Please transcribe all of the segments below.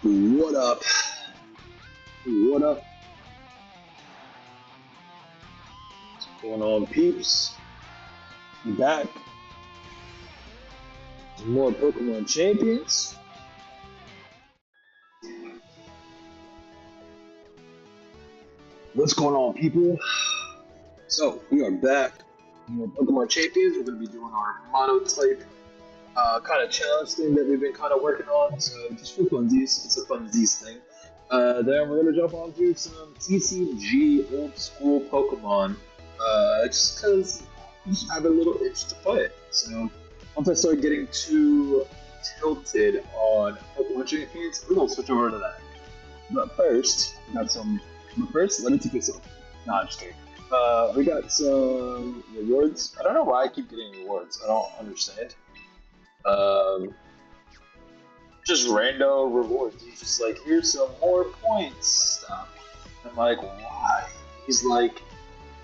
What up? What up? What's going on, peeps? I'm back. More Pokemon Champions. What's going on, people? So, we are back. More Pokemon Champions. We're going to be doing our monotype kind of challenge thing that we've been kind of working on. So, just for funsies, it's a funsies thing. Then we're going to jump onto some TCG old school Pokemon. Just because I just have a little itch to play it. So, once I start getting too tilted on Pokemon Champions, we're going to switch over to that. But first, let me take this off. Nah, just kidding. We got some rewards. I don't know why I keep getting rewards. I don't understand. Just rando rewards. He's just like, here's some more points stuff. I'm like, why? He's like,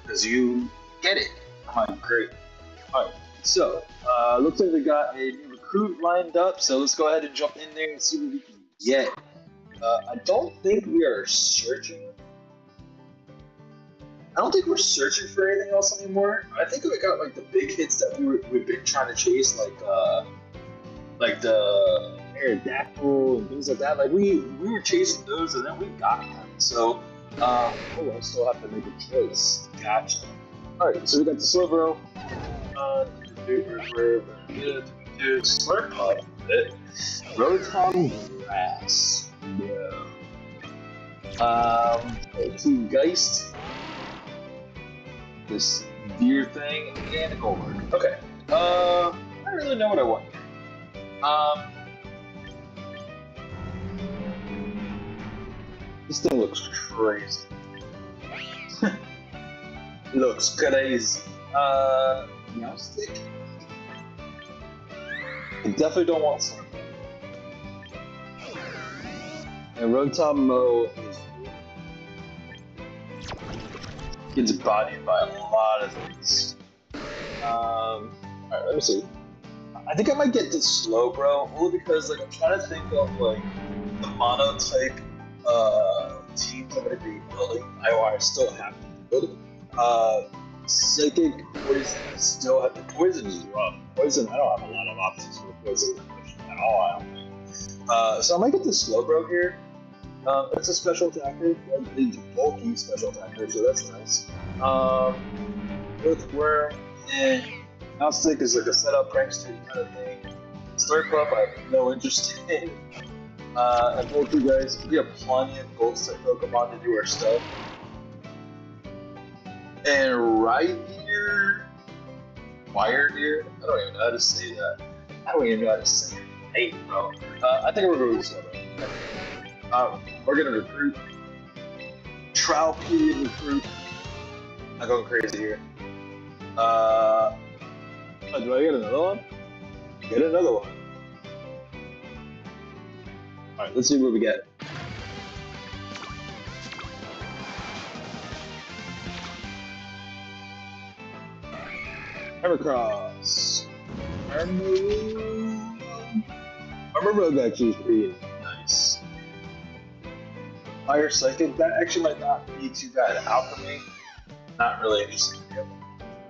because you get it. I'm like, great. Alright, so, looks like we got a new recruit lined up, so let's go ahead and jump in there and see what we can get. I don't think we're searching for anything else anymore. I think we got like the big hits that we've been trying to chase, like the Aerodactyl and things like that. Like we were chasing those and then we got them. So I still have to make a choice. Gotcha. Alright, so we got the Slowbro, Slurpup, Rotom Grass. Yeah. Two Geist, this deer thing, and a Goldberg. Okay. I don't really know what I want here. This thing looks crazy. Looks crazy. Meowstick? I definitely don't want some. And Rotom Mo gets bodied by a lot of things. Alright, let me see. I think I might get this Slowbro, only because like I'm trying to think of like the monotype teams I'm gonna be building. I still have to build. Psychic, Poison, I still have to. Poison is rough. Poison, I don't have a lot of options for Poison at all, I don't think. So I might get this Slowbro here. It's a special attacker, it's a bulky special attacker, so that's nice. Earthworm and Meowstick is like a setup prankster kind of thing. Slurpup, I have no interest in. And both you guys, we have plenty of gold set Pokemon to do our stuff. And Wire Deer? I don't even know how to say that. I don't even know how to say it. Hey, bro. I think we're going to Slowbro. We're gonna recruit. Trial period recruit. I'm going crazy here. Do I get another one? Get another one. Alright, let's see what we get. Evercross. Armor Rogue actually is pretty nice. Fire Psychic, that actually might not be too bad. Alchemy, not really interesting.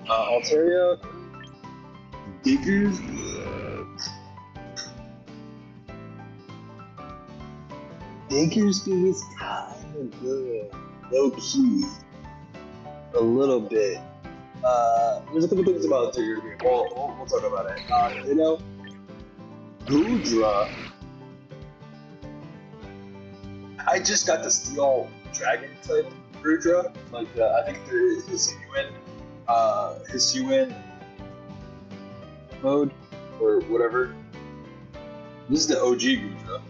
Altaria, Diggers, Diggersby is kind of good, low key, a little bit. There's a couple things about Diggersby. We'll talk about it. Goodra. I just got the Steel Dragon type Goodra. Like I think his UN mode or whatever. This is the OG Goodra.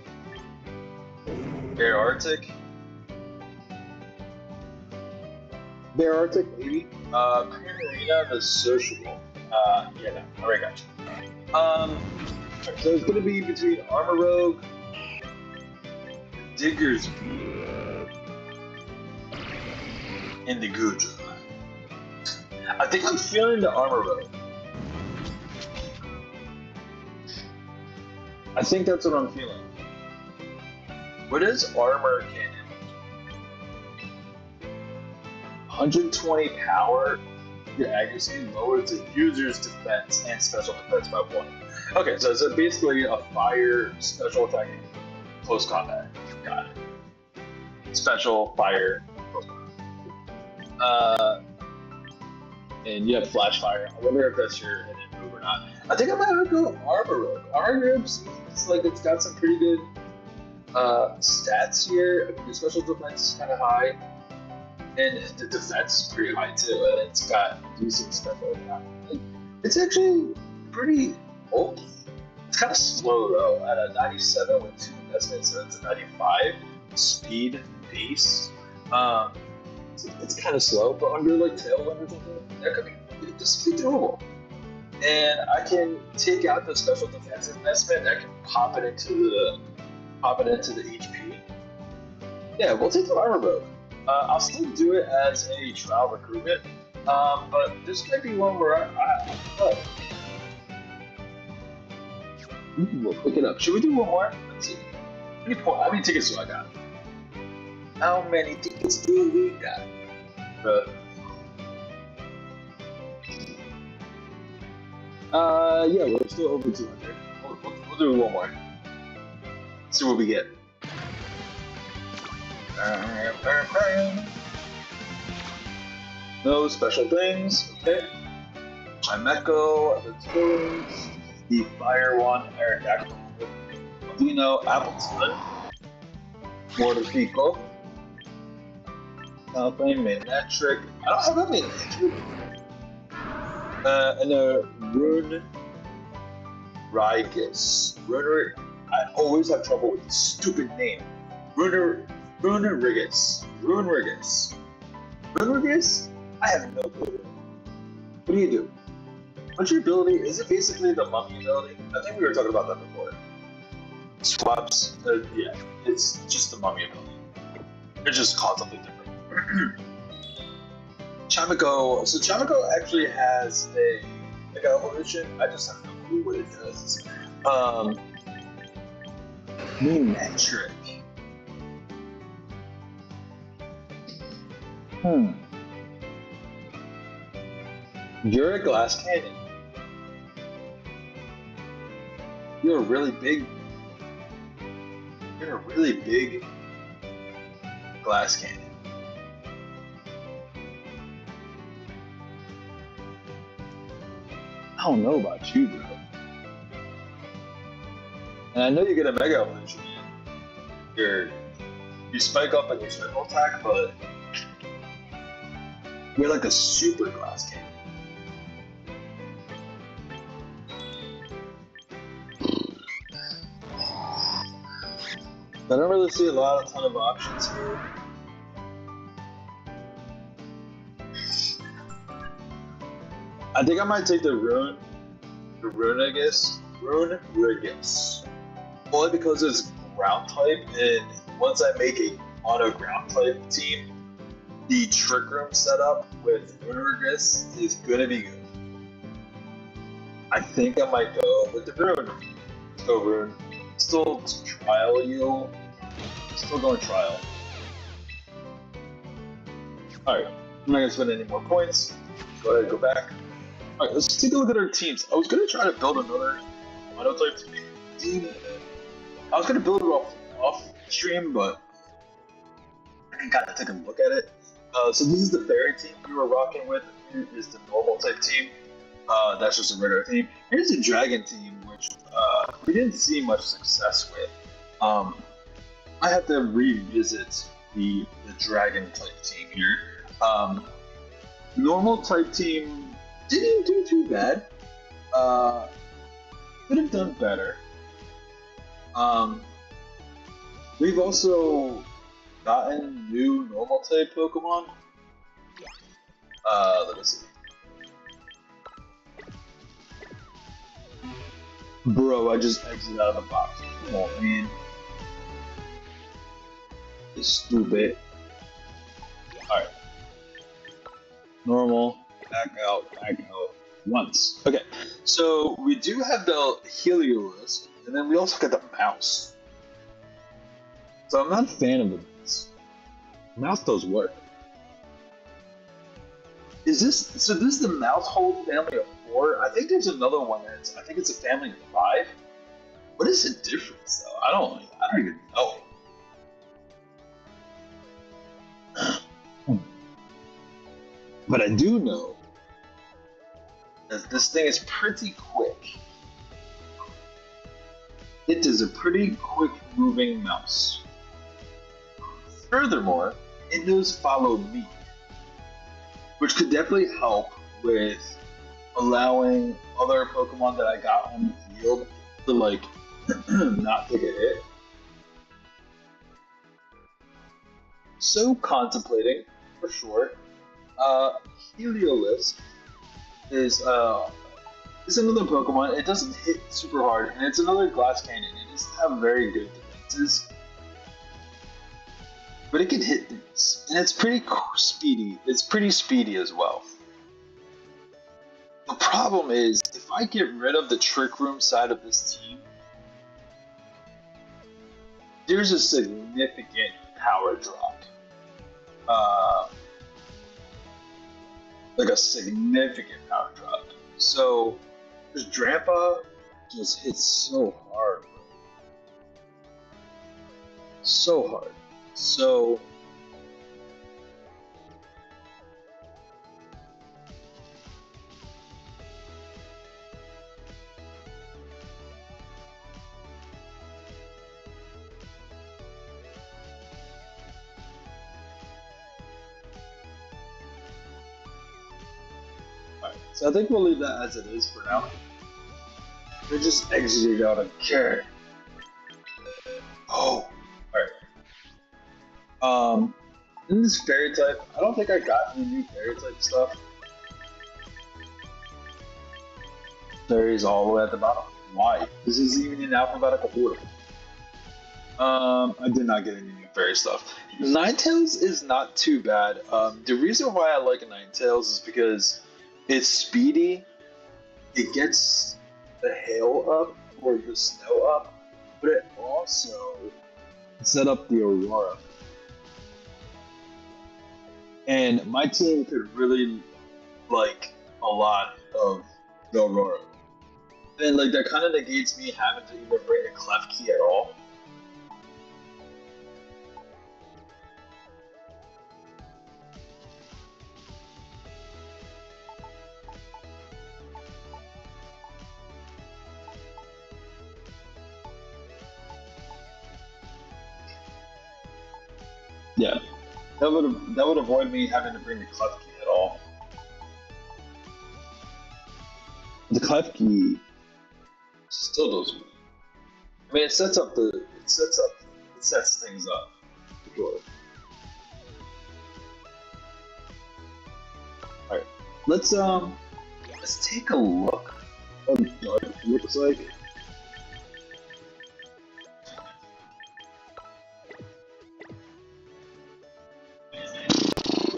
Bear Arctic, maybe. Primarina, the Sociable. Yeah, no, alright, gotcha. So it's gonna be between Armor Rogue, Diggers, and the Goodra. I think I'm feeling the Armor Rogue. I think that's what I'm feeling. What is armor cannon? 120 power. Your accuracy lowers the user's defense and special defense by 1. Okay, so it's basically a fire special attacking close combat. Got it. Special fire close combat. And you have flash fire. I wonder if that's your hidden move or not. I think I might go armor rogue. Armor rogue seems like it's got some pretty good stats here. The special defense is kind of high. And the defense is pretty high too, and it's got decent special attack. It's actually pretty old. It's kind of slow though, at a 97 with 2 investments, so it's a 95 speed base. It's kind of slow, but under like Tailwind or something, that could be just be doable. And I can take out the special defense investment. I can pop it into the HP. Yeah, we'll take the armor rogue. I'll still do it as a trial recruitment, but this might be one where we'll pick it up. Should we do one more? Let's see. How many tickets do I got? How many tickets do we got? Yeah, we're still over 200. We'll do one more. See what we get. No special things, okay. Chimeco, the Fire One, Aerodactyl, Dino, Appleton, Mortifico, Alpine, Manectric. I don't have a Manectric. And a Rune Rigus. I always have trouble with the stupid name. Runerigus. I have no clue. What do you do? What's your ability? Is it basically the mummy ability? I think we were talking about that before. Swaps. Yeah, it's just the mummy ability. It's just constantly different. Chimeco. So Chimeco actually has a Mega Evolution. I just have no clue what it does. Manectric. You're a glass cannon. You're a really big glass cannon. I don't know about you, bro. And I know you get a Mega Evolution. You spike up on your special attack, but you're like a super glass cannon. I don't really see a ton of options here. I think I might take the Runerigus. Only because it's ground type, and once I make a auto ground type team, the Trick Room setup with Runerigus is gonna be good. I think I might go with the Rune. Let's go Rune. Still trial you. Still going trial. Alright, I'm not gonna spend any more points. Go ahead and go back. Alright, let's take a look at our teams. I was gonna try to build another mono-type team. I was gonna build it off stream, but I can kind of take a look at it. So this is the fairy team we were rocking with. Here is the normal type team. That's just a regular team. Here's the dragon team, which we didn't see much success with. I have to revisit the dragon type team here. Normal type team didn't do too bad. Could have done better. We've also gotten new normal type Pokemon. Let me see. Bro, I just exited out of the box. Come on, man. It's stupid. Alright. Normal. Back out. Once. Okay. So, we do have the Heliolisk, and then we also got the mouse. So I'm not a fan of the mouse. Mouse does work. Is this so? This is the mouse whole family of 4? I think there's another one that's. I think it's a family of 5. What is the difference though? I don't even know. But I do know that this thing is pretty quick. It is a pretty quick moving mouse. Furthermore, it knows follow me, which could definitely help with allowing other Pokemon that I got on the field to like not take a hit. So contemplating, for sure. Heliolisk is another Pokemon. It doesn't hit super hard, and it's another glass cannon. It doesn't have very good defenses, but it can hit things, and it's pretty speedy. It's pretty speedy as well. The problem is, if I get rid of the Trick Room side of this team, there's a significant power drop. Like a significant power drop. So, this Drampa just hits so hard, bro. So hard. So, so I think we'll leave that as it is for now. They just exited out of care. Oh, alright. In this fairy type, I don't think I got any new fairy type stuff. Fairies all the way at the bottom. Why? This is even in alphabetical order. I did not get any new fairy stuff. Ninetales is not too bad. The reason why I like Ninetales is because it's speedy. It gets the hail up or the snow up, but it also set up the Aurora. And my team could really like a lot of the Aurora. And like that kind of negates me having to even bring a Klefki at all. Yeah, that would avoid me having to bring the Klefki at all. The Klefki still does. I mean, it sets things up. Sure. All right, let's take a look at what Dark looks like.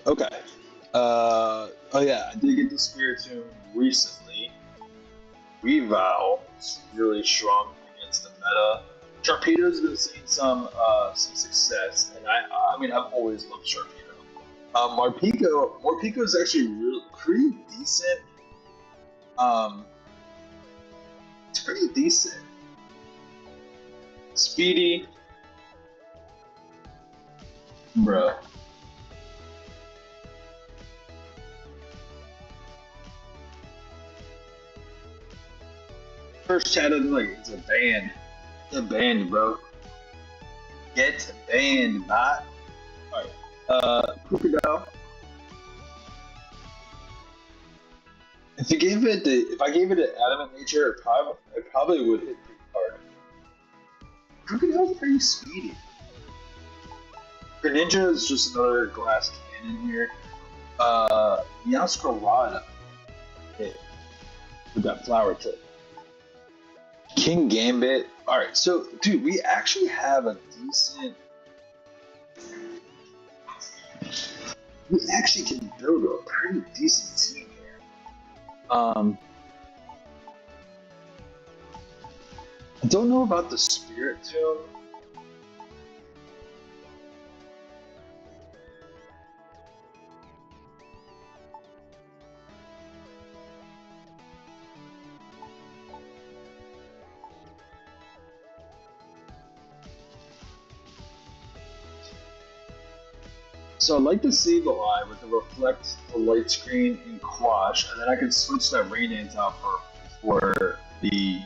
Okay. Oh yeah, I did get the Spiritomb recently. Revow is really strong against the meta. Sharpedo's been seeing some success, and I mean I've always loved Sharpedo. Morpeko is actually pretty decent. It's pretty decent. Speedy, bro. First chat of like it's a band. It's a band, bro. Get banned, bot. Alright. Crocodile. If I gave it an adamant nature, it probably would hit pretty hard. Crocodile's pretty speedy. Greninja is just another glass cannon here. Meowscarada hit with that flower tip. King Gambit. Alright, so dude, we actually have a decent. We actually can build a pretty decent team here. I don't know about the Spiritomb. So I like the Sable Eye with the reflect, the light screen, and quash, and then I can switch that rain dance out for the.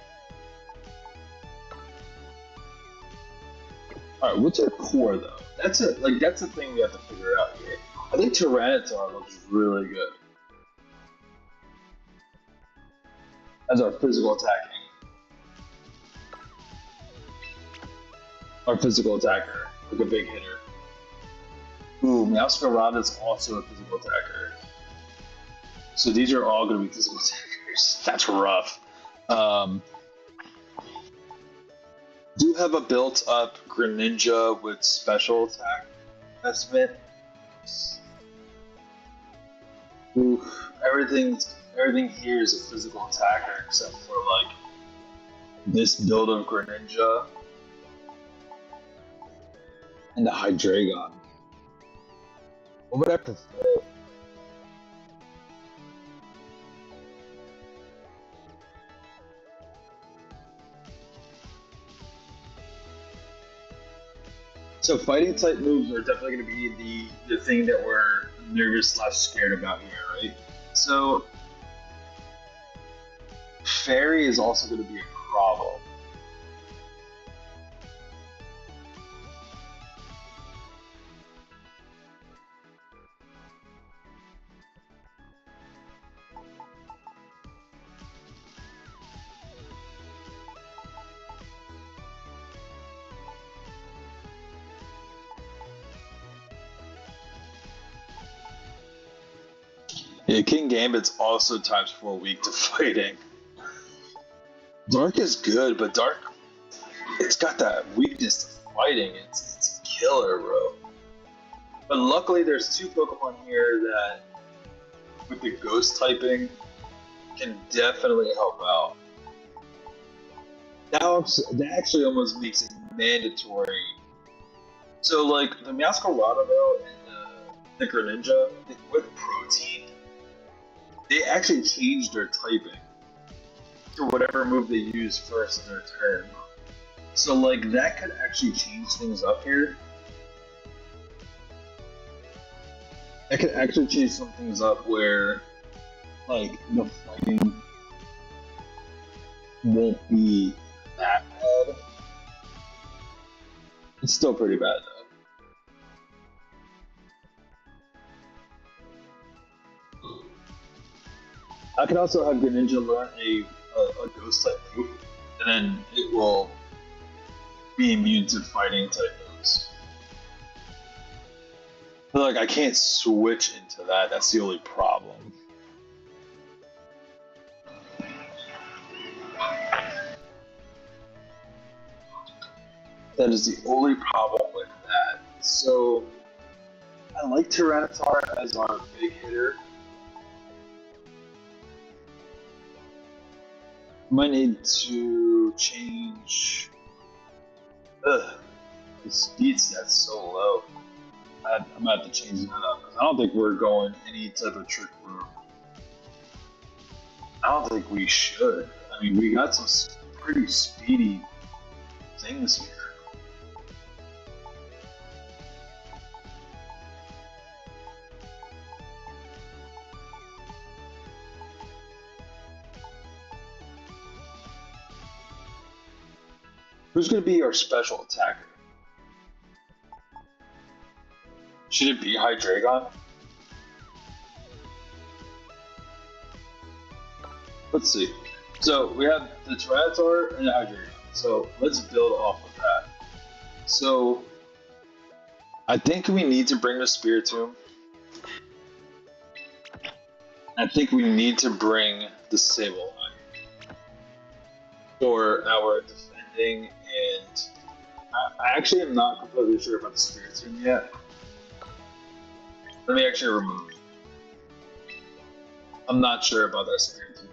All right, what's our core though? That's the thing we have to figure out here. I think Tyranitar looks really good as our physical attacking, our physical attacker, like a big hitter. Ooh, Meowscarada is also a physical attacker. So these are all going to be physical attackers. That's rough. Do have a built-up Greninja with special attack estimate. Ooh, everything here is a physical attacker except for like this build of Greninja and the Hydreigon. What would I prefer? So fighting type moves are definitely going to be the thing that we're nervous / scared about here, right? So Fairy is also going to be a problem. Yeah, King Gambit's also times 4 weak to fighting. Dark is good, but Dark, it's got that weakness to fighting. It's a killer, bro. But luckily, there's 2 Pokemon here that, with the Ghost typing, can definitely help out. That actually almost makes it mandatory. So, like, the Meowscarada, though, and the Greninja, with Protein, they actually changed their typing to whatever move they use first in their turn. So like that could actually change things up here. That could actually change some things up where like the fighting won't be that bad. It's still pretty bad though. I could also have Greninja learn a ghost type move, and then it will be immune to fighting type moves. But like I can't switch into that. That's the only problem. That is the only problem with that. So I like Tyranitar as our big hitter. Might need to change. Ugh, the speed stat's so low. I'm gonna have to change that up because I don't think we're going any type of trick room. I don't think we should. I mean, we got some pretty speedy things here. Who's going to be our special attacker? Should it be Hydreigon? Let's see. So we have the Tyranitar and the Hydreigon. So let's build off of that. So I think we need to bring the Spiritomb. I think we need to bring the Sableye for our defending, and I actually am not completely sure about the Spiritomb yet. Let me actually remove. I'm not sure about that Spiritomb.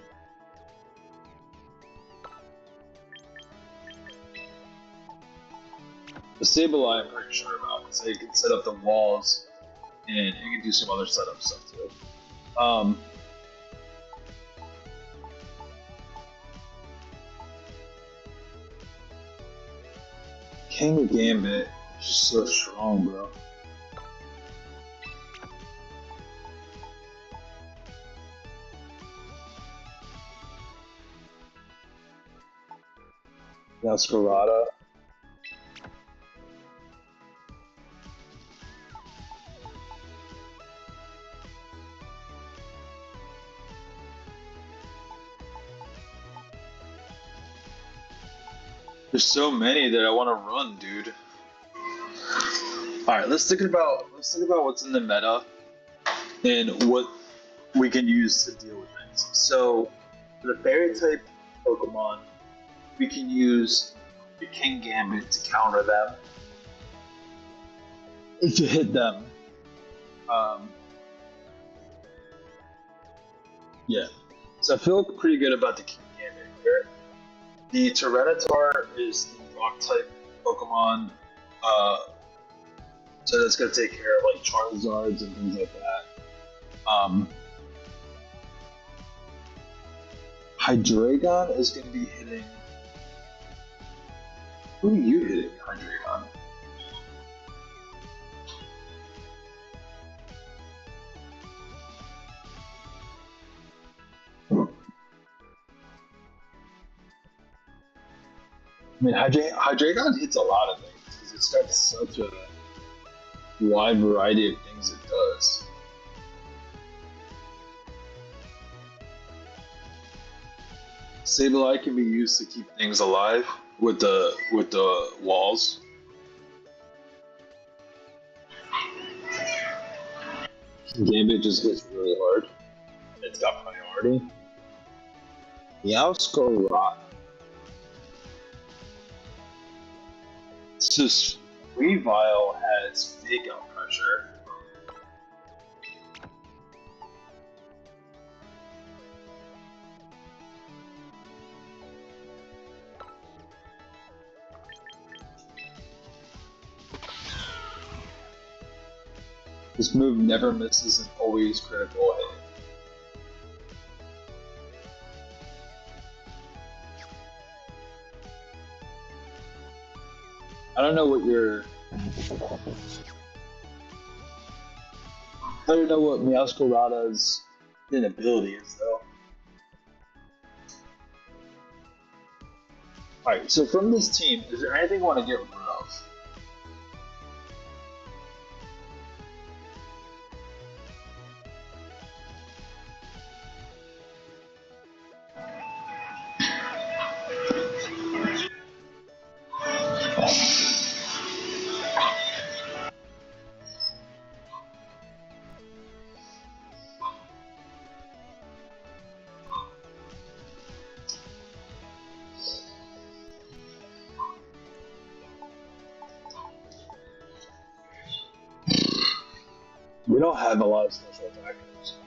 The Sableye I'm pretty sure about because they can set up the walls and it can do some other setup stuff too. King Gambit is just so strong, bro. Masquerada. There's so many that I want to run, dude. All right, let's think about what's in the meta and what we can use to deal with things. So, for the fairy type Pokemon, we can use the King Gambit to counter them, to hit them. Um, yeah. So I feel pretty good about the King Gambit here. The Tyranitar is the rock type Pokemon, uh, so that's gonna take care of like Charizards and things like that. Hydreigon is gonna be hitting. Who are you hitting, Hydreigon? I mean, Hydreigon hits a lot of things because it's got such a wide variety of things it does. Sableye can be used to keep things alive with the walls. Gambit just hits really hard. It's got priority. Meowscarada. So Weavile has fake out pressure. This move never misses and always critical hit. I don't know what your. I don't know what Meowscarada's ability is though. Alright, so from this team, is there anything you want to get rid of? We don't have a lot of special attackers.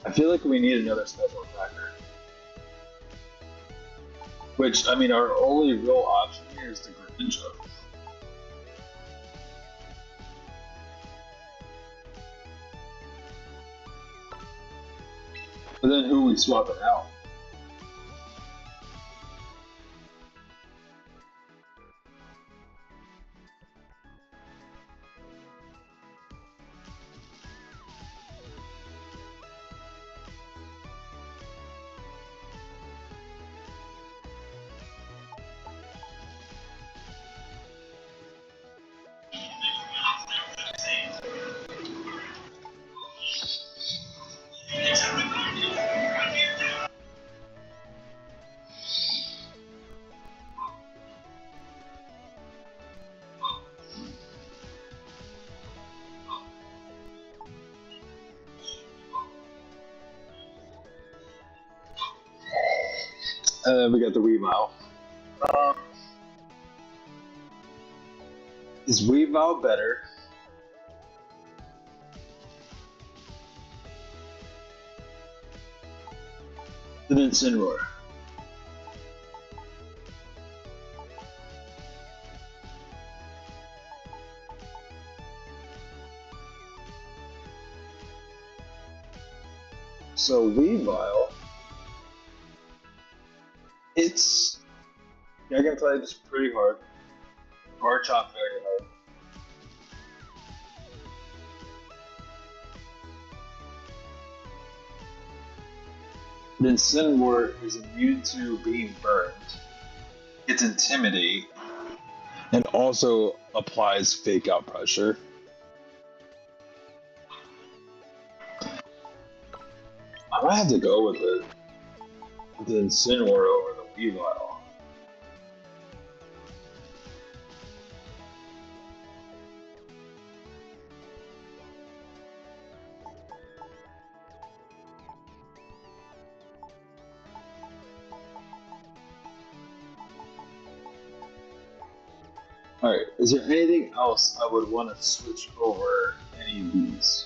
I feel like we need another special attacker. Which, I mean, our only real option here is the Greninja. But then who are we swapping out? And then we got the Weavile. Um, is Weavile better than Incineroar? So Weavile, it's Dragon type's pretty hard. Garchomp very hard. Then Incineroar is immune to being burned. It's Intimidate, and also applies Fake Out pressure. I might have to go with it. With the Incineroar over the Weavile. Alright, is there anything else I would want to switch over any of these?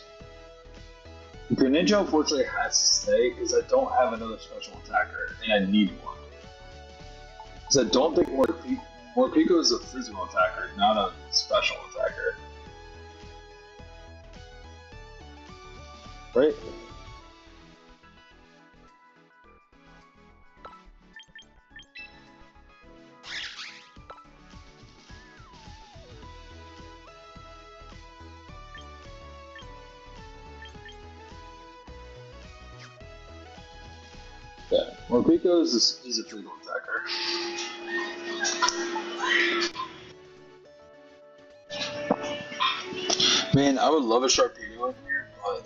Greninja unfortunately has to stay because I don't have another special attacker and I need one. Because I don't think Morpeko is a physical attacker, not a special attacker. Right? Yeah, Morpeko is a physical attacker. Man, I would love a Sharpedo in here, but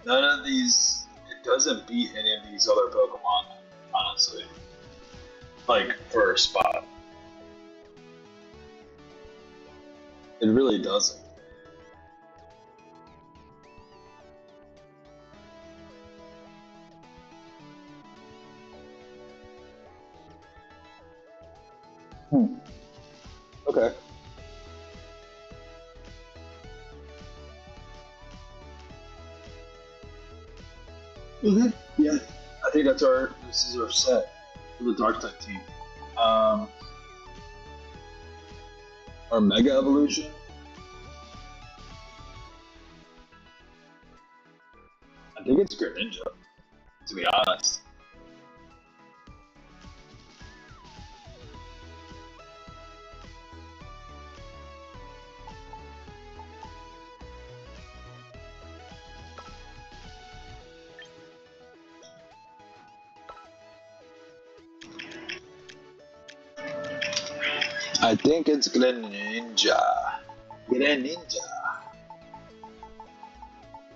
none of these. It doesn't beat any of these other Pokemon, honestly. Like, for a spot. It really doesn't. Okay. Okay. Yeah. I think this is our set for the Dark type team. Our Mega Evolution. I think it's Greninja, to be honest. I think it's Greninja. Greninja.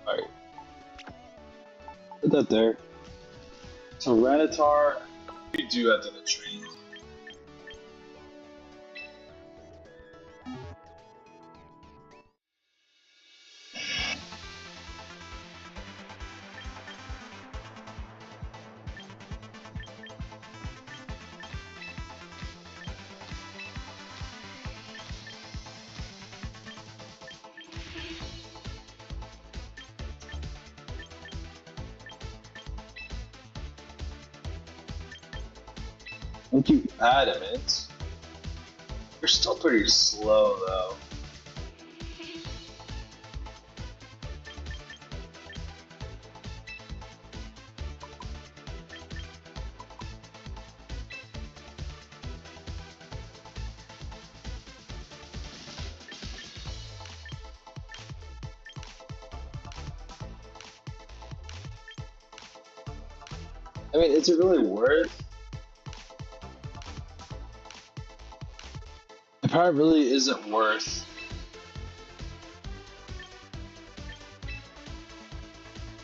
Alright. Put that there. Tyranitar. We do have to train. Thank you, Adamant. You're still pretty slow, though. I mean, is it really worth? It probably really isn't worth.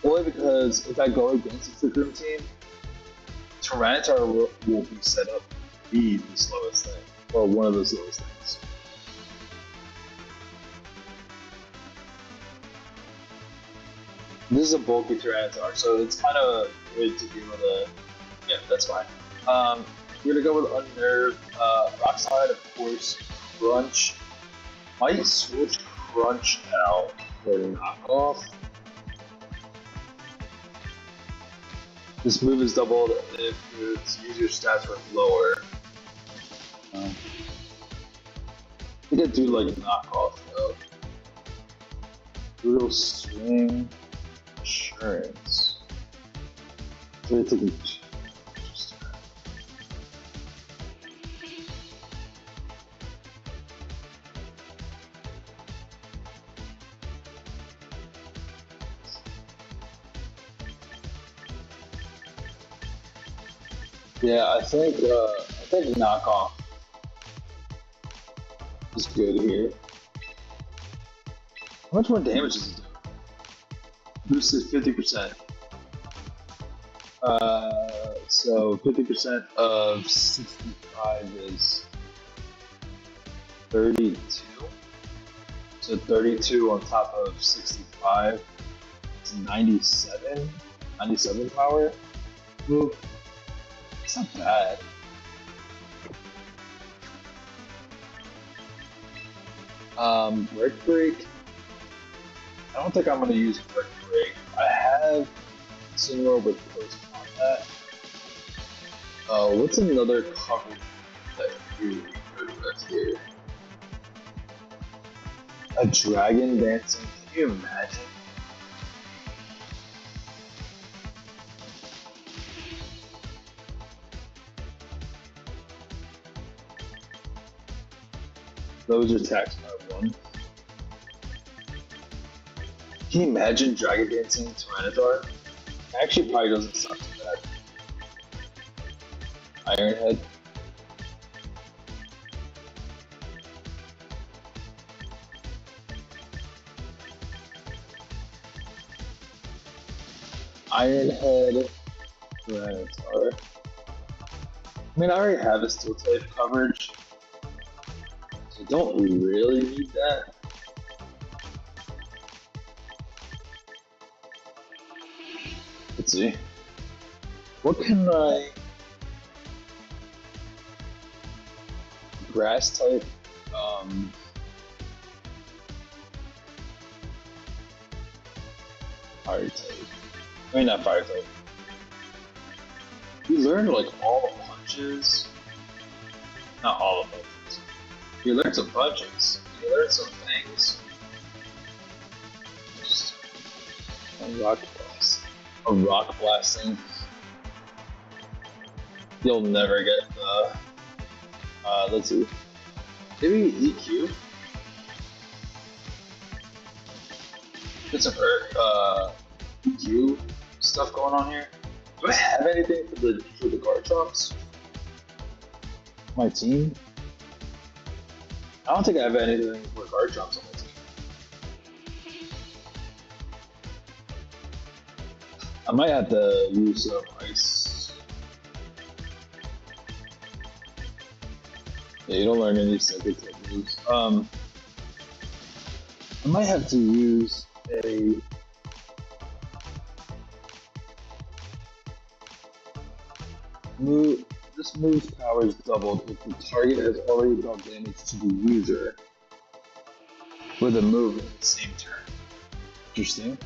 Only because if I go against the Grim team, Tyranitar will be set up to be the slowest thing, or one of the slowest things. This is a bulky Tyranitar, so it's kind of weird to deal with a. Yeah, that's fine. We're gonna go with Unnerve, Rock Slide, of course, Crunch. Might switch Crunch out for knockoff. This move is doubled if its user stats were lower. I think I do like knockoff though. Brutal Swing, Insurance. So I take a Yeah, I think knockoff is good here. How much more damage does it do? Boosted 50%. So 50% of 65 is 32. So 32 on top of 65 is 97. 97 power move. It's not bad. Brick Break. I don't think I'm going to use Brick Break. I have Senior with Post Combat. What's another coverage that you could with here? A Dragon Dancing. Can you imagine? Those are tax by 1. Can you imagine Dragon Dancing Tyranitar? Actually, probably doesn't suck too bad. Ironhead. Ironhead Tyranitar. I mean, I already have a Steel type coverage, so I don't really need that. Let's see. What can I... Grass type? Fire type. I mean, not fire type. You learned like all the punches. Not all the punches. You learned some punches. You learned some things. Just a rock blast. A rock blasting. You'll never get the. Let's see. Maybe EQ. Get some EQ stuff going on here. Do I have anything for the Garchomps? My team? I don't think I have anything for Garchomps on my team. I might have to use some ice. Yeah, you don't learn any second type moves. I might have to use a move. This move's power is doubled if the target has already dealt damage to the user with a move in the same turn. Interesting.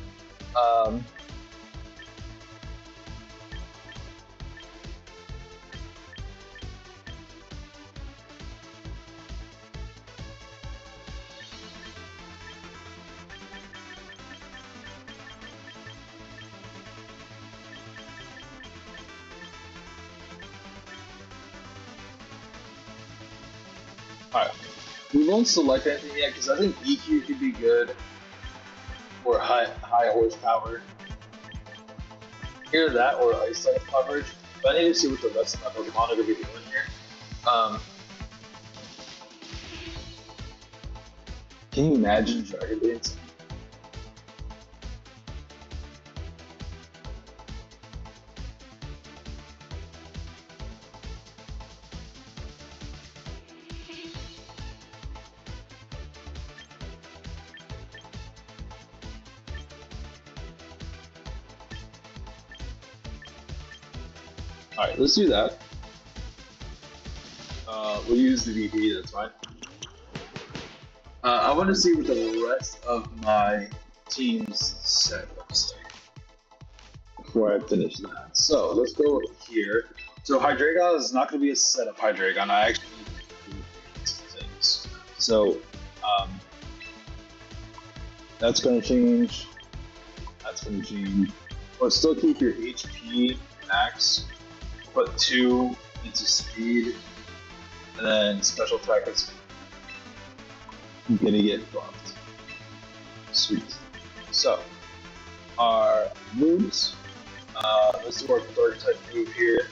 Alright. We won't select anything yet because I think EQ could be good or high horsepower. Either that or ice type coverage. But I need to see what the rest of my Pokemon are going to be doing here. Can you imagine Dragon Dancing? Alright, let's do that. We'll use the VP, that's fine. I want to see what the rest of my team's set looks like before I finish that. So, let's go here. So, Hydreigon is not going to be a set of Hydreigon. I actually need to do some things. So, that's going to change. That's going to change. But still keep your HP max. Put 2 into speed. And then special attack is gonna get buffed. Sweet. So, our moves. Let's do our dark type move here.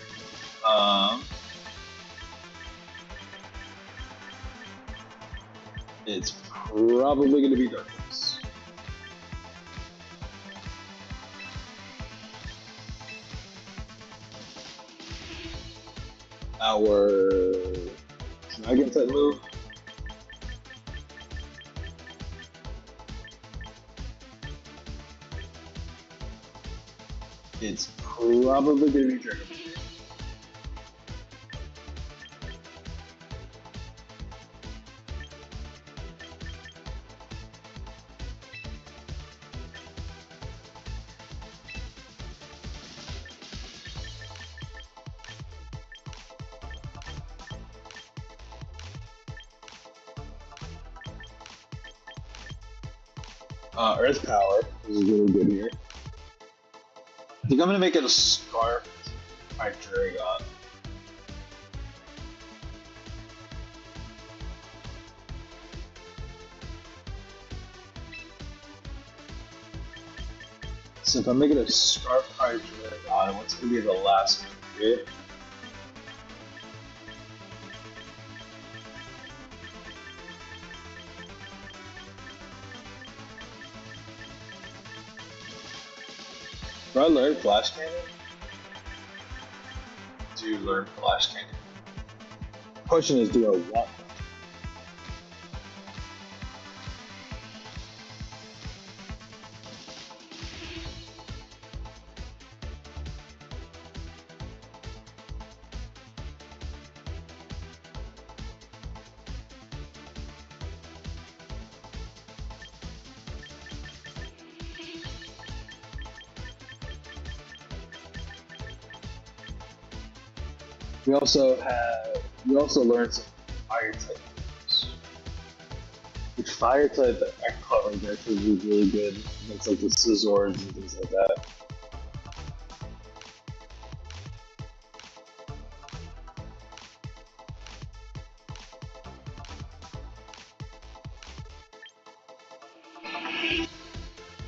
Um, it's probably going to be Darkness. Our Dragon type move. It's probably going to be Dragon. Earth Power is really good here. I think I'm going to make it a Scarf by Dragon. So if I make it a Scarf by Dragon, what's going to be the last one here? Do I learn Flash Cannon? Do you learn Flash Cannon? Question is, do I want one? We also learned some fire type moves. Which fire type that I covered actually was really good against like the Scizors and things like that.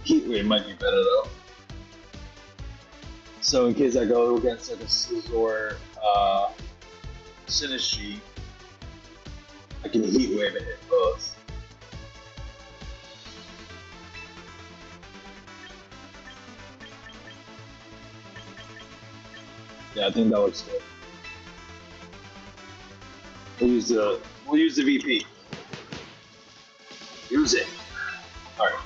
Heat Wave might be better though. So in case I go against like a Scizor Synergy, I can Heat Wave and hit both. Yeah, I think that looks good. We'll use the VP. Use it. Alright.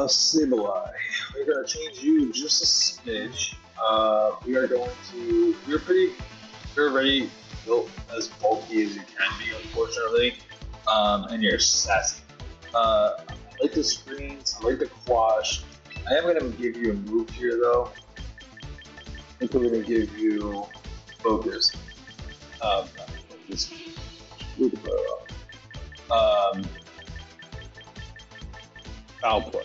Sableye. We're gonna change you just a smidge. You're already built as bulky as you can be, unfortunately. And you're sassy. I like the screens, I like the quash. I am gonna give you a move here though. I think we're gonna give you focus. Focus. Foul play.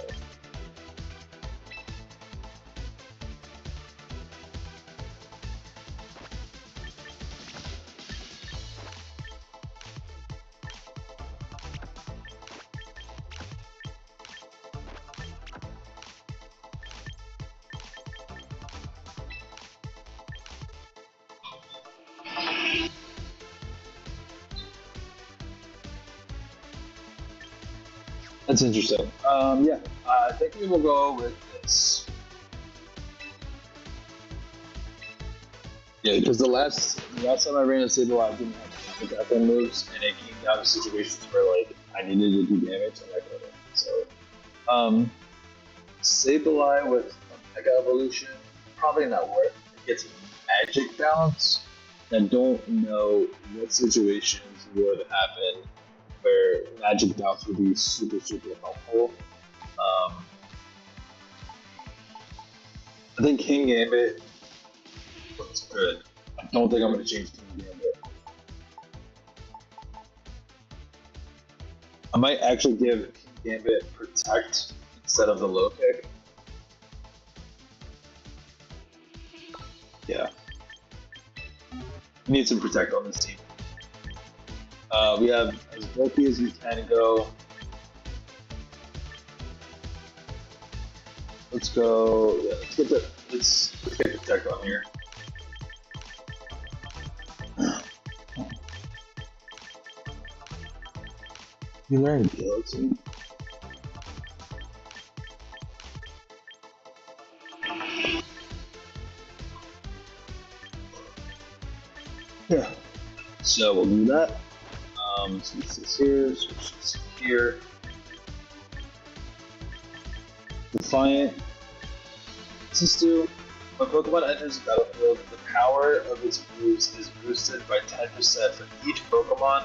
That's interesting. Yeah, I think we will go with this. Yeah, because the last time I ran a Sableye, I didn't have the background moves, and it came down to situations where like I needed to do damage and I couldn't. So, Sableye with a Mega Evolution, probably not worth it. It gets magic balance. I don't know what situations would happen where magic bounce would be super, super helpful. I think King Gambit looks good. I don't think I'm going to change King Gambit. I might actually give King Gambit Protect instead of the low kick. Yeah. We need some Protect on this team. We have as bulky as we can go. Let's go. Yeah, let's let's get the tech on here. You learned guillotine. Yeah. So we'll do that. Switch this here, switch this here. Defiant. Let's do. When Pokemon enters the battlefield, the power of its moves is boosted by 10% for each Pokemon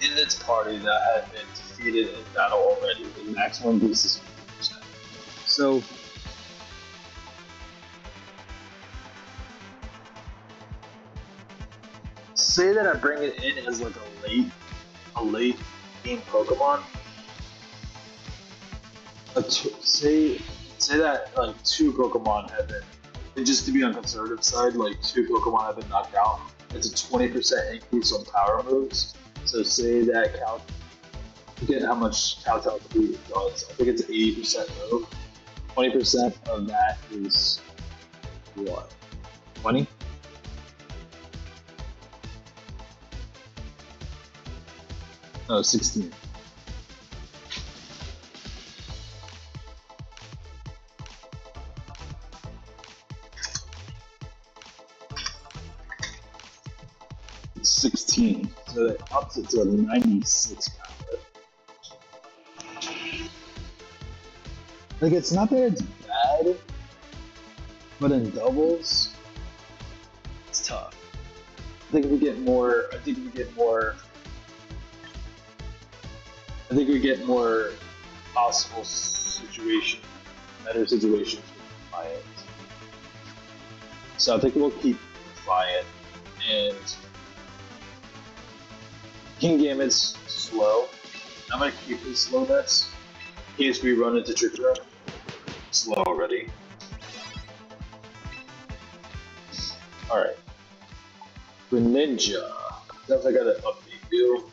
in its party that has been defeated in battle already. The maximum boost is 50%. So, say that I bring it in as like a late game Pokemon. Say that like two Pokemon have been, and just to be on conservative side, like two Pokemon have been knocked out. It's a 20% increase on power moves. So say that Cal, forget how much Kowtow 3 does. I think it's 80% move. 20% of that is what? 20? No, 16. It's 16. So that ups it to a 96 power. Like, it's not that it's bad, but in doubles, it's tough. I think we get more possible situations, better situations with Defiant. So I think we'll keep Defiant, and Kingamit's slow. I'm gonna keep his slowness in case we run into Trick Room. Slow already. Alright. Greninja. Definitely got an update deal.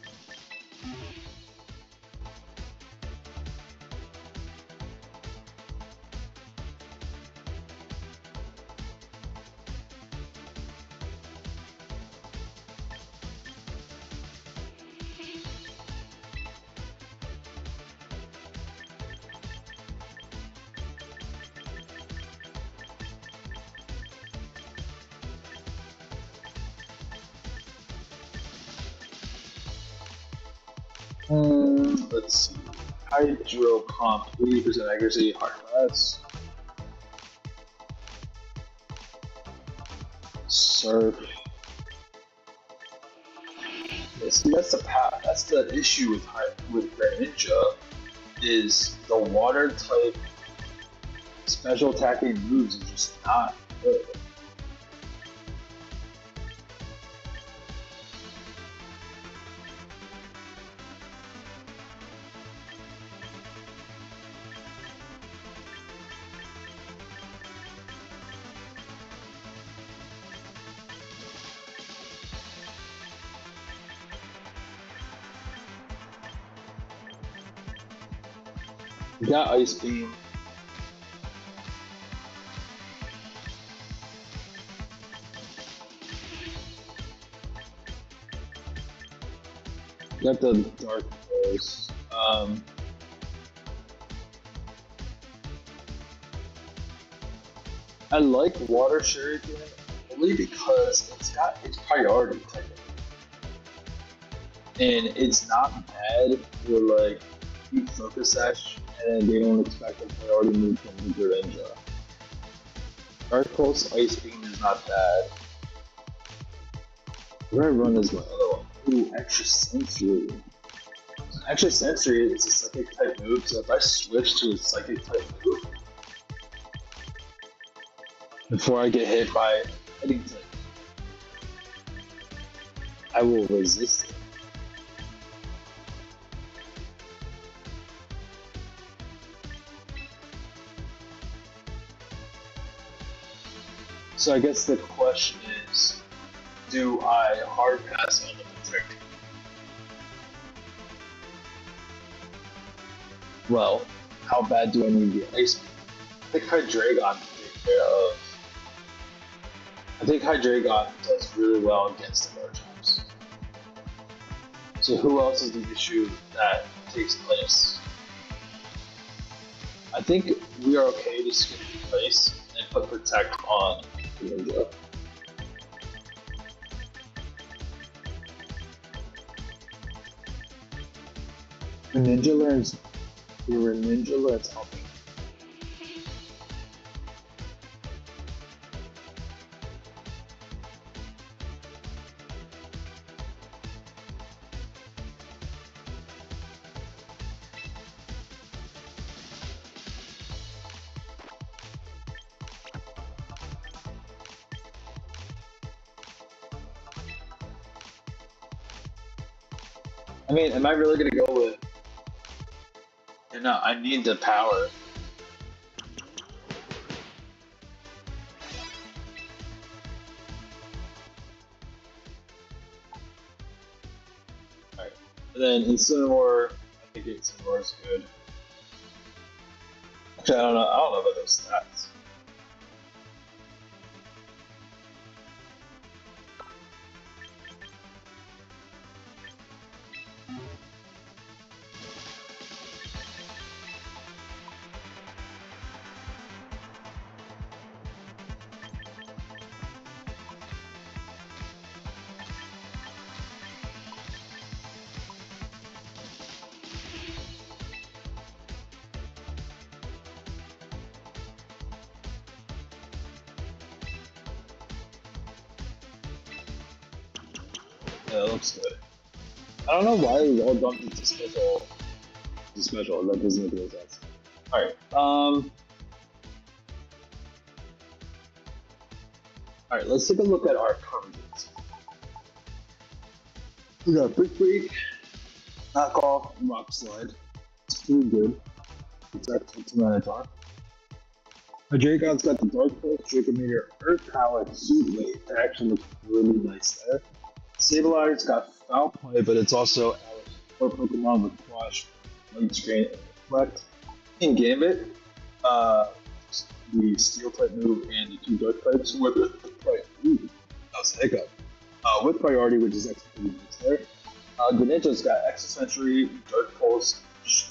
Let's see. Hydro Pump, 80% accuracy, hard pass. Surf. Yeah, see, that's the issue with Greninja, is the water type special attacking moves are just not good. We got Ice Beam. Got the Dark Force. I like Water Shuriken only because it's priority typing. And it's not bad for like deep focus sash, and they don't expect a priority move from the Greninja. Dark Pulse Ice Beam is not bad. Where I run is my other one. Ooh, Extra Sensory. Extra Sensory is a psychic type move, so if I switch to a psychic type move before I get hit by fighting type, I will resist it. So I guess the question is, do I hard pass on the Protect? Well, how bad do I need the Ice Beam? I think Hydreigon can take care of I think Hydreigon does really well against the Garchomps. So who else is the issue that takes place? I think we are okay to skip place and put Protect on Ninja. The Ninja learns. Your Ninja learns helping. I mean, am I really gonna go with? No, I need the power. Alright. And then Incineroar, I think Incineroar is good. Actually, I don't know about those stats. Yeah, that looks good. I don't know why we all jumped into special. Special. That doesn't make any sense. All right. All right. Let's take a look at our coverages. We got Brick Break, Knockoff, and Rock Slide. It's pretty good. It's actually Tyranitar. Dragon's got the Dark Pulse, Draco Meteor, Earth Power, Heat Wave. That actually looks really nice there. Sabley's got Foul Play, but it's also our Pokemon with Quash, Light Screen, and Reflect. In Gambit, the Steel type move and the two Dark types with that was a hiccup. With priority, which is actually pretty nice there. Greninja's got Extra Sentry, Dark Pulse,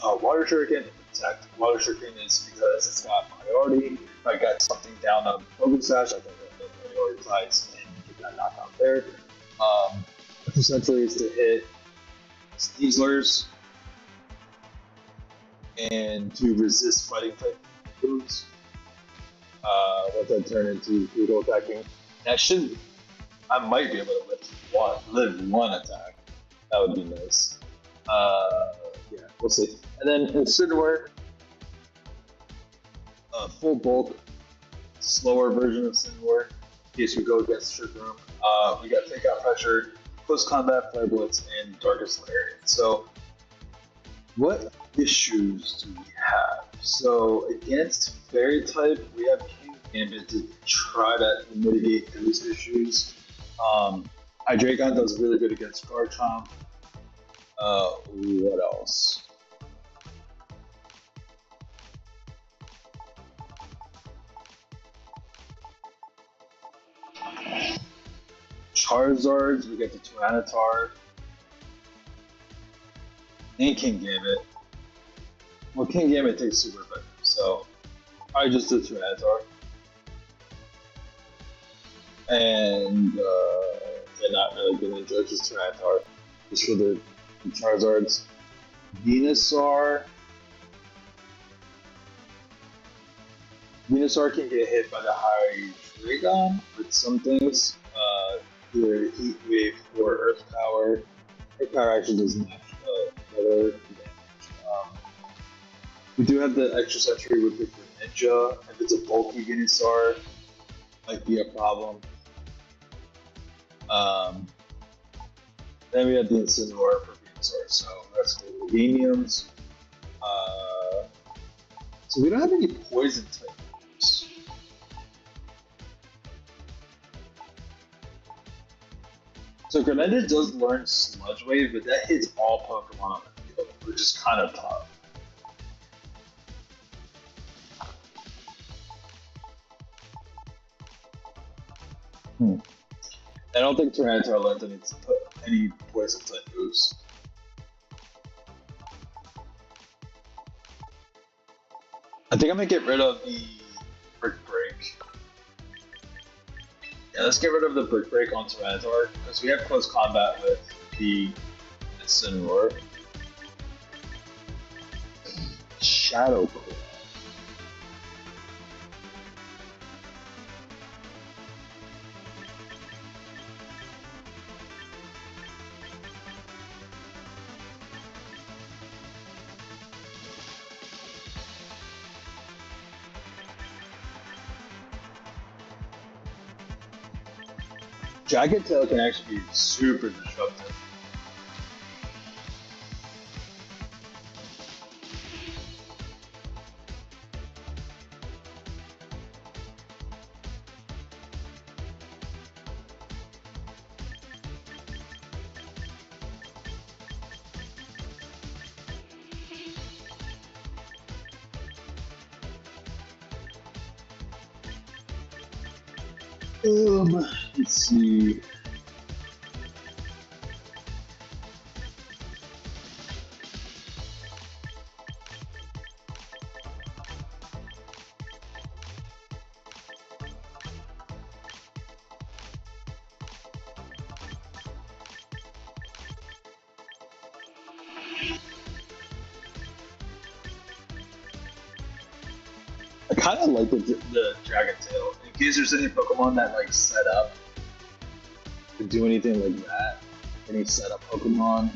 Water Shuriken, and Protect. Water Shuriken is because it's got priority. If I got something down on Pokesash, Sash, I can prioritize and get that knockout there. Extra Sentry is to hit Sneaslers and to resist fighting type moves. Once I turn into brutal attacking, I might be able to live one attack. That would be nice. Yeah, we'll see. And then Incineroar, full bulk, slower version of Incineroar, in case we go against Trick Room. We got Take Out Pressure, Close Combat, Flare Blitz, and Darkest Lair. So, what issues do we have? So, against Fairy type, we have King Gambit to try to mitigate those issues. Hydreigon does really good against Garchomp. What else? Charizards, we get the Tyranitar. And King Gambit. Well, King Gambit takes super effective, so I just did Tyranitar. And they're not really good in just Tyranitar. Just for the Charizards. Venusaur. Venusaur can get hit by the Hydreigon with some things. Either Heat Wave or Earth Power. Earth Power actually does much better damage. We do have the Extra Sentry with the Greninja. If it's a bulky Venusaur, might be a problem. Then we have the Incineroar for Venusaur, so that's cool. Veniums. So we don't have any poison type moves. So Greninja does learn Sludge Wave, but that hits all Pokemon on the field, which is kind of tough. Hmm. I don't think Tyranitar lends any poison type moves. I think I'm gonna get rid of the Brick Break. Yeah, let's get rid of the Brick Break on Tyranitar because we have close combat with the Incineroar. Shadow Claw. Dragon Tail can actually be super disruptive. Let's see. I kind of like the Dragon Tail in case there's any Pokemon that like set up to do anything like that. Any setup Pokemon.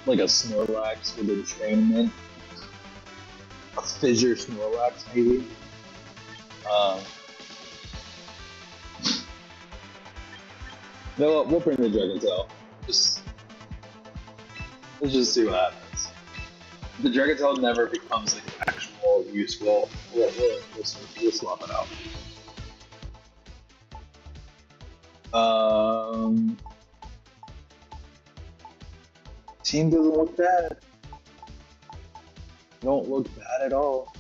Like a Snorlax with entrainment. A Fissure Snorlax, maybe. Um, no, we'll bring the Dragon Tail. Let's just see what happens. If the Dragon Tail never becomes like actual useful, we'll swap it out. Team doesn't look bad. Don't look bad at all.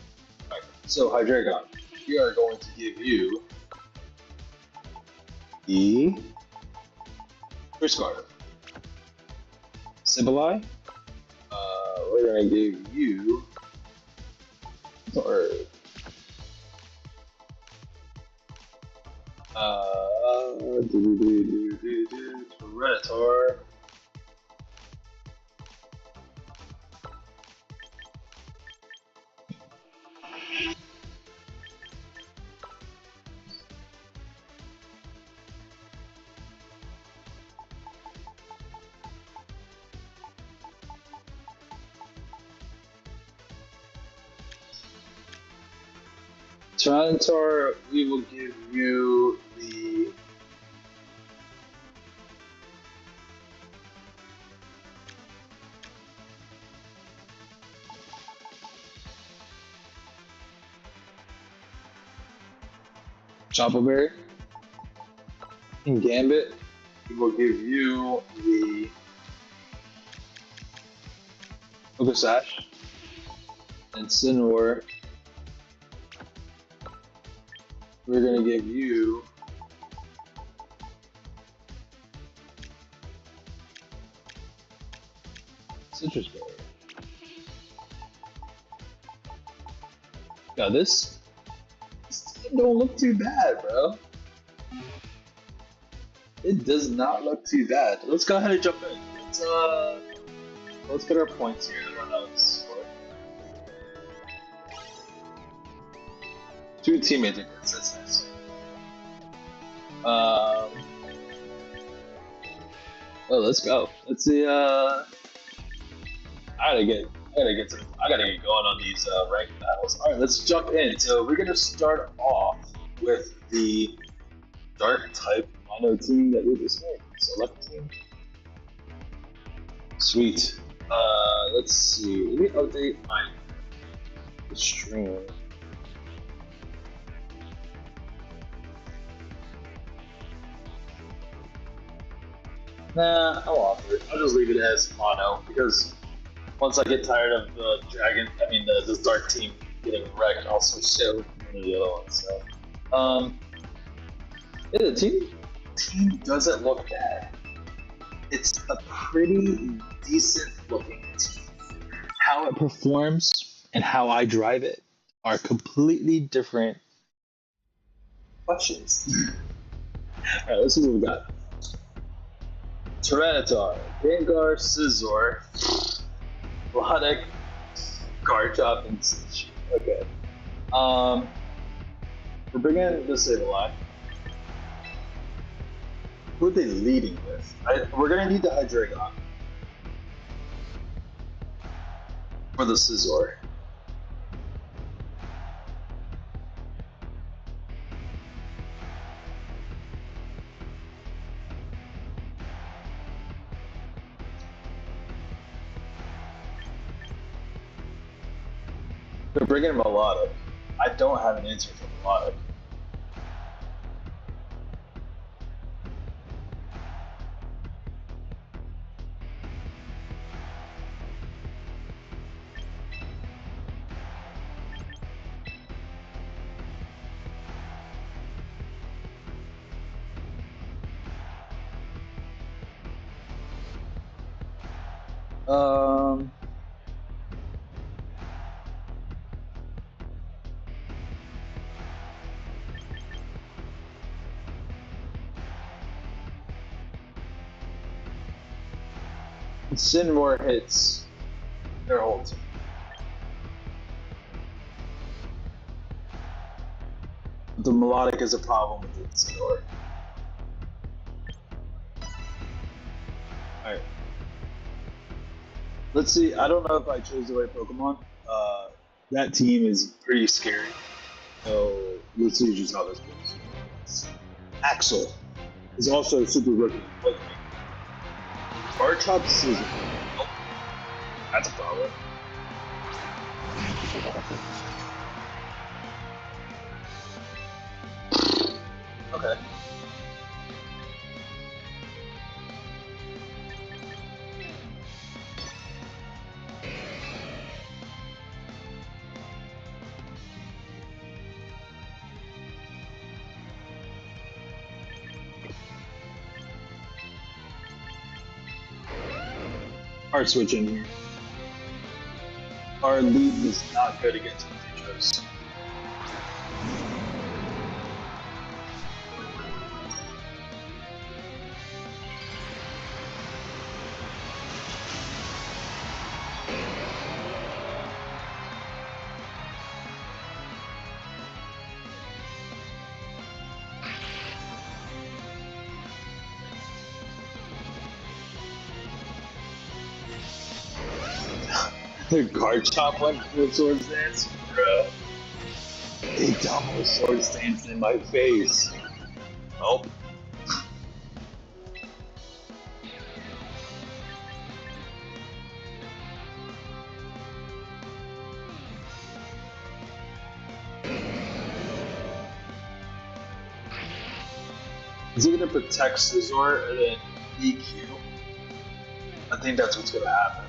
Right, so Hydreigon, we are going to give you the First Guard. Sibyli, we're gonna give you or Redditor. Tyranitar, we will give you the Choppleberry. In Gambit, we will give you the Sash. And Incineroar, we're gonna give you Citrus Berry. Now this team don't look too bad, bro. It does not look too bad. Let's go ahead and jump in. Let's get our points here. I don't know what's two teammates against. That's nice. Oh, let's go. Let's see. I gotta get going on these ranked battles. All right, let's jump in. So we're gonna start off with the Dark type mono team that we just made. Select team. Sweet. Let's see. Let me update my stream. Nah, I'll offer it. I'll just leave it as mono because Once I get tired of the dragon, I mean the dark team getting wrecked, I'll switch to one of the other ones. So, yeah, the team doesn't look bad. It's a pretty decent looking team. How it performs and how I drive it are completely different questions. All right, let's see what we got. Tyranitar, Gengar, Scizor, Melodic, Garchomp, and Cinch. Okay. We're bringing the Sableye. Who are they leading with? We're gonna need the Hydreigon for the Scizor. They're bringing Melodic. I don't have an answer for Melodic. Um, Sinmore hits their whole team. The Melodic is a problem with the Sinmore. Alright. Let's see. I don't know if I chose the right Pokemon. That team is pretty scary. So let's see just how this goes. Axel is also super rookie. Garchomp Scizor. Nope. That's a problem. Okay. Hard switch in here. Our lead was not good against the Tetros. The Garchomp went full sword stance? Bruh. He double sword stance in my face. Oh. Is he gonna protect Scizor and then EQ? I think that's what's gonna happen.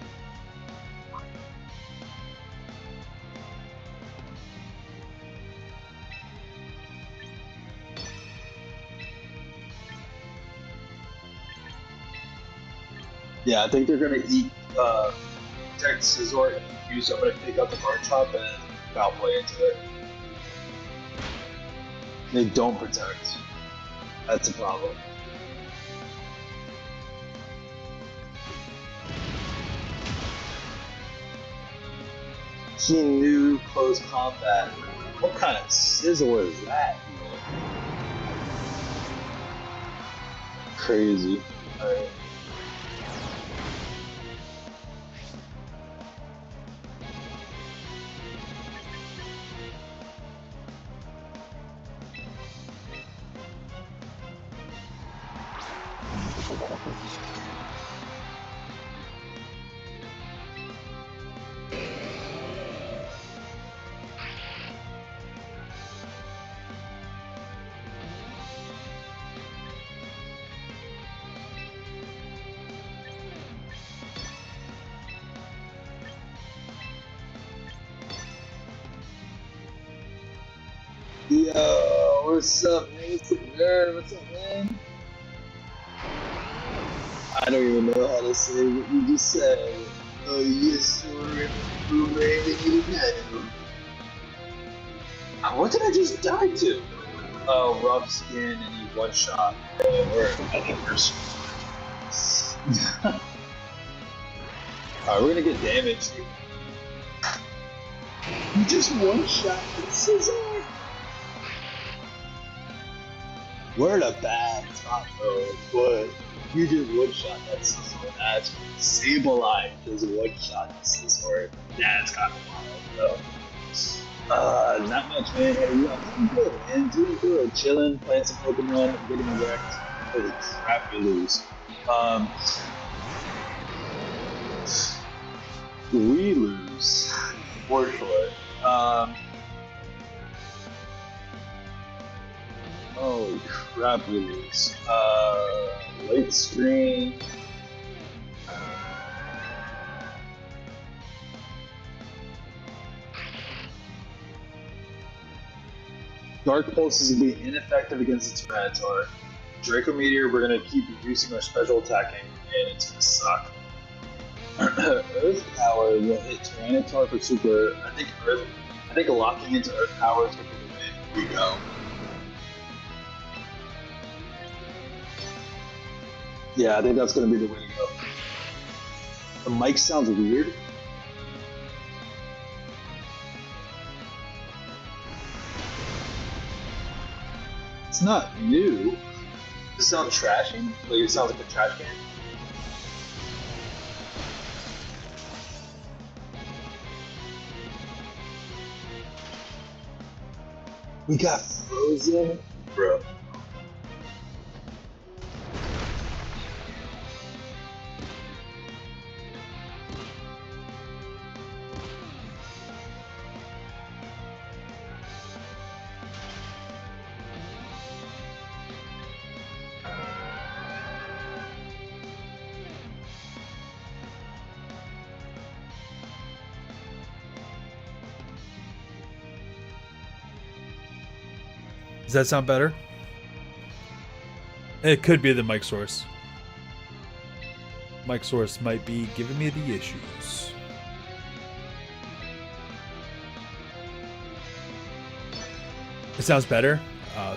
Yeah, I think they're gonna protect Scizor and EQ, so I'm gonna pick up the Garchomp and foul play into it. They don't protect. That's a problem. He knew close combat. What kind of Scizor is that? Crazy. Alright. Yo, what's up, man? What's up, nerd? What's up, man? I don't even know how to say what you just said. Oh, yes, sir. Boomerang in the panel. What did I just die to? Oh, rough skin and you one shot. I think we're Alright, we're gonna get damaged. You just one shot the scissor. We're in a bad spot, though, but you just one shot that scissor. That's Sableye just one shot the scissor. That's kind of wild, though. Not much, man. Hey, I'm good, man. Doing good. Chilling, playing some Pokemon, getting wrecked. Holy crap, we lose. Um, we lose. For sure. Holy crap, we lose. Late screen. Dark Pulses will be ineffective against the Tyranitar. Draco Meteor, we're gonna keep reducing our special attacking, and it's gonna suck. Earth Power will hit Tyranitar for super. I think locking into Earth Power is gonna be the way we go. Yeah, I think that's gonna be the way to go. The mic sounds weird. It's not new. Does it sound trashy? Like it sounds like a trash can? We got frozen? Bro. Does that sound better? It could be the mic source. Mic source might be giving me the issues. It sounds better?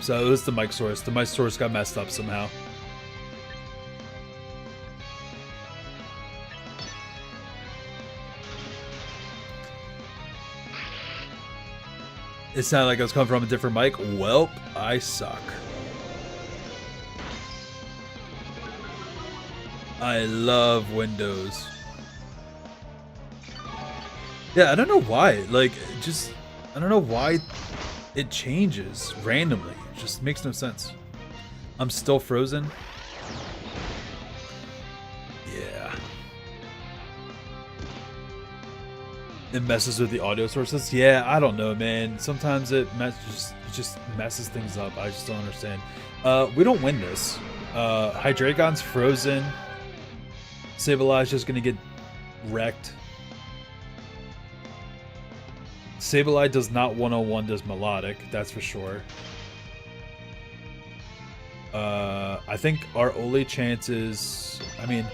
So it was the mic source. The mic source got messed up somehow. It sounded like it was coming from a different mic. Welp, I suck. I love Windows. Yeah, I don't know why. Like, just, I don't know why it changes randomly. It just makes no sense. I'm still frozen. Yeah. It messes with the audio sources. Yeah, I don't know, man. Sometimes it just messes things up. I just don't understand. We don't win this. Hydreigon's frozen. Sableye's just gonna get wrecked. Sableye does not 101 does melodic, that's for sure. I think our only chance is, I mean,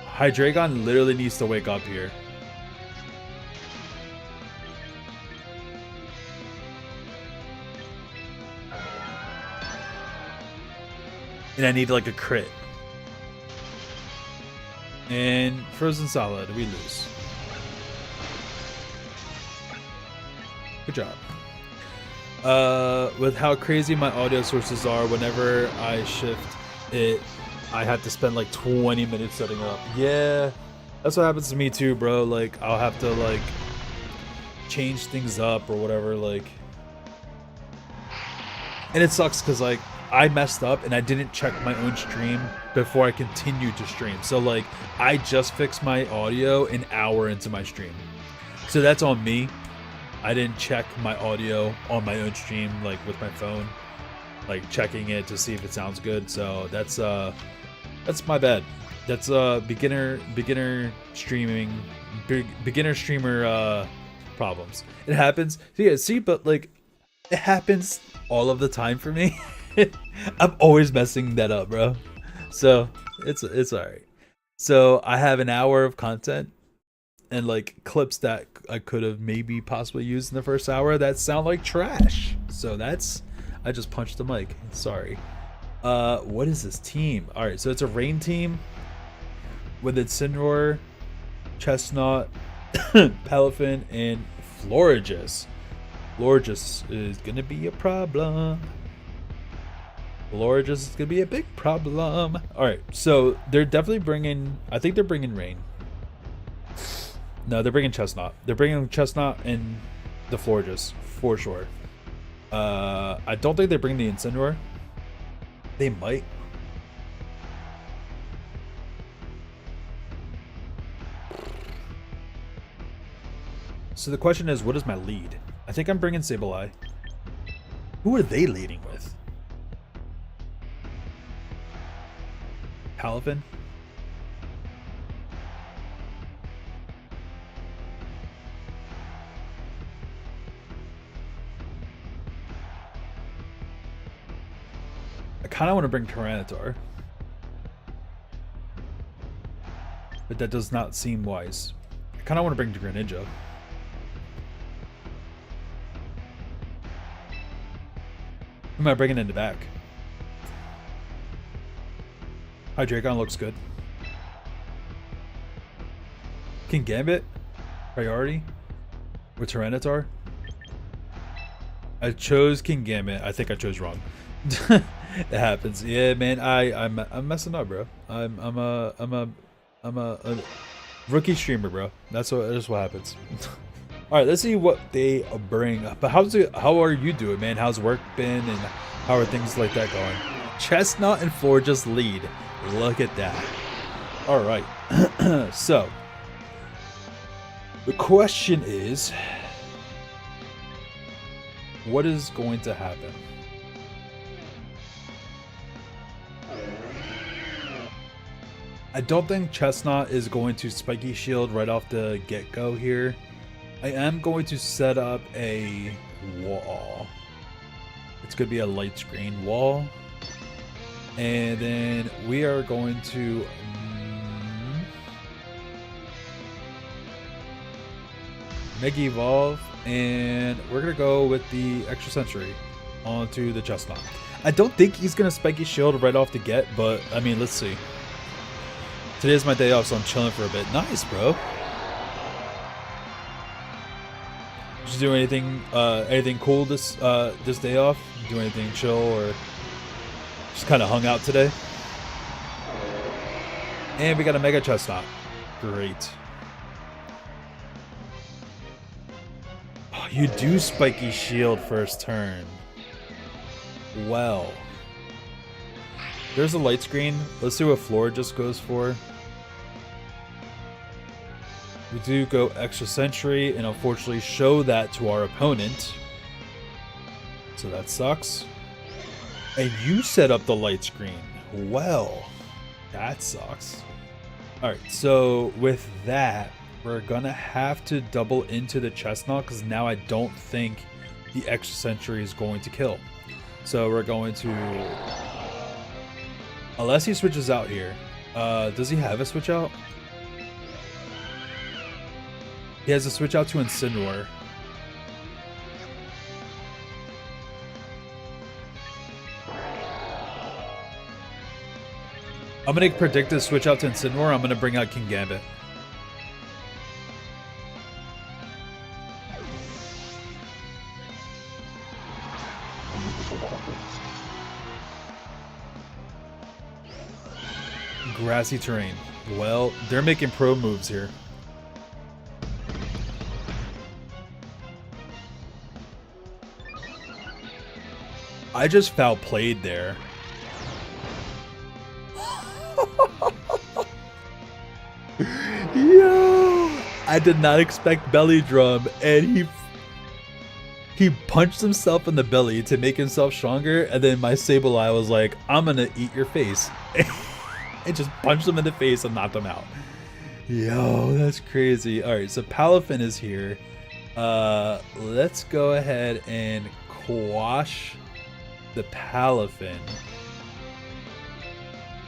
Hydreigon literally needs to wake up here. And I need like a crit. And Frozen Solid, we lose. Good job. With how crazy my audio sources are, whenever I shift it, I have to spend like 20 minutes setting up. Yeah, that's what happens to me too, bro. Like, I'll have to like change things up or whatever, like. And it sucks because like I messed up and I didn't check my own stream before I continued to stream. So like I just fixed my audio an hour into my stream. So that's on me. I didn't check my audio on my own stream, like with my phone, like checking it to see if it sounds good. So that's my bad. That's beginner streaming, beginner streamer problems. It happens. Yeah, see, but like it happens all of the time for me. I'm always messing that up, bro. So it's all right. So I have an hour of content and like clips that I could have maybe possibly used in the first hour that sound like trash. So that's, I just punched the mic. Sorry. What is this team? All right, so it's a rain team with Incineroar, Chestnut, Palafin, and Florges. Florges is gonna be a problem. Florges is gonna be a big problem. All right, so they're definitely bringing. I think they're bringing rain. No, they're bringing Chestnut. They're bringing Chestnut and the Florges for sure. I don't think they bring the Incineroar. They might. So the question is, what is my lead? I think I'm bringing Sableye. Who are they leading with? Palafin? I kind of want to bring Tyranitar, but that does not seem wise. I kind of want to bring Greninja. Who am I bringing in the back? Hydreigon looks good. King Gambit? Priority? With Tyranitar? I chose King Gambit. I think I chose wrong. It happens. Yeah, man. I'm messing up, bro. I'm a rookie streamer, bro. That's what happens. All right, let's see what they bring. But how are you doing, man? How's work been, and how are things like that going? Chestnut and Florges lead. Look at that. All right. So the question is, what is going to happen? I don't think Chestnut is going to Spiky Shield right off the get-go here. I am going to set up a wall. It's going to be a light screen wall. And then we are going to Mega Evolve, and we're going to go with the Extra Sentry onto the Chestnut. I don't think he's going to Spiky Shield right off the get, but I mean, let's see. Today's my day off, so I'm chilling for a bit. Nice, bro. Did you do anything cool this day off? Do anything chill, or just kind of hung out today? And we got a Mega Chestnut. Great. Oh, you do Spiky Shield first turn. Well, there's a light screen. Let's see what Florges goes for. We do go Extra Sentry, and unfortunately show that to our opponent. So that sucks. And you set up the light screen. Well, that sucks. Alright, so with that, we're gonna have to double into the Chestnut, because now I don't think the Extra Sentry is going to kill. So we're going to... Unless he switches out here. Does he have a switch out? He has a switch out to Incineroar. I'm going to predict a switch out to Incineroar. I'm going to bring out King Gambit. Grassy terrain. Well, they're making pro moves here. I just foul played there. Yo, I did not expect belly drum, and he punched himself in the belly to make himself stronger, and then my Sableye was like, I'm gonna eat your face. And just punched him in the face and knocked him out. Yo, that's crazy. Alright, so Palafin is here. Let's go ahead and quash the Palafin.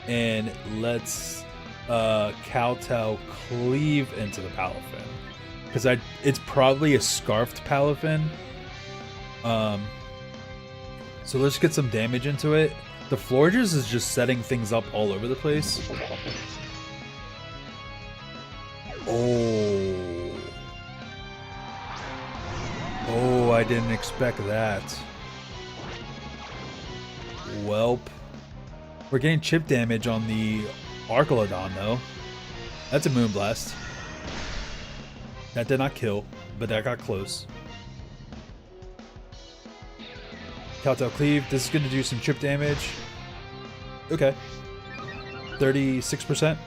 And let's Kowtow cleave into the Palafin. Because it's probably a scarfed Palafin. So let's get some damage into it. The Florges is just setting things up all over the place. Oh. Oh, I didn't expect that. Welp. We're getting chip damage on the Archelodon, though. That's a Moonblast. That did not kill, but that got close. Kowtow Cleave. This is going to do some chip damage. Okay. 36%.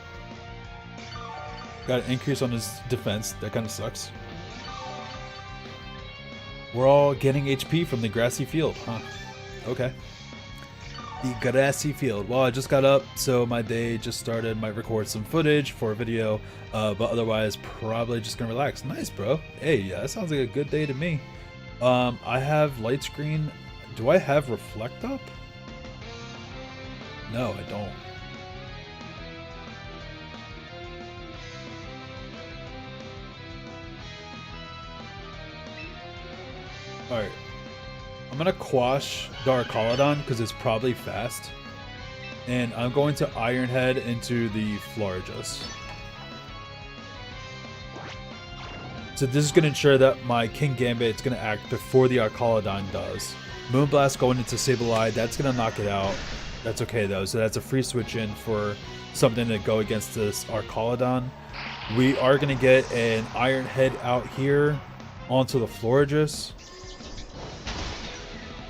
Got an increase on his defense. That kind of sucks. We're all getting HP from the grassy field, huh? Okay. The grassy field. Well, I just got up, so my day just started. Might record some footage for a video, but otherwise probably just gonna relax. Nice, bro. Hey, yeah, that sounds like a good day to me. I have light screen. Do I have reflect up? No, I don't. Alright. I'm gonna quash the Archelodon because it's probably fast. And I'm going to Iron Head into the Florges. So this is going to ensure that my King Gambit is going to act before the Archelodon does. Moonblast going into Sableye, that's going to knock it out. That's okay though, so that's a free switch in for something to go against this Archelodon. We are going to get an Iron Head out here onto the Florges.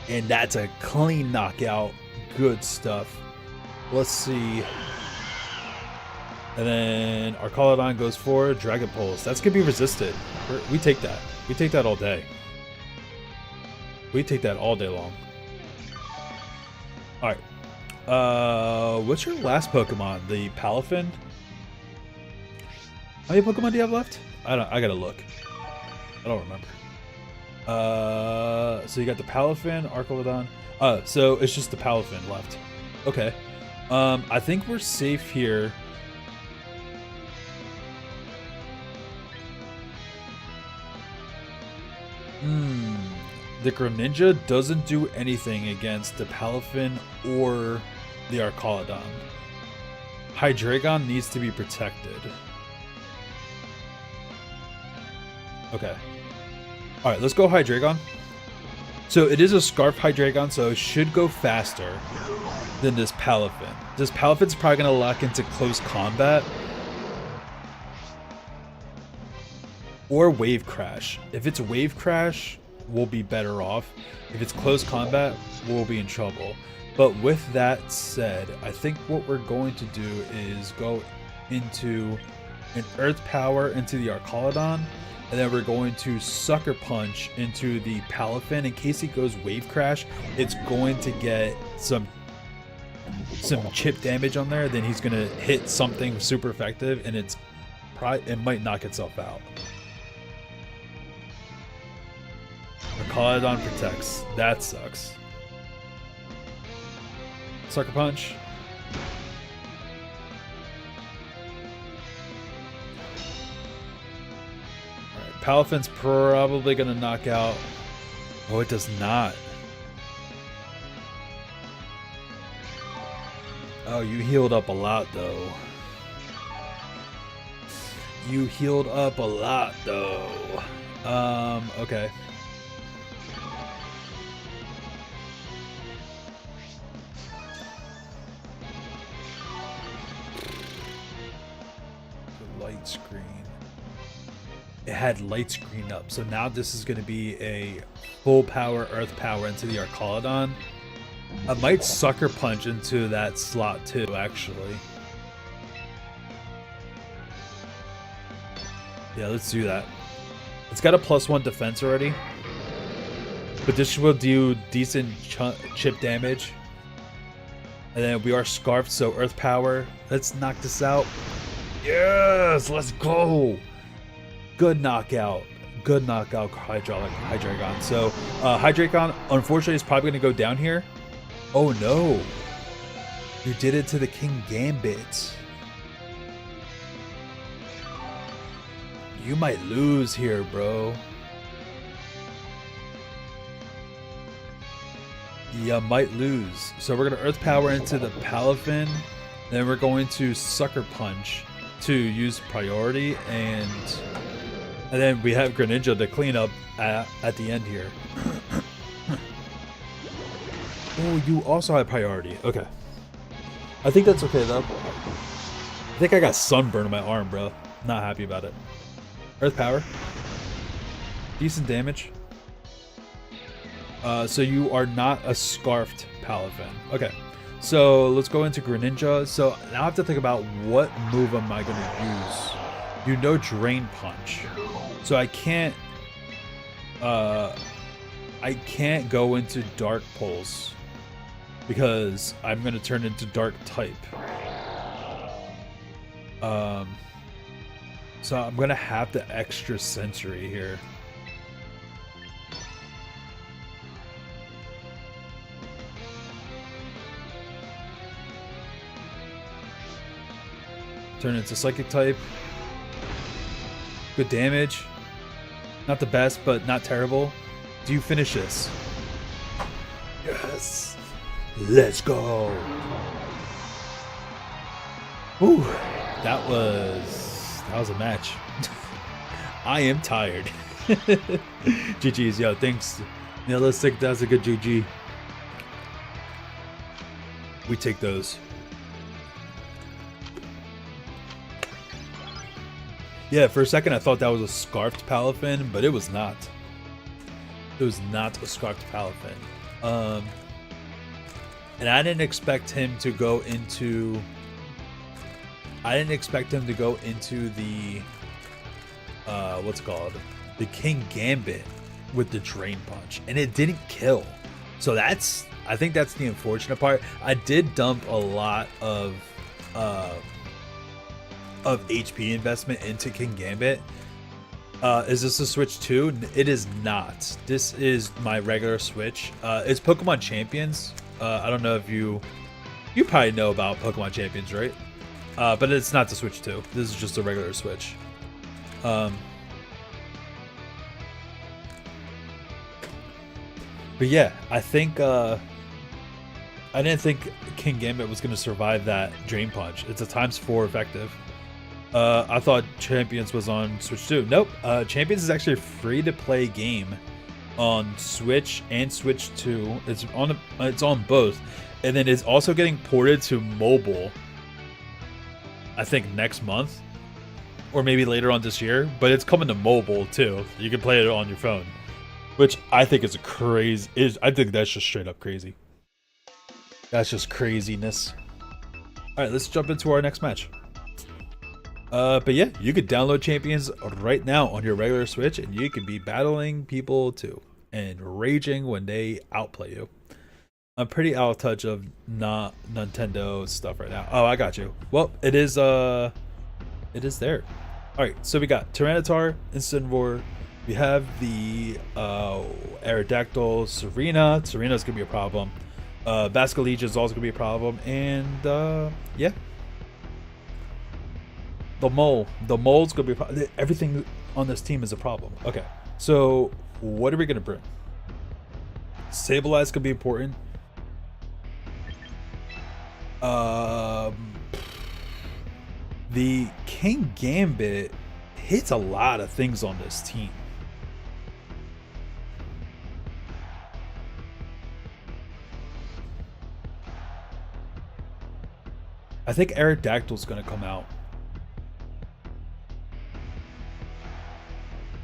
And that's a clean knockout. Good stuff. Let's see. And then Archelodon goes for Dragon Pulse. That's going to be resisted. We take that. We take that all day. We take that all day long. Alright. What's your last Pokemon? The Palafin? How many Pokemon do you have left? I gotta look. I don't remember. So you got the Palafin, Archelodon. So it's just the Palafin left. Okay. I think we're safe here. The Greninja doesn't do anything against the Palafin or the Archelodon. Hydreigon needs to be protected. Okay. Alright, let's go Hydreigon. So it is a Scarf Hydreigon, so it should go faster than this Palafin. This Palafin's probably going to lock into close combat. Or Wave Crash. If it's Wave Crash, we'll be better off. If it's close combat, we'll be in trouble. But with that said, I think what we're going to do is go into an Earth Power into the Archelodon. And then we're going to Sucker Punch into the Palafin. In case he goes Wave Crash, it's going to get some chip damage on there. Then he's going to hit something super effective, and it might knock itself out. Archelodon protects. That sucks. Sucker Punch. Palafin's probably going to knock out. Oh, it does not. Oh, you healed up a lot, though. You healed up a lot, though. Okay. The light screen. It had light screen up, so now this is going to be a full power Earth Power into the Archelodon. I might Sucker Punch into that slot too, actually. Yeah, let's do that. It's got a +1 defense already, but this will do decent chip damage. And then we are Scarfed, so Earth Power. Let's knock this out. Yes, let's go. Good knockout. Good knockout, Hydreigon. So, Hydreigon, unfortunately, is probably going to go down here. Oh no! You did it to the King Gambit. You might lose here, bro. You might lose. So we're gonna Earth Power into the Palafin. Then we're going to Sucker Punch to use priority, and then we have Greninja to clean up at the end here. Oh, you also have priority. Okay. I think that's okay though. I think I got sunburn on my arm, bro. Not happy about it. Earth Power. Decent damage. So you are not a Scarfed Palafin. Okay. So let's go into Greninja. So now I have to think about what move am I going to use. You know Drain Punch. So I can't go into Dark Pulse because I'm going to turn into Dark type. So I'm going to have the extra Sensory here. Turn into Psychic type. Good damage. Not the best, but not terrible. Do you finish this? Yes. Let's go. Whew. That was a match. I am tired. GG's, yo, thanks. Nihilistic, that's a good GG. We take those. Yeah, for a second I thought that was a Scarfed Palafin, but it was not. It was not a Scarfed Palafin. And I didn't expect him to go into... the... what's it called? The King Gambit with the Drain Punch. And it didn't kill. So that's... I think that's the unfortunate part. I did dump a lot of HP investment into King Gambit. Is this a Switch 2? It is not. This is my regular Switch. It's Pokemon Champions. I don't know if you probably know about Pokemon Champions, right? But it's not the Switch 2. This is just a regular Switch. But yeah, I think I didn't think King Gambit was going to survive that Drain Punch. It's a ×4 effective. I thought Champions was on Switch 2. Nope. Champions is actually a free-to-play game on Switch and Switch 2. It's on both, and then it's also getting ported to mobile. I think next month, or maybe later on this year. But it's coming to mobile too. You can play it on your phone, which I think is I think that's just straight up crazy. That's just craziness. All right, let's jump into our next match. But yeah, you could download Champions right now on your regular Switch, and you can be battling people too and raging when they outplay you. I'm pretty out of touch of not Nintendo stuff right now. Oh, I got you. Well, it is there. All right, so we got Tyranitar, Incineroar. We have the Aerodactyl, Serena. Serena's gonna be a problem. Basculegion is also gonna be a problem, and yeah. The mole's gonna be a problem. Everything on this team is a problem. Okay, so what are we gonna bring? Sableye could be important. The King Gambit hits a lot of things on this team. I think Aerodactyl's gonna come out.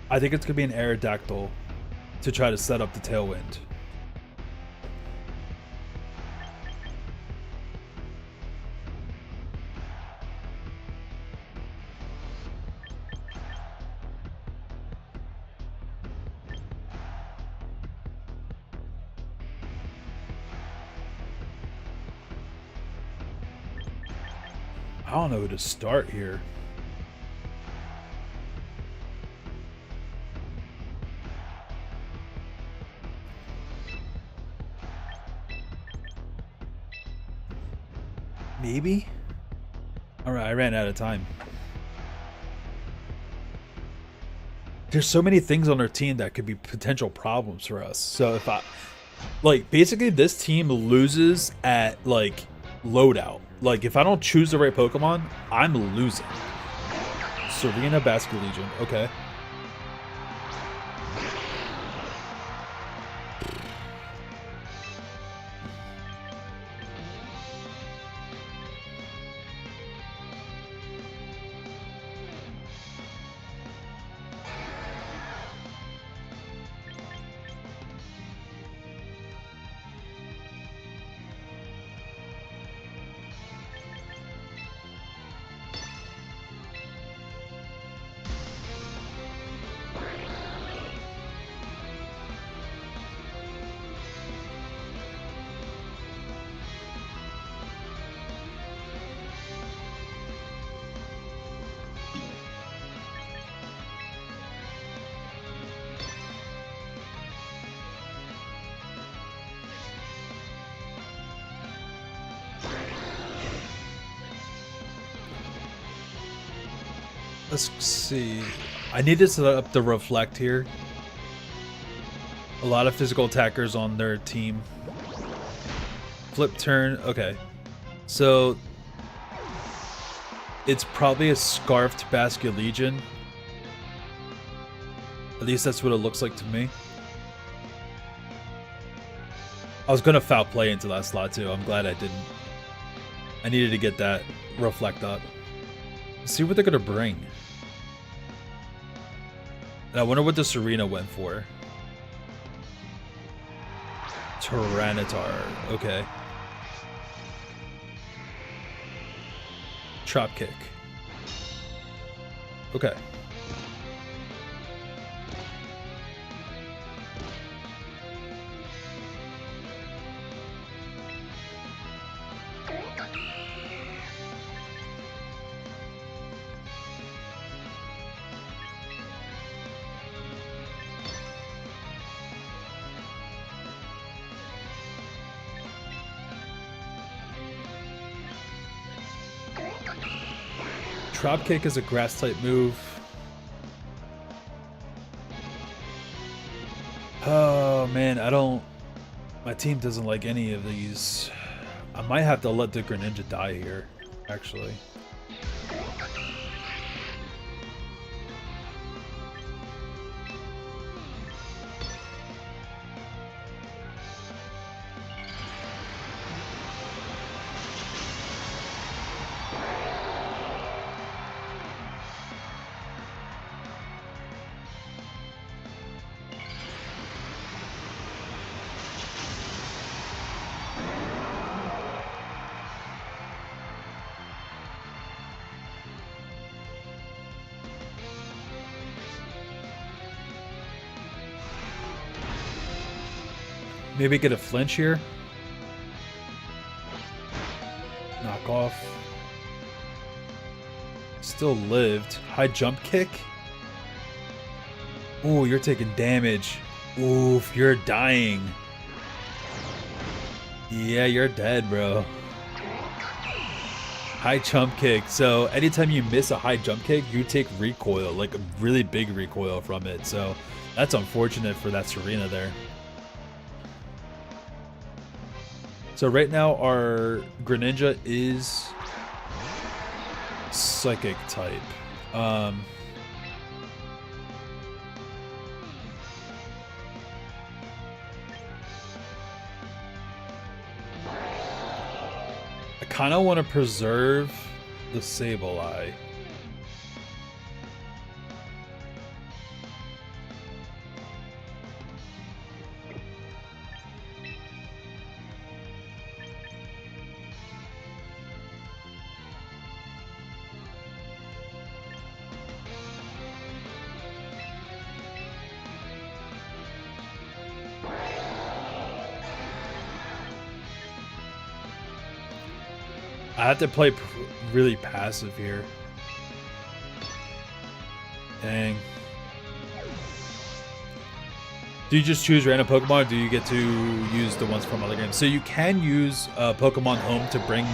I think it's gonna be an Aerodactyl to try to set up the Tailwind. I don't know who to start here. Maybe? Alright, I ran out of time. There's so many things on our team that could be potential problems for us. So if I... Like, basically this team loses at, like, loadout. Like, if I don't choose the right Pokemon, I'm losing. Serena, Basket Legion. Okay. Let's see. I need to set up the Reflect here. A lot of physical attackers on their team. Flip turn. Okay. So it's probably a Scarfed Basket Legion. At least that's what it looks like to me. I was going to foul play into that slot too. I'm glad I didn't. I needed to get that Reflect up. Let's see what they're going to bring. And I wonder what the Serena went for. Tyranitar. Okay. Drop kick. Okay. Drop kick is a grass type move. Oh man, my team doesn't like any of these. I might have to let the Greninja die here, actually. Maybe get a flinch here. Knock off. Still lived. High jump kick. Ooh, you're taking damage. Oof, you're dying. Yeah, you're dead, bro. High jump kick. So anytime you miss a high jump kick, you take recoil, like a really big recoil from it. So that's unfortunate for that Serena there. So right now our Greninja is Psychic type. I kind of want to preserve the Sableye. I have to play really passive here. Dang. Do you just choose random Pokemon, or do you get to use the ones from other games? So you can use Pokemon Home to bring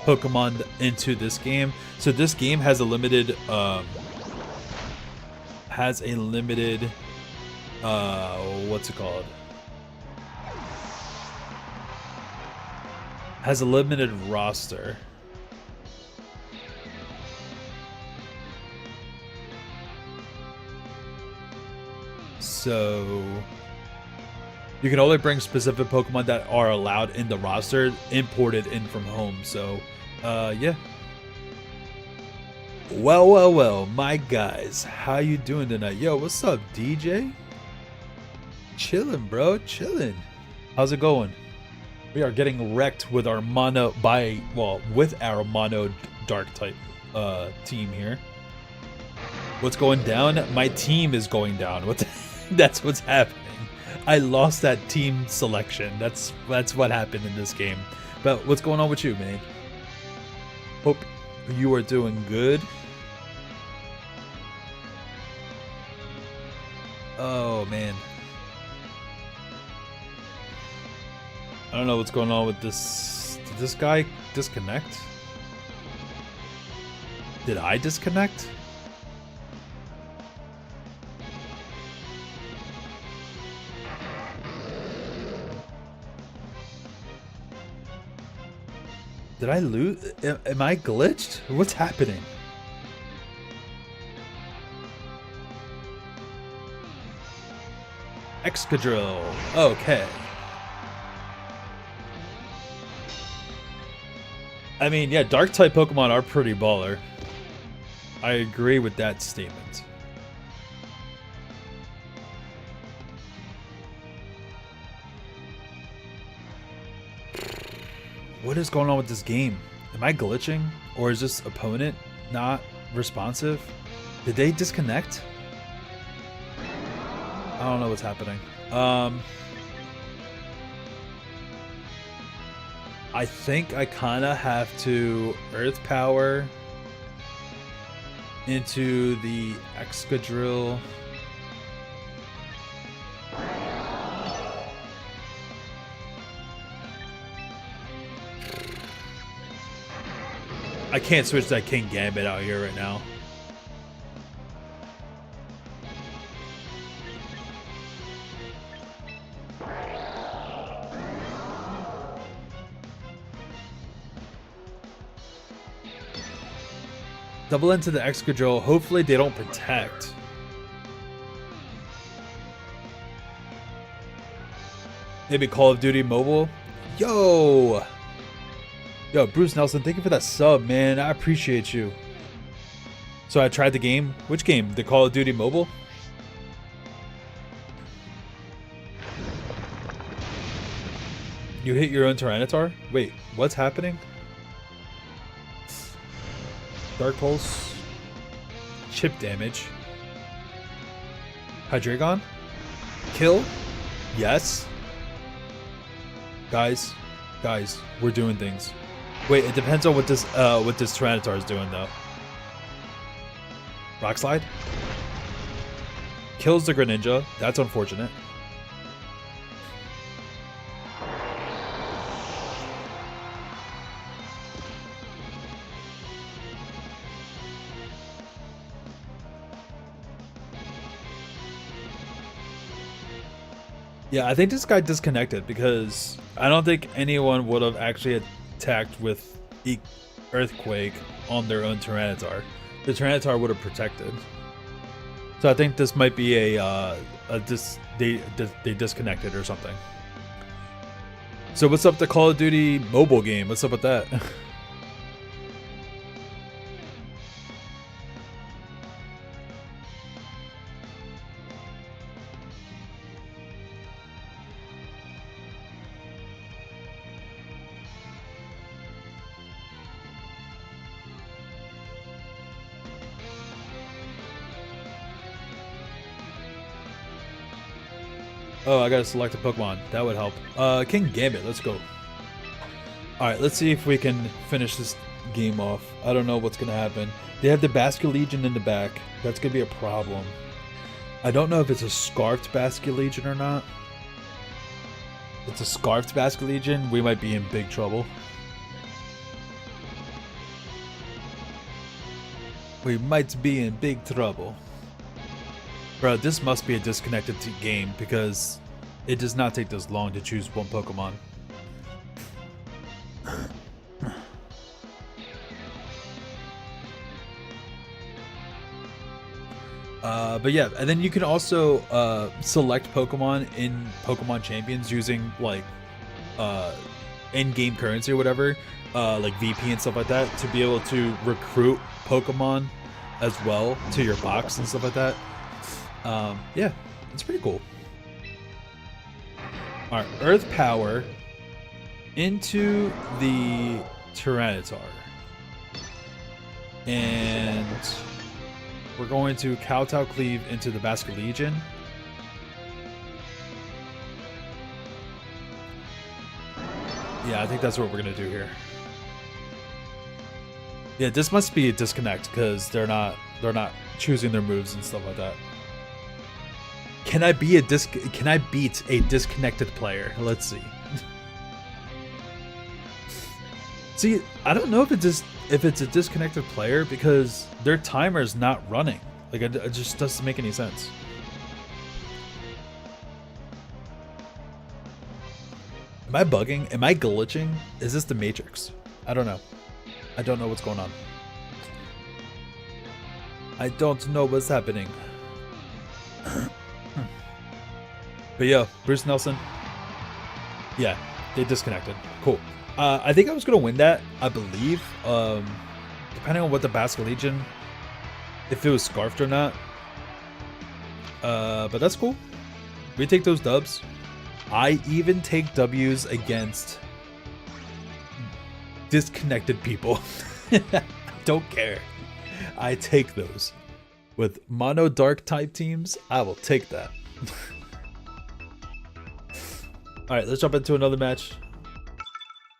Pokemon into this game. So this game has a limited what's it called? Has a limited roster. So you can only bring specific Pokemon that are allowed in the roster imported in from home. So yeah. Well, my guys, how you doing tonight? Yo, what's up, DJ? Chilling, bro, chilling. How's it going? We are getting wrecked with our mono with our mono dark type team here. What's going down? My team is going down. That's what's happening. I lost that team selection. That's what happened in this game. But what's going on with you, man? Hope you are doing good. Oh man. I don't know what's going on with this. Did this guy disconnect? Did I disconnect? Did I lose? Am I glitched? What's happening? Excadrill. Okay. I mean, yeah, dark type Pokemon are pretty baller. I agree with that statement. What is going on with this game? Am I glitching? Or is this opponent not responsive? Did they disconnect? I don't know what's happening. I think I kind of have to Earth Power into the Excadrill. I can't switch that King Gambit out here right now. Double into the Excadrill. Hopefully they don't protect. Maybe Call of Duty Mobile. Yo, Bruce Nelson, thank you for that sub, man. I appreciate you. So I tried the game. Which game? The Call of Duty Mobile? You hit your own Tyranitar? Wait, what's happening? Dark Pulse. Chip damage. Hydreigon? Kill? Yes. Guys, we're doing things. Wait, it depends on what this Tyranitar is doing though. Rock Slide? Kills the Greninja. That's unfortunate. Yeah, I think this guy disconnected because I don't think anyone would have actually attacked with Earthquake on their own Tyranitar. The Tyranitar would have protected. So I think this might be they disconnected or something. So what's up the Call of Duty mobile game? What's up with that? Oh, I gotta select a Pokemon. That would help. King Gambit, let's go. Alright, let's see if we can finish this game off. I don't know what's gonna happen. They have the Basculegion in the back. That's gonna be a problem. I don't know if it's a Scarfed Basculegion or not. If it's a Scarfed Basculegion, we might be in big trouble. We might be in big trouble. Bro, this must be a disconnected game because it does not take this long to choose one Pokemon. But yeah, and then you can also select Pokemon in Pokemon Champions using like in-game currency or whatever, like VP and stuff like that, to be able to recruit Pokemon as well to your box and stuff like that. Yeah, it's pretty cool. Alright, Earth Power into the Tyranitar. And we're going to Kowtow Cleave into the Basculegion. Yeah, I think that's what we're going to do here. Yeah, this must be a disconnect because they're not choosing their moves and stuff like that. Can I beat a disconnected player? Let's see. See, I don't know if it's a disconnected player because their timer is not running. Like it just doesn't make any sense. Am I bugging? Am I glitching? Is this the Matrix? I don't know. I don't know what's going on. I don't know what's happening. But yeah, Bruce Nelson. Yeah, they disconnected. Cool. I think I was gonna win that, I believe. Depending on what the Basculegion, if it was scarfed or not. But that's cool. We take those dubs. I even take W's against disconnected people. Don't care. I take those. With mono dark type teams, I will take that. Alright, let's jump into another match.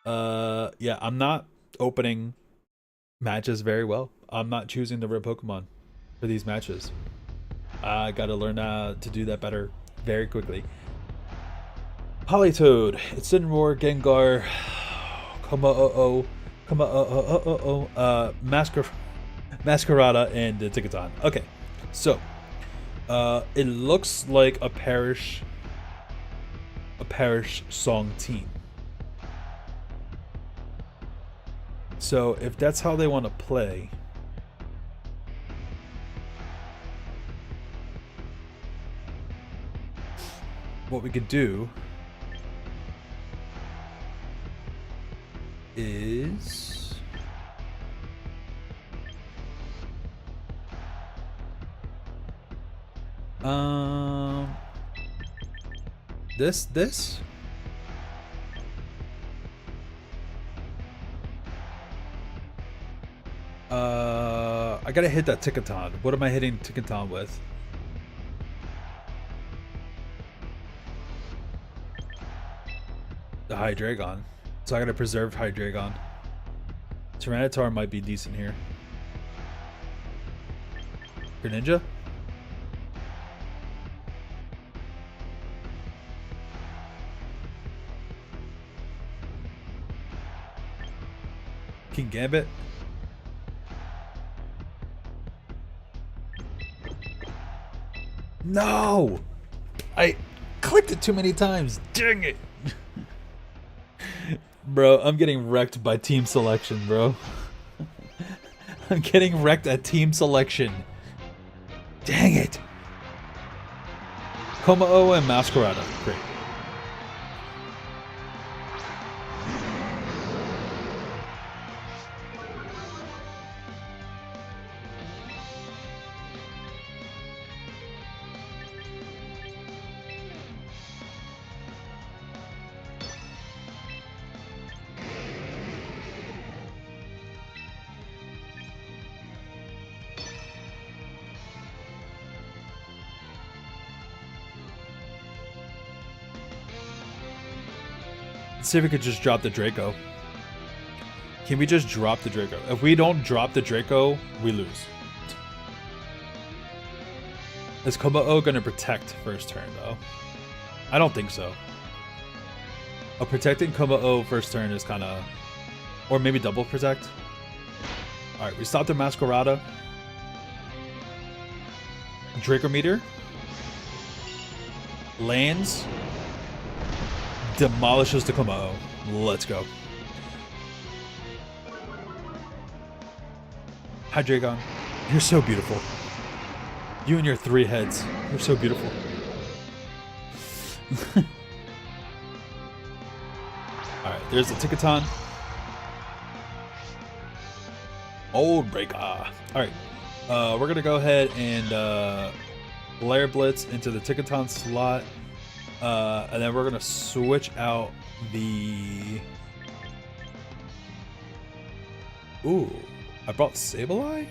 Yeah, I'm not opening matches very well. I'm not choosing the rare Pokemon for these matches. I gotta learn to do that better very quickly. Politoed, Incineroar, Gengar, Masquerada, and Tickaton. Okay, so it looks like a Parish song team. So if that's how they want to play, what we could do is this I gotta hit that Tickaton. What am I hitting Tickaton with? The Hydreigon. So I gotta preserve Hydreigon. Tyranitar might be decent here. Greninja? King Gambit? No! I clicked it too many times. Dang it! Bro, I'm getting wrecked by team selection, bro. I'm getting wrecked at team selection. Dang it! Komao and Masquerada. Great. Let's see if we could just drop the Draco. Can we just drop the Draco? If we don't drop the Draco, we lose. Is Komao gonna protect first turn though? I don't think so. Protecting Komao first turn is kind of, or maybe double protect. All right, we stopped the Masquerada. Dracometer. Lands. Demolishes the Komao. Let's go. Hydreigon, you're so beautiful. You and your 3 heads. You're so beautiful. Alright, there's the Tickaton. Old Breaker. Alright, we're going to go ahead and Lair Blitz into the Tickaton slot. And then we're going to switch out the... Ooh, I brought Sableye?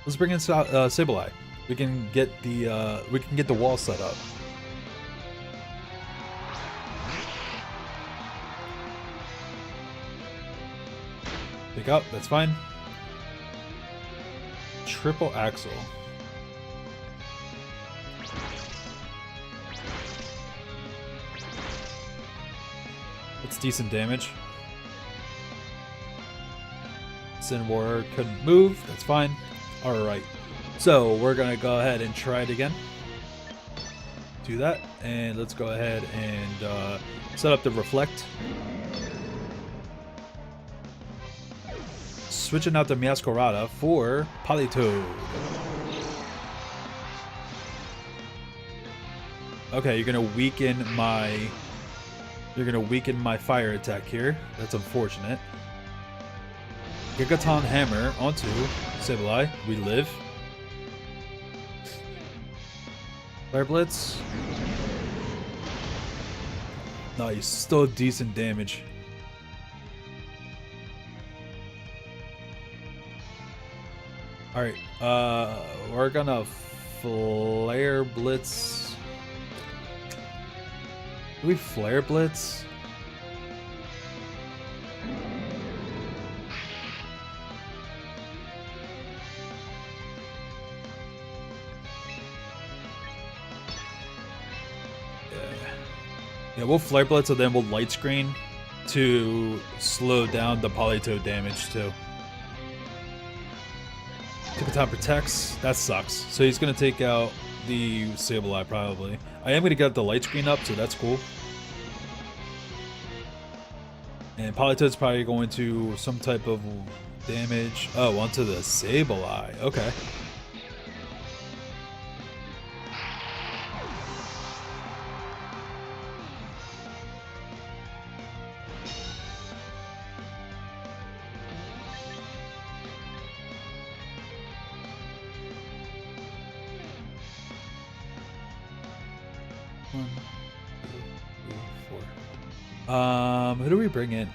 Let's bring in Sableye. We can get the wall set up. Pick up, that's fine. Triple Axle. That's decent damage. Sin War couldn't move, that's fine. Alright, so we're gonna go ahead and try it again. Do that, and let's go ahead and set up the Reflect. Switching out the Meowscarada for Politoed. Okay, you're gonna weaken my fire attack here. That's unfortunate. Gigaton Hammer onto Sableye. We live. Fire Blitz. Nice. Still decent damage. Alright. We're gonna Flare Blitz. Do we Flare Blitz? Yeah, we'll Flare Blitz and then we'll Light Screen to slow down the Politoed damage too. Tickaton protects. That sucks. So he's going to take out the Sableye probably. I am going to get the Light Screen up, so that's cool. And Politoed's probably going to some type of damage. Oh, onto the Sableye. Okay. One, two, three, four. Who do we bring in?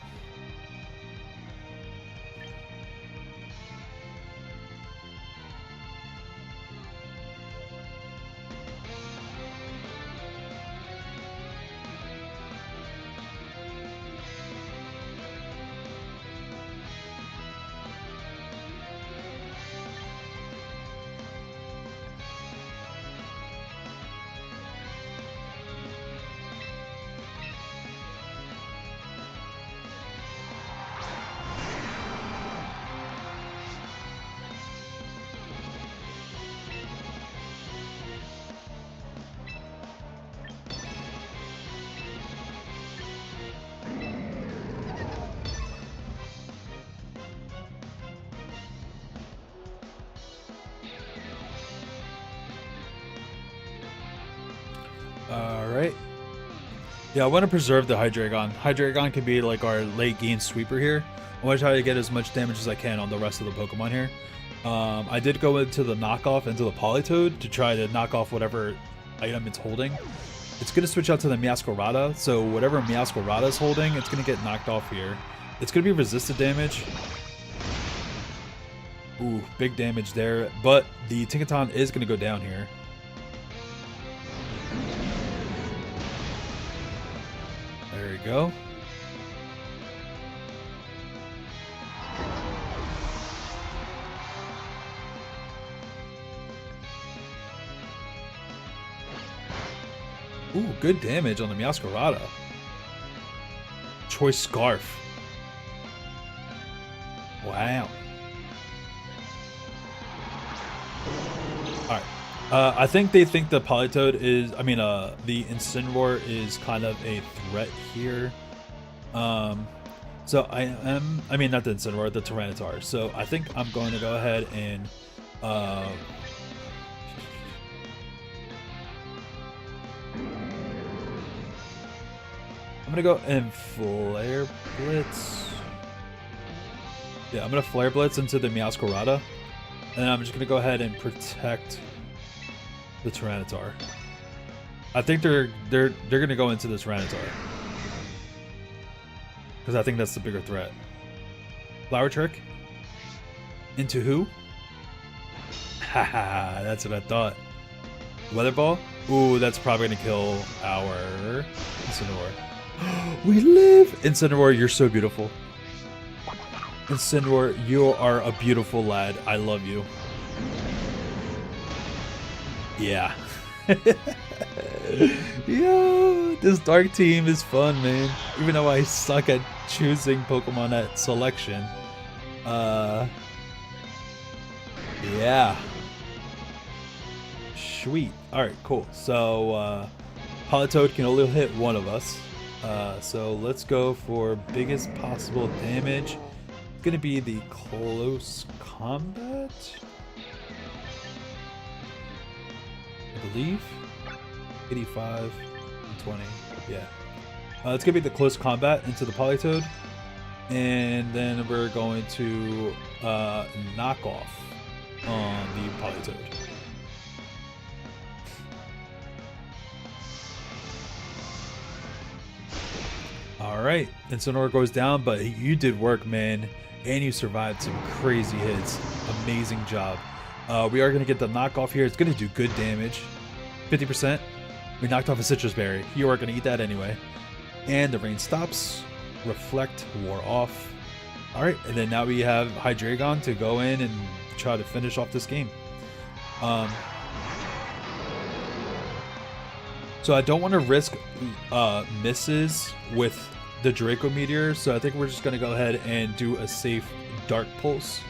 Alright. Yeah, I want to preserve the Hydreigon. Hydreigon can be like our late game sweeper here. I want to try to get as much damage as I can on the rest of the Pokemon here. I did go into the knockoff, into the Politoed, to try to knock off whatever item it's holding. It's going to switch out to the Meowscarada, so whatever Meowscarada is holding, it's going to get knocked off here. It's going to be resisted damage. Ooh, big damage there, but the Tinkaton is going to go down here. There we go. Ooh, good damage on the Meowscarada. Choice Scarf. All right. I think they think the Politoed is, the Incineroar is kind of a threat here. So not the Incineroar, the Tyranitar. So I think I'm going to go ahead and, I'm gonna go and Flare Blitz. Yeah, I'm gonna Flare Blitz into the Meowscarada, and I'm just gonna go ahead and protect the Tyranitar. I think they're gonna go into this Tyranitar because I think that's the bigger threat. Flower Trick into who? Haha, that's what I thought. Weather Ball? Ooh, that's probably gonna kill our Incineroar. We live! Incineroar, you're so beautiful. Incineroar, you are a beautiful lad. I love you. Yeah. Yo, this dark team is fun, man. Even though I suck at choosing Pokemon at selection. Yeah. Sweet. Alright, cool. So, Politoed can only hit one of us. So let's go for biggest possible damage. It's gonna be the close combat, I believe. 85 and 20. Yeah. It's gonna be the close combat into the Politoed, and then we're going to knock off on the Politoed. Alright, Incineroar goes down, but you did work, man. And you survived some crazy hits. Amazing job. We are going to get the knockoff here. It's going to do good damage. 50%. We knocked off a Citrus Berry. You are going to eat that anyway. And the rain stops. Reflect wore off. Alright, and then now we have Hydreigon to go in and try to finish off this game. So I don't want to risk misses with the Draco Meteor, so I think we're just going to go ahead and do a safe Dark Pulse.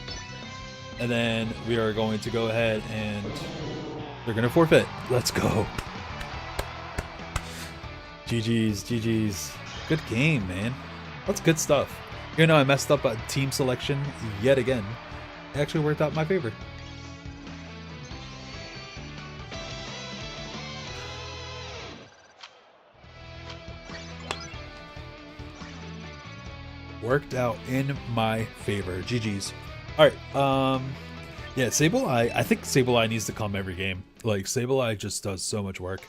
And then we are going to go ahead and they're going to forfeit. Let's go. GG's, GG's. Good game, man. That's good stuff. Even though I messed up at team selection yet again, it actually worked out in my favor. Worked out in my favor. GG's. Alright, yeah, Sableye, I think Sableye needs to come every game. Like, Sableye just does so much work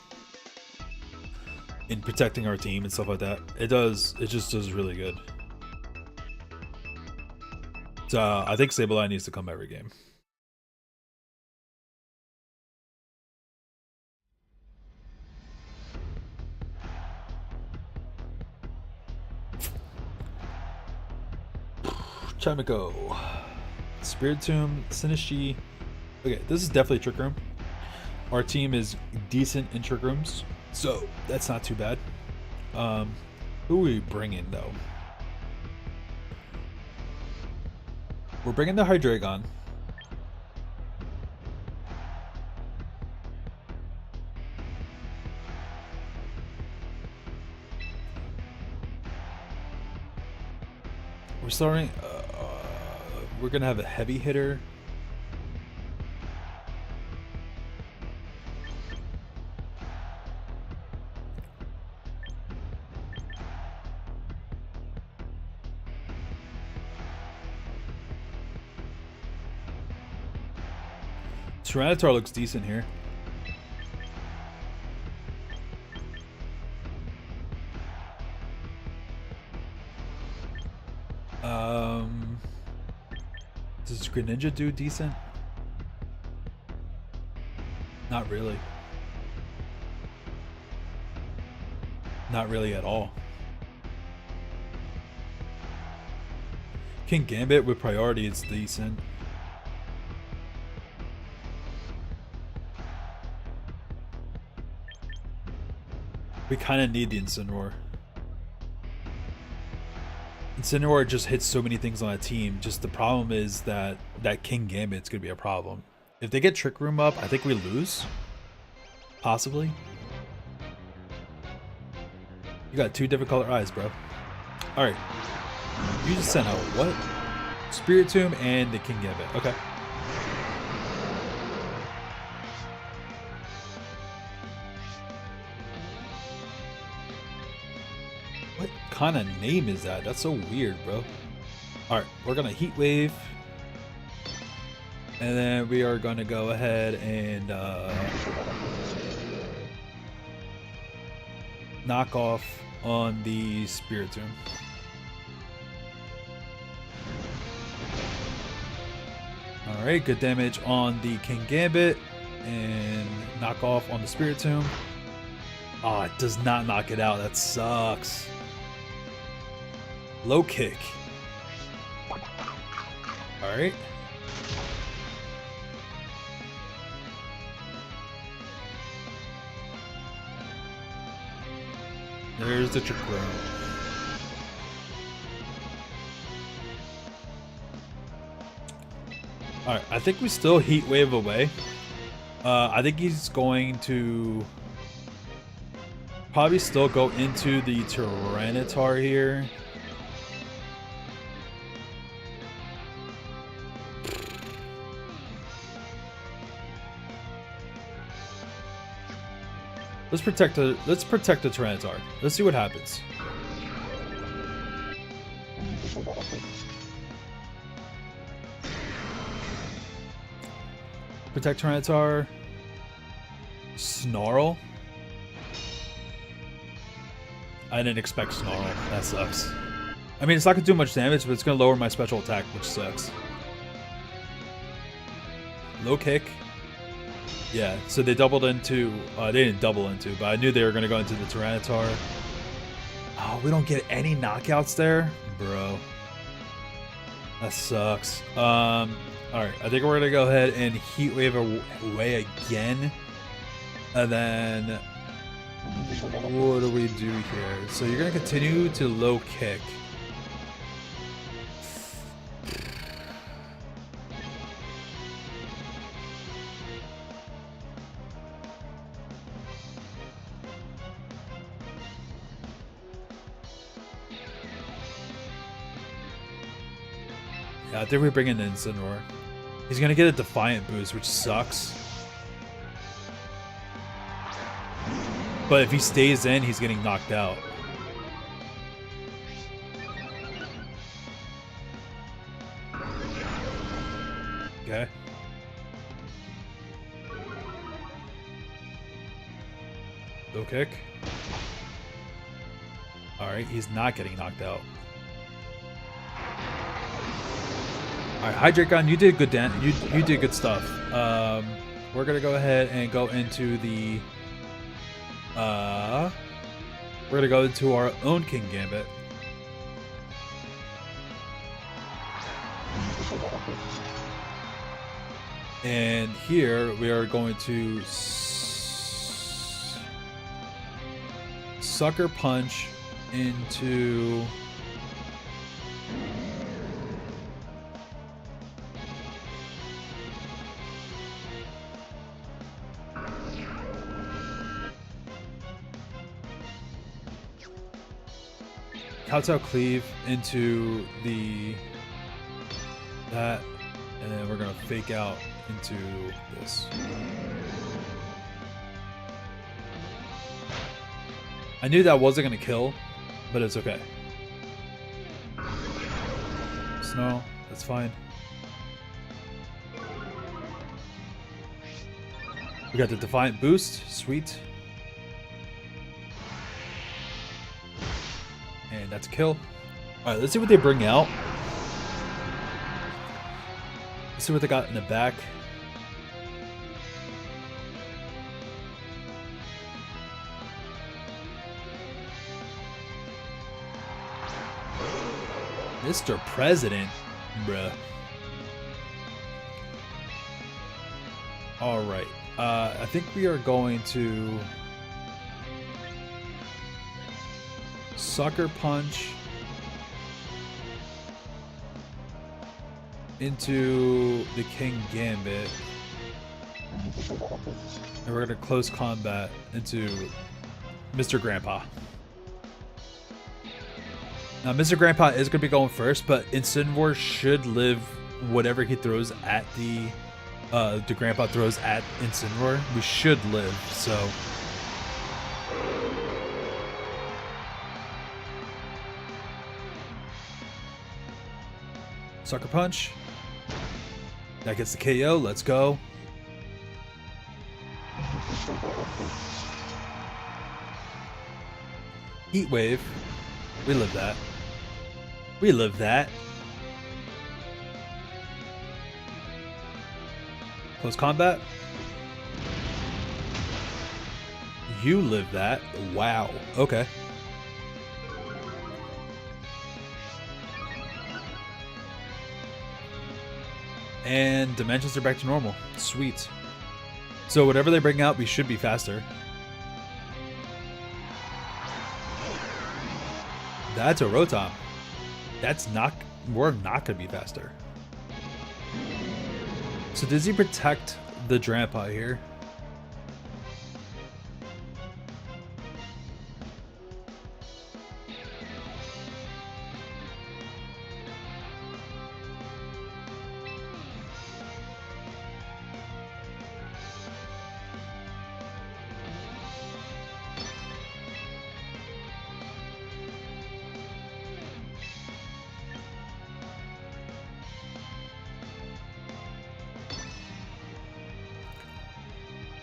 in protecting our team and stuff like that. It just does really good. So, I think Sableye needs to come every game. Chimico, Spiritomb, Sinistcha. Okay, this is definitely Trick Room. Our team is decent in Trick Rooms, so that's not too bad. Who are we bringing though? We're bringing the Hydreigon. We're starting. We're gonna have a heavy hitter. Tyranitar looks decent here. Does Greninja do decent? Not really. Not really at all. King Gambit with priority is decent. We kind of need the Incineroar. Incineroar just hits so many things on a team. Just the problem is that King Gambit's gonna be a problem. If they get Trick Room up, I think we lose. Possibly. You got 2 different color eyes, bro. Alright. You just sent out what? Spirit Tomb and the King Gambit. Okay. What kind of name is that? That's so weird, bro. Alright, we're gonna Heat Wave. And then we are gonna go ahead and knock off on the Spirit Tomb. Alright, good damage on the King Gambit. And knock off on the Spirit Tomb. Oh, it does not knock it out. That sucks. Low kick. Alright. There's the Trick Room. Alright, I think we still Heat Wave away. I think he's going to probably still go into the Tyranitar here. Let's protect the Tyranitar. Let's see what happens. Protect Tyranitar. Snarl. I didn't expect Snarl. That sucks. I mean, it's not gonna do much damage, but it's gonna lower my special attack, which sucks. Low kick. Yeah, so they doubled into... they didn't double into, but I knew they were going to go into the Tyranitar. Oh, we don't get any knockouts there? Bro. That sucks. Alright, I think we're going to go ahead and Heat Wave away again. And then... what do we do here? So you're going to continue to low kick. Yeah, I think we bring in Incineroar. He's gonna get a Defiant boost, which sucks. But if he stays in, he's getting knocked out. Okay. Low kick. Alright, he's not getting knocked out. Alright, Hydreigon, you did good you did good stuff. We're gonna go ahead and go into the we're gonna go into our own King Gambit. And here we are going to Sucker Punch into Kowtow Cleave into that, and then we're gonna fake out into this. I knew that wasn't gonna kill, but it's okay. Snow, that's fine. We got the Defiant boost, sweet. And that's a kill. Alright, let's see what they bring out. Let's see what they got in the back. Mr. President, bruh. Alright, I think we are going to Sucker Punch into the King Gambit. And we're gonna close combat into Mr. Grandpa. Now, Mr. Grandpa is gonna be going first, but Incineroar should live whatever he throws at the Grandpa throws at Incineroar. We should live, so. Sucker Punch. That gets the KO. Let's go. Heat Wave. We live that. We live that. Close combat. You live that. Wow. Okay. And dimensions are back to normal. Sweet. So whatever they bring out, we should be faster. That's a Rotom. That's not... We're not going to be faster. So does he protect the Grandpa here?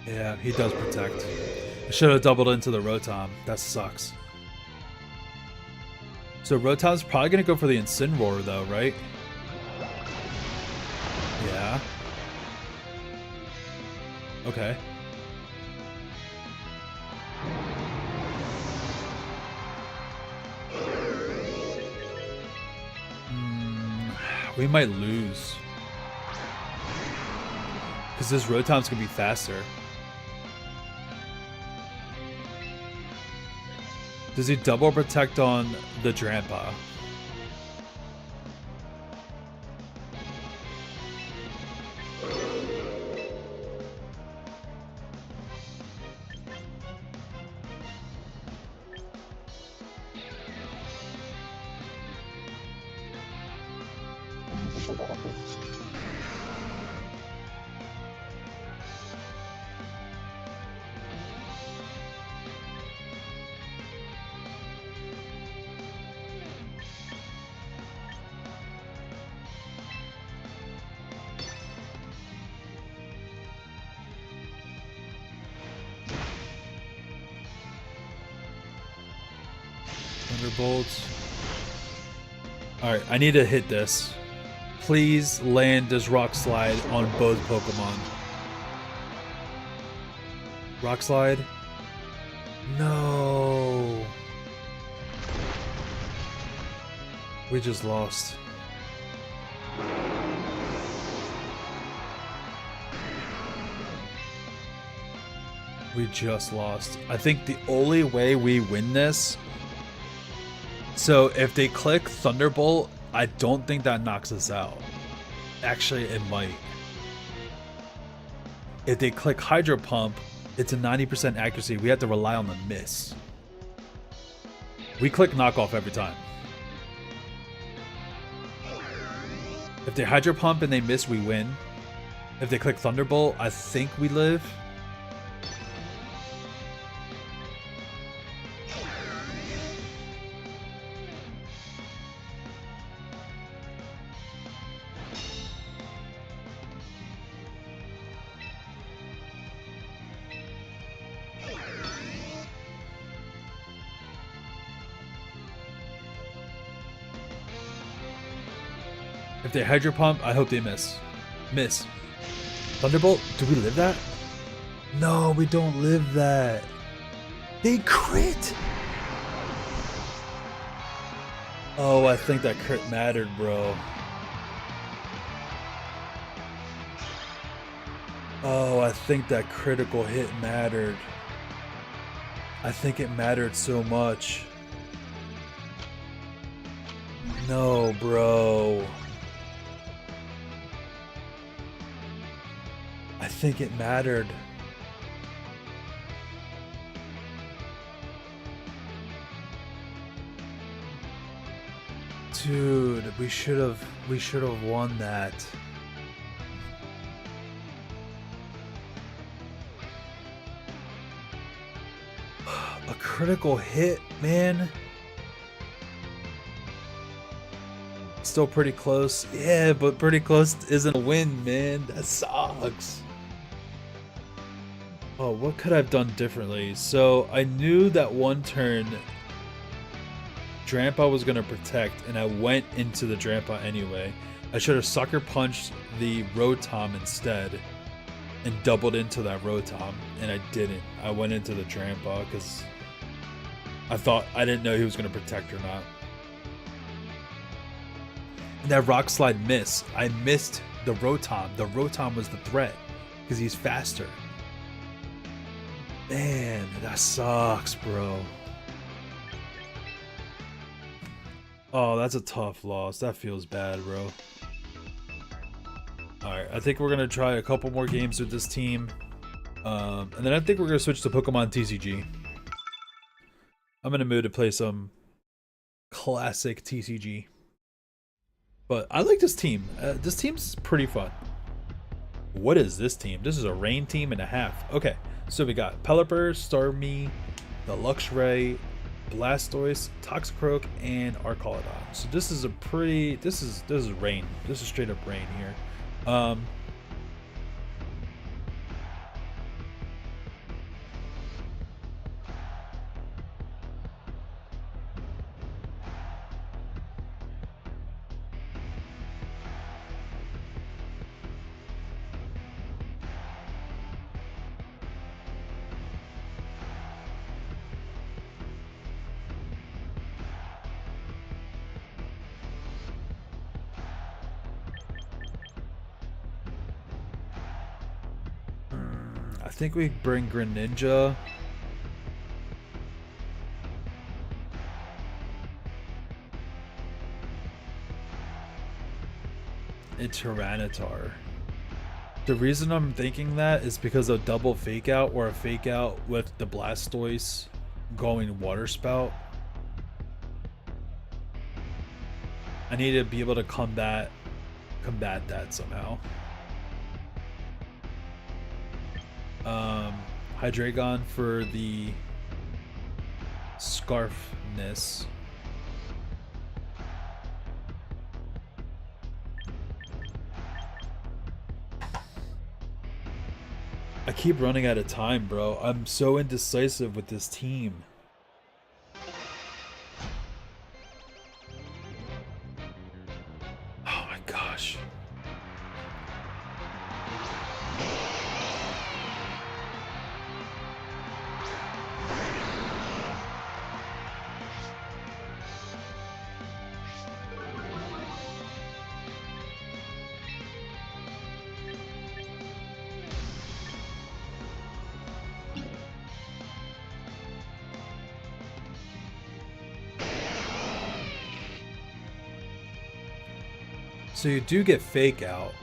Yeah, he does protect. I should have doubled into the Rotom. That sucks. So Rotom's probably going to go for the Incineroar though, right? Yeah. Okay. We might lose. Because this Rotom's going to be faster. Does he double protect on the Grandpa? Thunderbolts. Alright, I need to hit this. Please land this Rock Slide on both Pokemon. Rock Slide? No. We just lost. We just lost. I think the only way we win this... So if they click Thunderbolt, I don't think that knocks us out. Actually, it might. If they click Hydro Pump, it's a 90% accuracy. We have to rely on the miss. We click Knockoff every time. If they Hydro Pump and they miss, we win. If they click Thunderbolt, I think we live. If they Hydro Pump, I hope they miss. Miss. Thunderbolt? Do we live that? No, we don't live that. They crit! Oh, I think that crit mattered, bro. Oh, I think that critical hit mattered. I think it mattered so much. No, bro. I I think it mattered. Dude, we should have won that. A critical hit, man. Still pretty close. Yeah, but pretty close isn't a win, man. That sucks. Oh, what could I have done differently? So I knew that one turn Drampa was going to protect, and I went into the Drampa anyway. I should have sucker punched the Rotom instead and doubled into that Rotom, and I didn't. I went into the Drampa because I didn't know he was going to protect or not. And that Rock Slide miss, I missed the Rotom. The Rotom was the threat because he's faster. Man, that sucks, bro. Oh, that's a tough loss. That feels bad, bro. Alright, I think we're going to try a couple more games with this team. And then I think we're going to switch to Pokemon TCG. I'm in a mood to play some classic TCG. But I like this team. This team's pretty fun. What is this team? This is a rain team and a half. Okay, so we got Pelipper, Starmie, the Luxray, Blastoise, Toxicroak, and Arcaladon. So this is a pretty. This is rain. This is straight up rain here. I think we bring Greninja. And Tyranitar. The reason I'm thinking that is because of double fake out or a fake out with the Blastoise going Water Spout. I need to be able to combat that somehow. Hydreigon for the Scarfness. I keep running out of time, bro. I'm so indecisive with this team. Oh my gosh. So you do get fake out.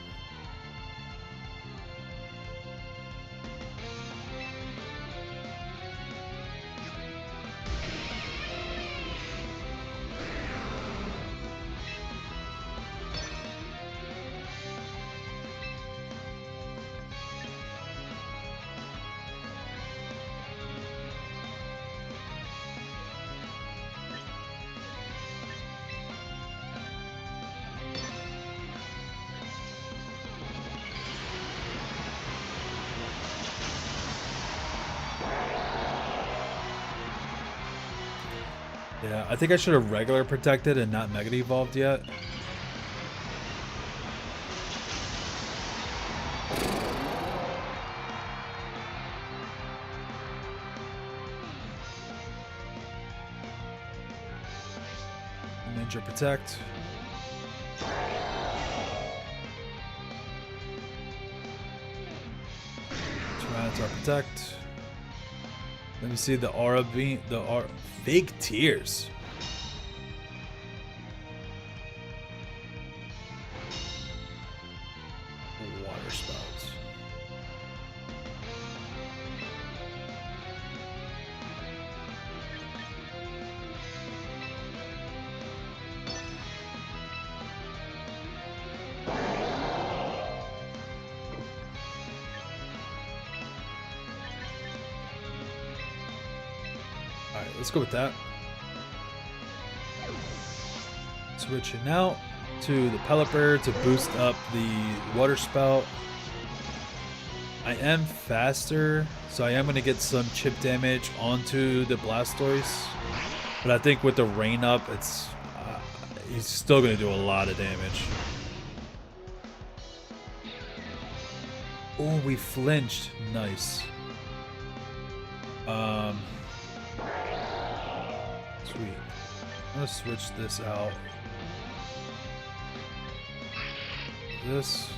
Yeah, I think I should have regular protected and not Mega Evolved yet. Ninja Protect. Tyranitar Protect. Let me see the Aura Beam, the Aura. Fake Tears. Water Spouts. let's go with that. Switching out to the Pelipper to boost up the Water Spout. I am faster, so I am going to get some chip damage onto the Blastoise. But I think with the rain up, it's he's still going to do a lot of damage. Oh, we flinched. Nice. Sweet. I'm going to switch this out. This.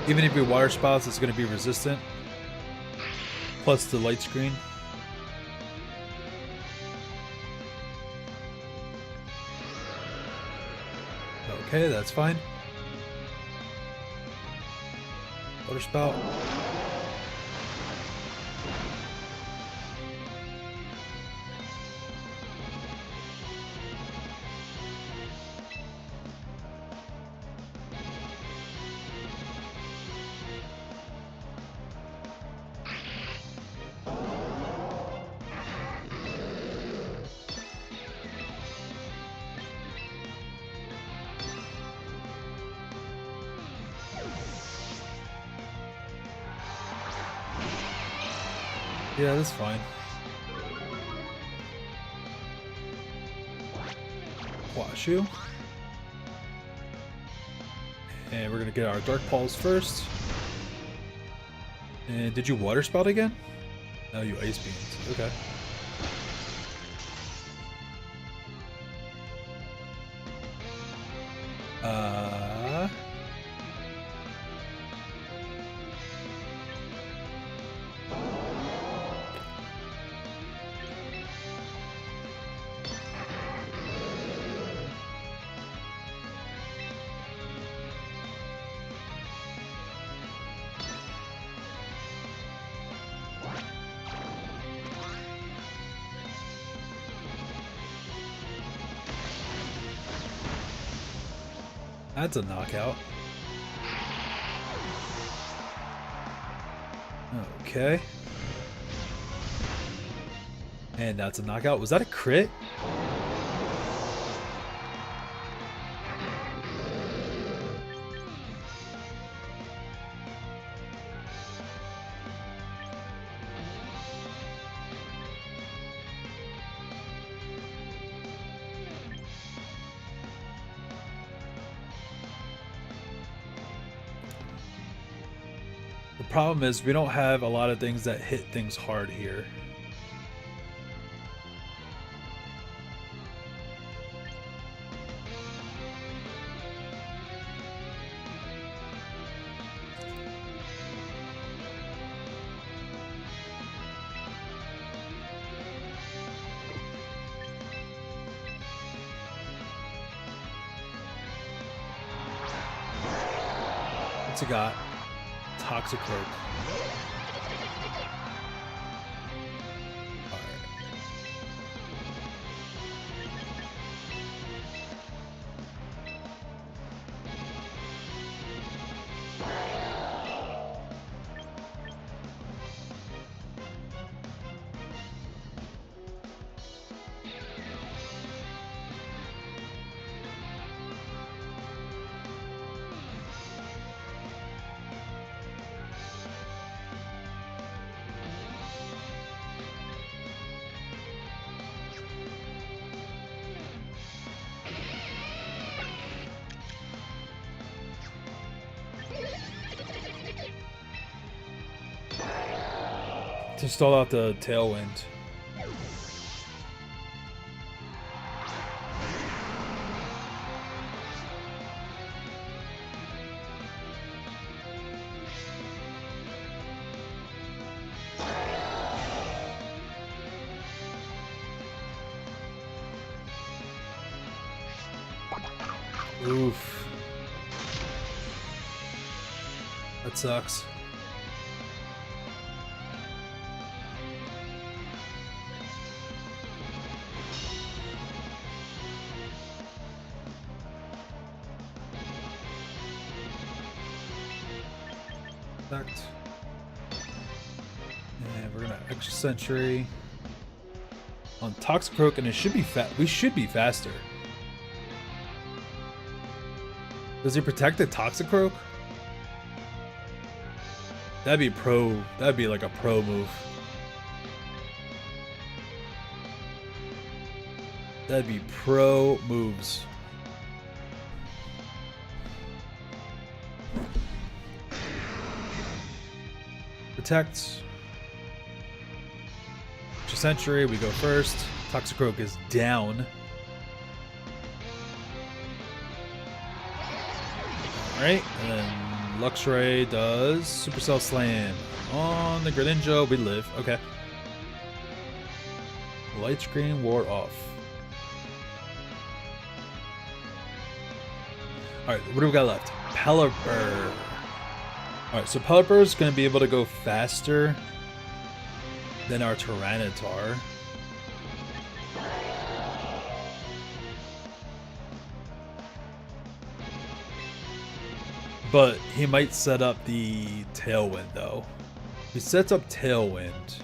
Even if your water spouts, it's going to be resistant. Plus the light screen. Okay, that's fine. Water spout. Yeah, that's fine. Wash you. And we're gonna get our Dark Pulse first. And did you Water Spout again? No, you Ice Beams. Okay. That's a knockout. Okay. And that's a knockout. Was that a crit? The problem is we don't have a lot of things that hit things hard here. What's he got? Toxic Cloak. To stall out the Tailwind. Oof. That sucks. Effect. And we're gonna extra sentry on Toxicroak, and it should be we should be faster. Does he protect the Toxicroak? That'd be pro. That'd be like a pro move. That'd be pro moves. Protect. Century, we go first. Toxicroak is down. Alright, and then Luxray does Supercell Slam. On the Greninja, we live. Okay. Light screen wore off. Alright, what do we got left? Pelipper. Alright, so Pelipper is going to be able to go faster than our Tyranitar. But he might set up the Tailwind though. He sets up Tailwind.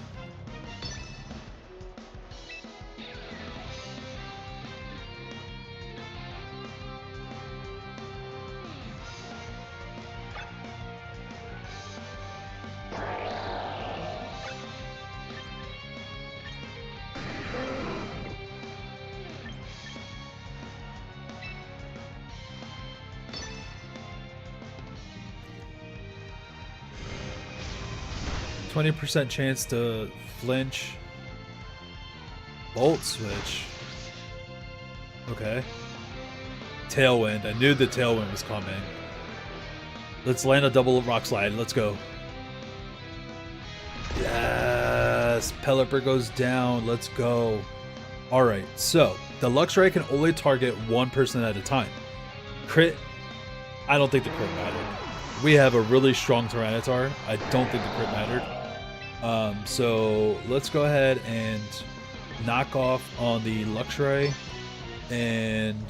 %20 chance to flinch. Volt switch. Okay. Tailwind. I knew the Tailwind was coming. Let's land a double Rock Slide. Let's go. Yes! Pelipper goes down. Let's go. Alright, so the Luxray can only target one person at a time. Crit. I don't think the crit mattered. We have a really strong Tyranitar. I don't think the crit mattered. So let's go ahead and knock off on the Luxray and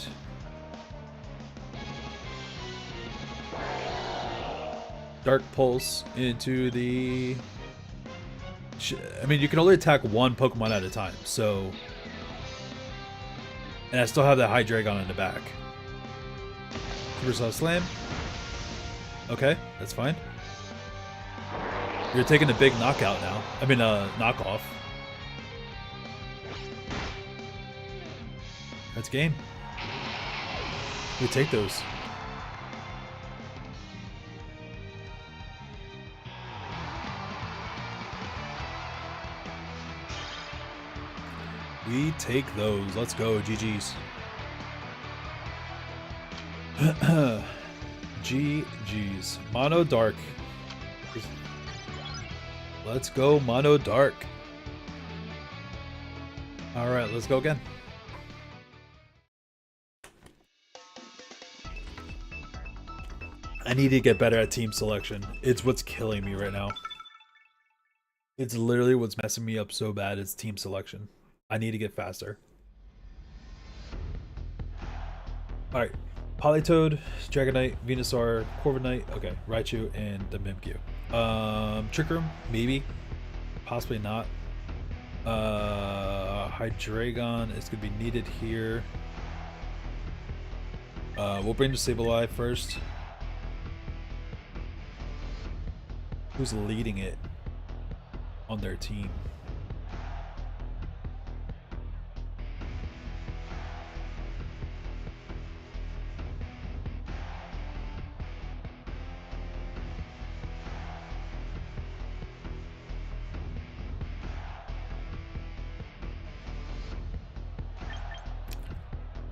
Dark Pulse into the... I mean, you can only attack one Pokemon at a time, so... And I still have that Hydreigon in the back. Supercell Slam. Okay, that's fine. You're taking a big knockout now. I mean, knockoff. That's game. We take those. We take those. Let's go, GG's. GG's. Mono Dark. Let's go Mono Dark. Alright, let's go again. I need to get better at team selection. It's what's killing me right now. It's literally what's messing me up so bad. It's team selection. I need to get faster. Alright. Politoed, Dragonite, Venusaur, Corviknight, okay, Raichu, and the Mimikyu. Trick Room, maybe, possibly not. Hydreigon is gonna be needed here. We'll bring the Sableye first. Who's leading it on their team?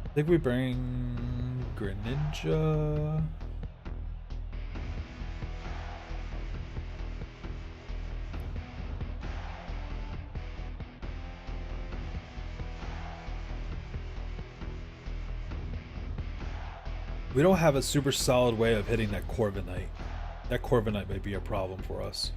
I think we bring Greninja. We don't have a super solid way of hitting that Corviknight. That Corviknight may be a problem for us.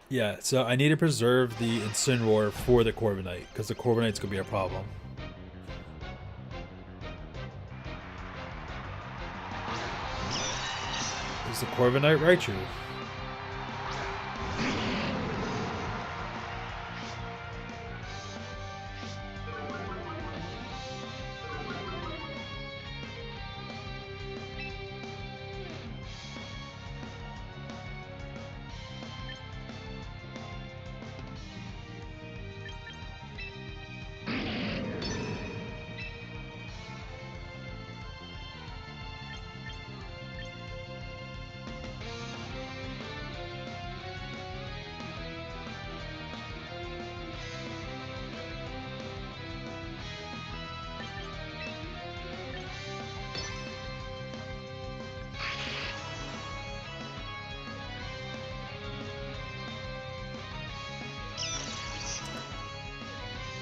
Yeah, so I need to preserve the Incineroar for the Corviknight, because the Corviknight's going to be a problem. Is the Corviknight Raichu?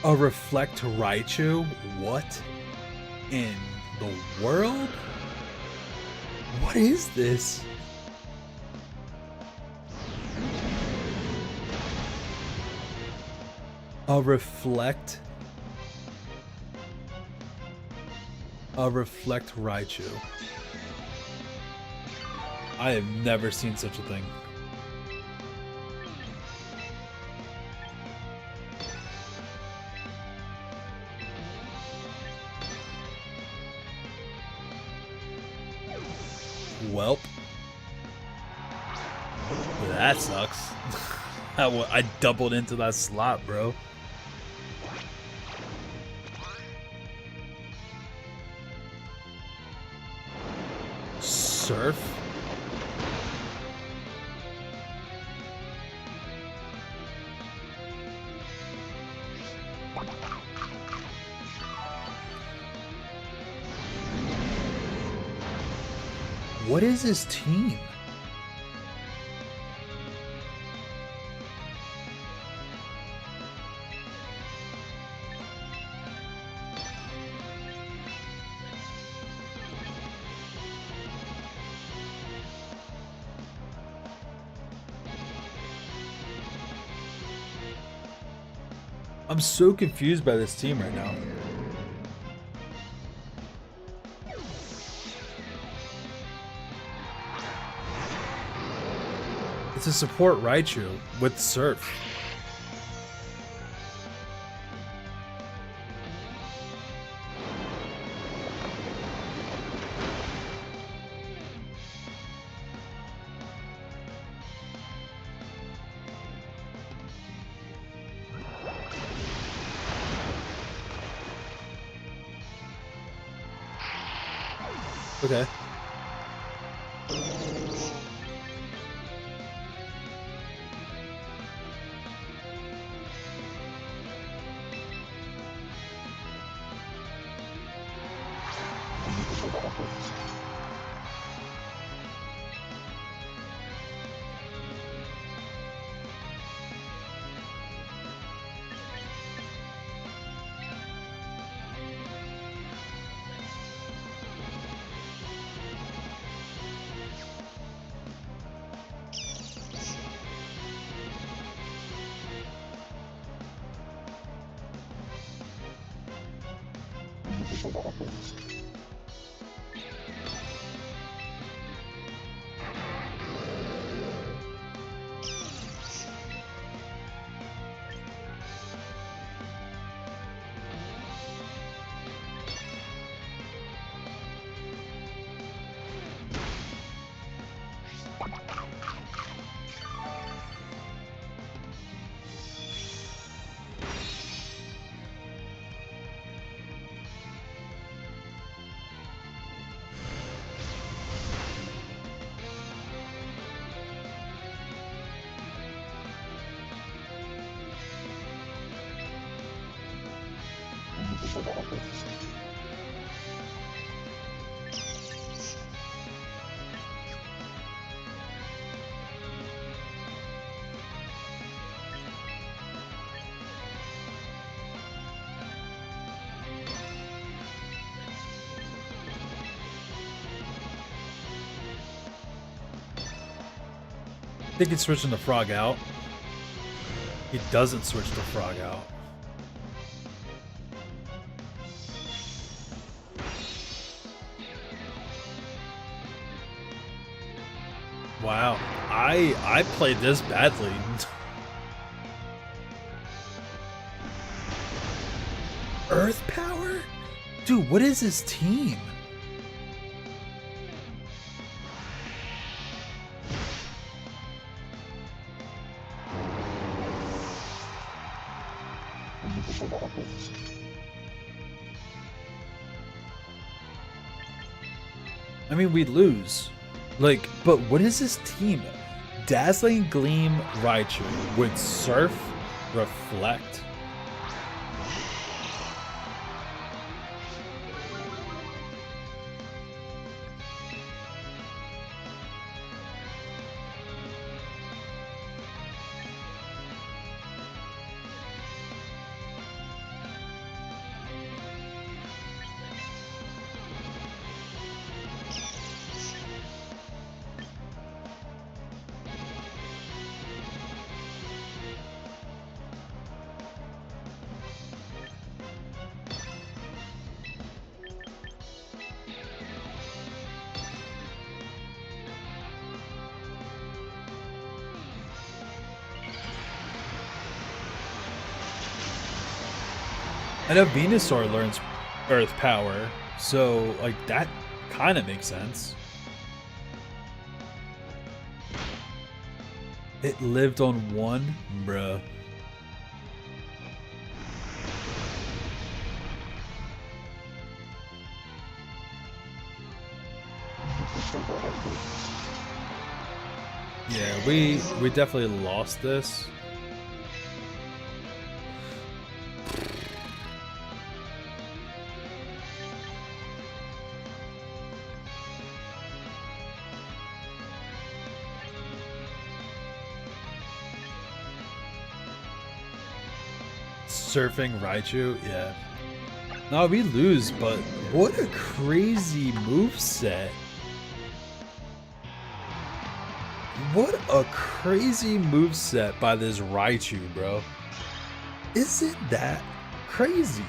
A Reflect Raichu? What in the world? What is this? A Reflect Raichu. I have never seen such a thing. Welp. That sucks. I doubled into that slot, bro. Surf? What is his team? I'm so confused by this team right now. It's a support Raichu with Surf. Okay. I think he's switching the frog out. He doesn't switch the frog out. Wow, I played this badly. Earth power? Dude, what is his team? I mean, we lose. Like, but what is this team? Dazzling Gleam Raichu with Surf Reflect. I know Venusaur learns Earth Power, so like that kind of makes sense. It lived on one, bruh. Yeah, we definitely lost this. Surfing Raichu, yeah. No, we lose, but what a crazy moveset. What a crazy moveset by this Raichu, bro. Isn't that crazy?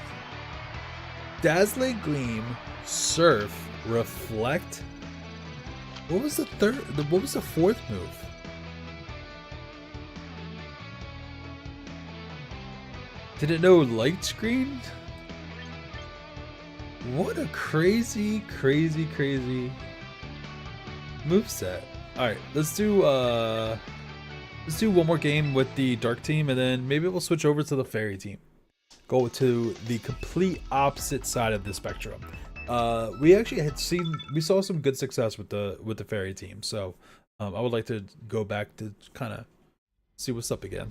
Dazzling Gleam, Surf, Reflect. What was the fourth move? Did it know Light Screen? What a crazy, crazy, crazy moveset. Alright, let's do one more game with the Dark team, and then maybe we'll switch over to the Fairy team. Go to the complete opposite side of the spectrum. We saw some good success with the Fairy team, so I would like to go back to kind of see what's up again.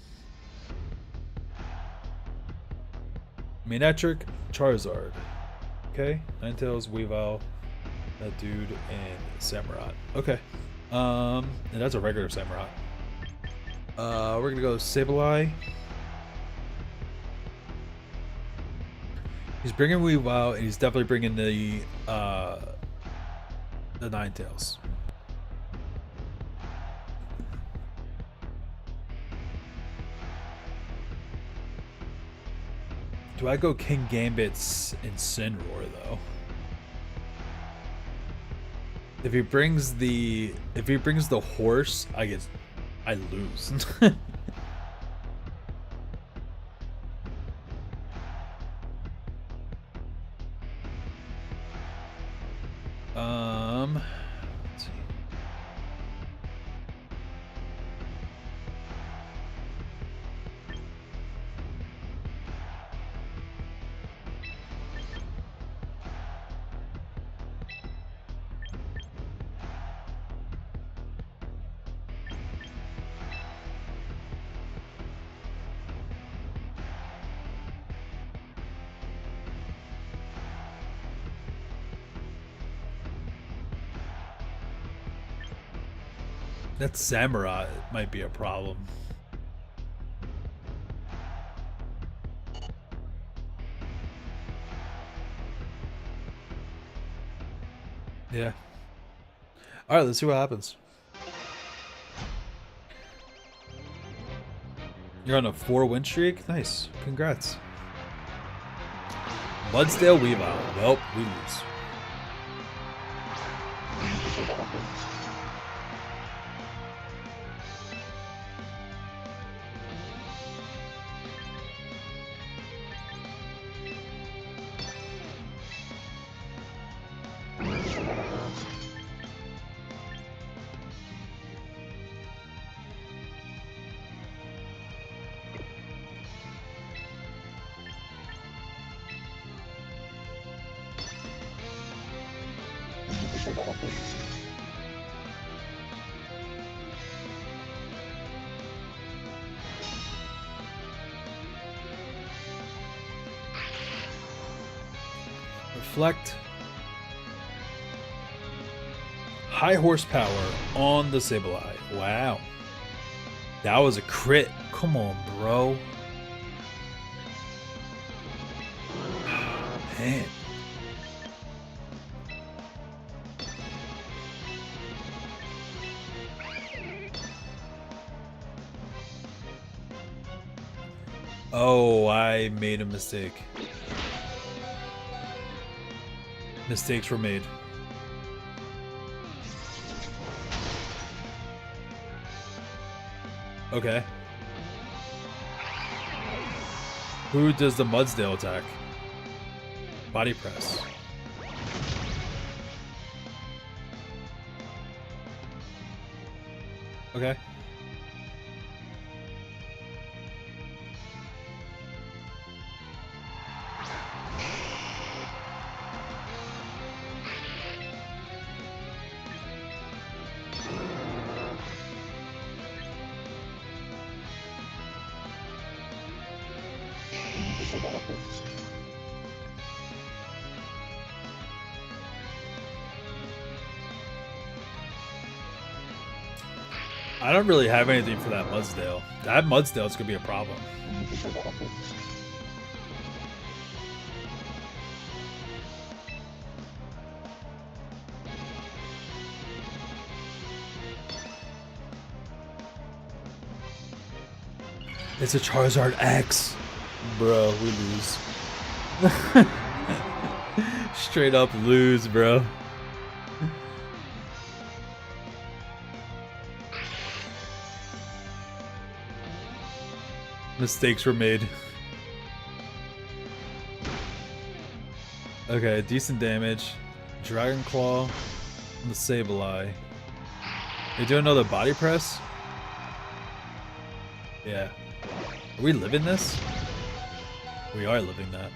Manectric, Charizard. Okay, Ninetales, Weavile, that dude, and Samurott. Okay. And that's a regular Samurott. We're gonna go Sableye. He's bringing Weavile, and he's definitely bringing the Ninetales. Do I go King Gambit's Incineroar though? If he brings the horse, I lose. Let's see. That Samurai might be a problem. Yeah. Alright, let's see what happens. You're on a 4-win streak? Nice. Congrats. Mudsdale Weavile. Well, we lose. Reflect. High horsepower on the Sableye. Wow. That was a crit. Come on, bro. Man. Oh, I made a mistake. Mistakes were made. Okay. Who does the Mudsdale attack? Body press. Okay. I don't really have anything for that Mudsdale. That Mudsdale's gonna be a problem. It's a Charizard X. Bro, we lose. Straight up lose, bro. Mistakes were made. Okay, decent damage. Dragon Claw on the Sableye. They do another body press? Yeah. Are we living this? We are living that.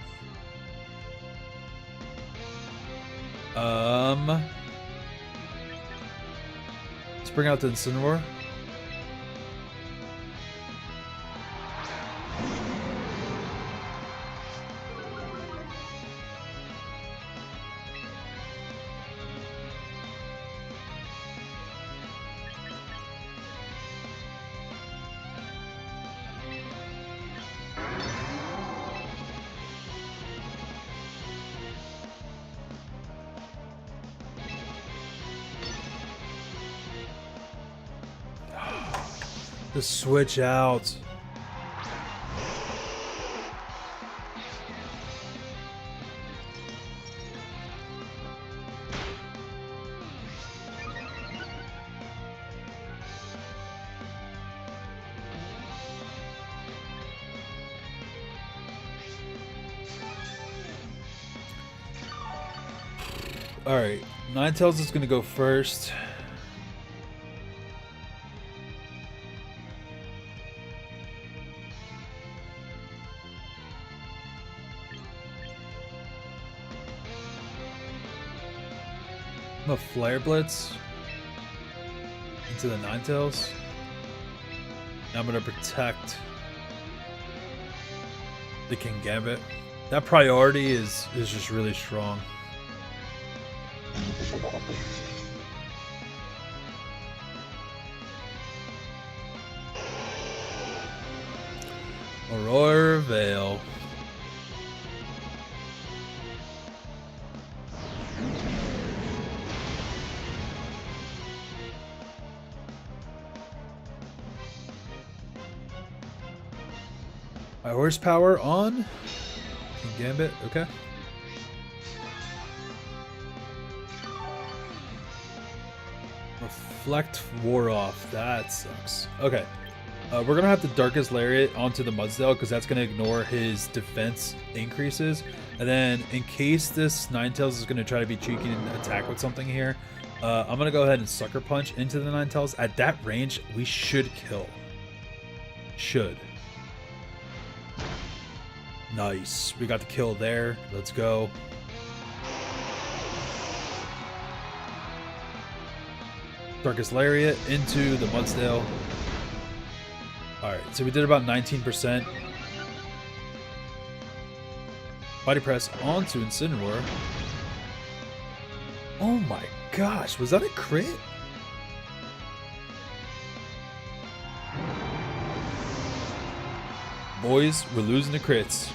Let's bring out the Incineroar. To switch out. Alright, Ninetales is gonna go first. I'm gonna Flare Blitz into the Ninetales. I'm gonna protect the King Gambit. That priority is just really strong. Aurora Veil. My horsepower on. Gambit, okay. Reflect wore off. That sucks. Okay. We're gonna have the Darkest Lariat onto the Mudsdale because that's gonna ignore his defense increases. And then in case this Ninetales is gonna try to be cheeky and attack with something here, I'm gonna go ahead and Sucker Punch into the Ninetales. At that range, we should kill. Should. Nice. We got the kill there. Let's go. Darkest Lariat into the Mudsdale. Alright, so we did about 19%. Body press onto Incineroar. Oh my gosh, was that a crit? Boys, we're losing the crits.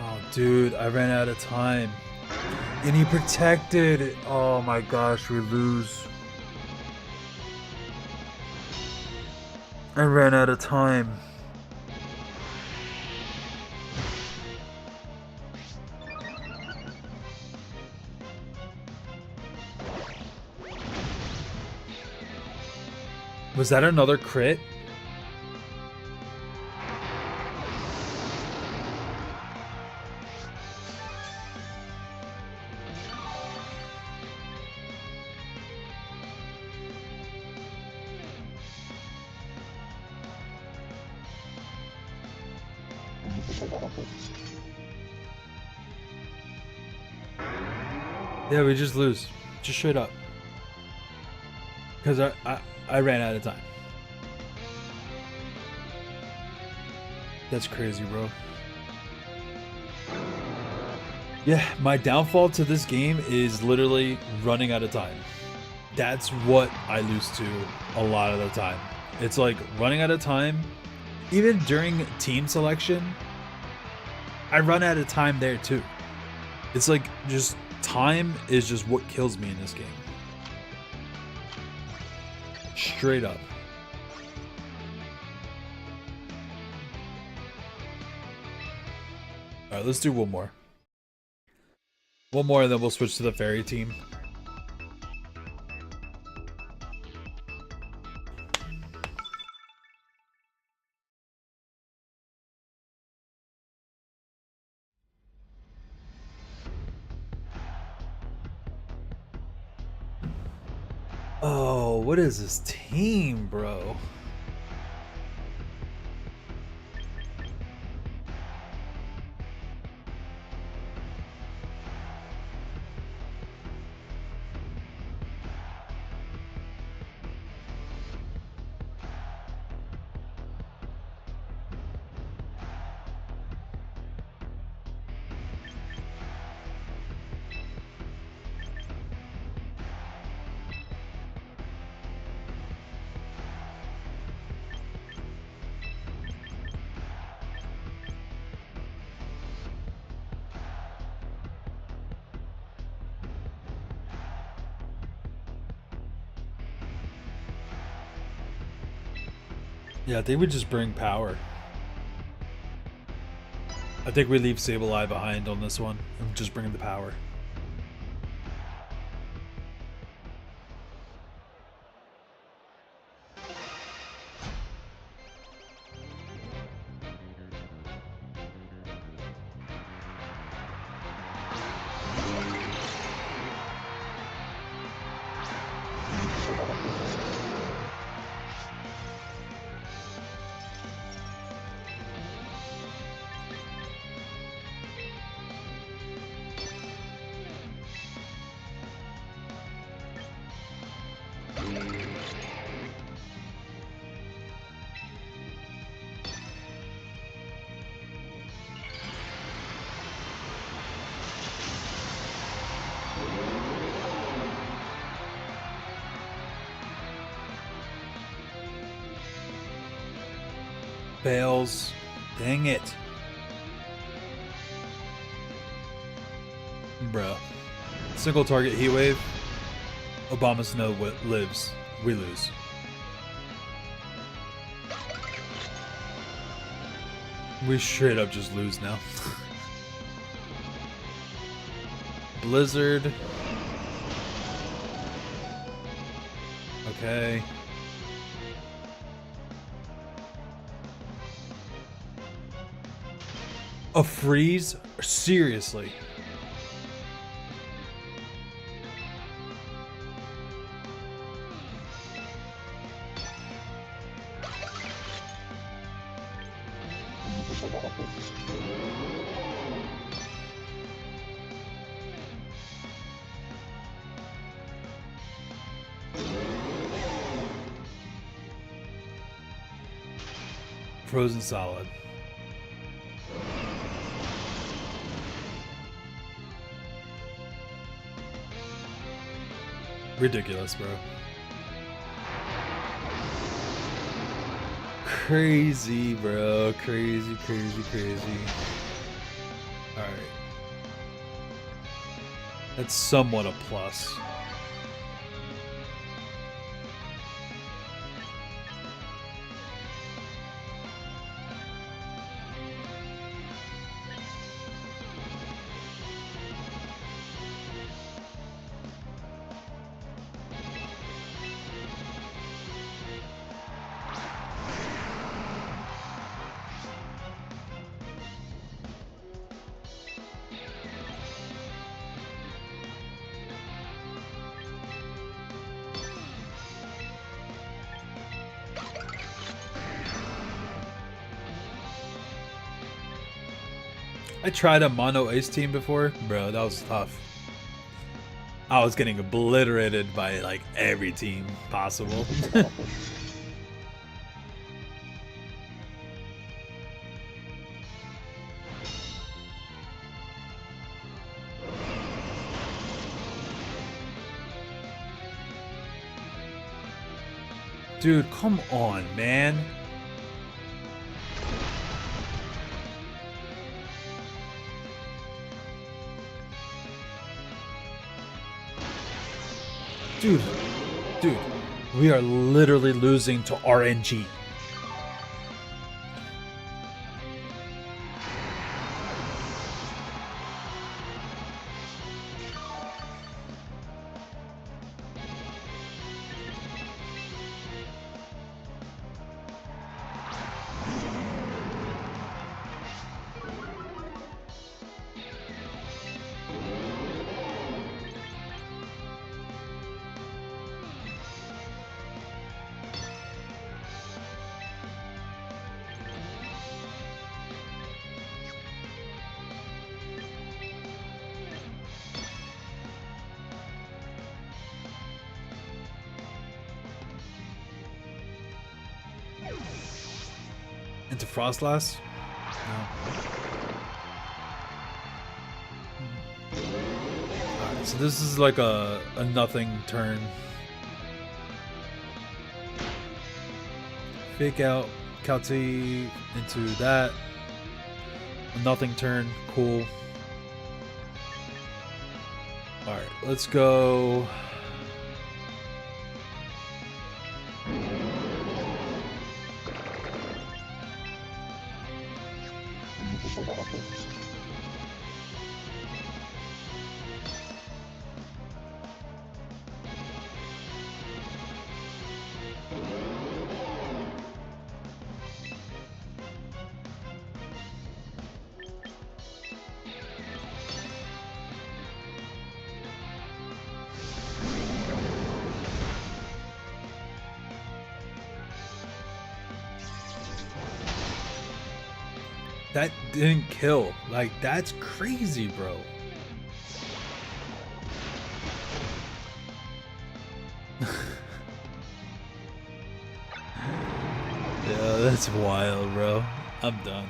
Oh, dude, I ran out of time. And he protected. Oh my gosh, we lose. I ran out of time. Was that another crit? Yeah, we just lose. Just straight up. Because I ran out of time. That's crazy, bro. Yeah, my downfall to this game is literally running out of time. That's what I lose to a lot of the time. It's like running out of time. Even during team selection, I run out of time there too. It's like just time is just what kills me in this game. Straight up. Alright, let's do one more. One more and then we'll switch to the fairy team. Oh, what is this team, bro? Yeah, I think we just bring power. I think we leave Sableye behind on this one and just bring the power. Fails. Dang it. Bruh. Single target heat wave. Obama Snow lives. We lose. We straight up just lose now. Blizzard. Okay. A freeze? Seriously? Frozen solid. Ridiculous, bro. Crazy, bro. Crazy, crazy, crazy. Alright. That's somewhat a plus. I tried a mono ace team before. Bro, that was tough. I was getting obliterated by like every team possible. Dude, come on, man. Dude, we are literally losing to RNG. Into Frostlass? No. Alright, so this is like a nothing turn. Fake out Kalti into that. A nothing turn, cool. Alright, let's go. That didn't kill. Like, that's crazy, bro. Yeah, that's wild, bro. I'm done.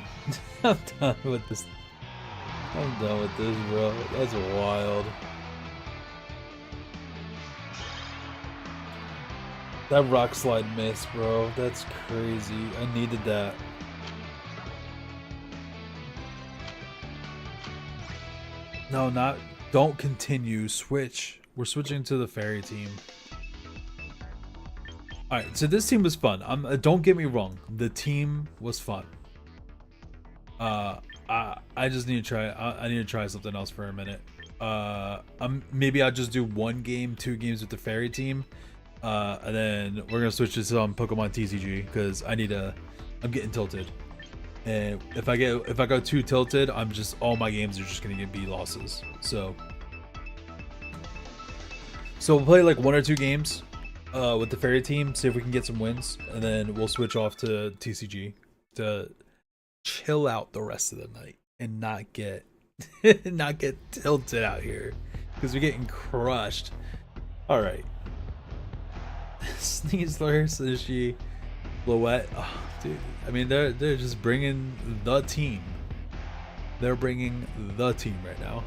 I'm done with this. I'm done with this, bro. That's wild. That rock slide miss, bro. That's crazy. I needed that. No, not. Don't continue. Switch. We're switching to the fairy team. All right. So this team was fun. Don't get me wrong. The team was fun. I just need to try. I need to try something else for a minute. Maybe I'll just do 1 game, 2 games with the fairy team. And then we're gonna switch to some Pokemon TCG because I'm getting tilted. And if I go too tilted, all my games are just gonna be losses. So we'll play like 1 or 2 games with the fairy team, see if we can get some wins, and then we'll switch off to TCG to chill out the rest of the night and not get not get tilted out here because we're getting crushed. All right. Sneasler, Sushi, Bloette. Oh, dude. I mean, they're just bringing the team. They're bringing the team right now.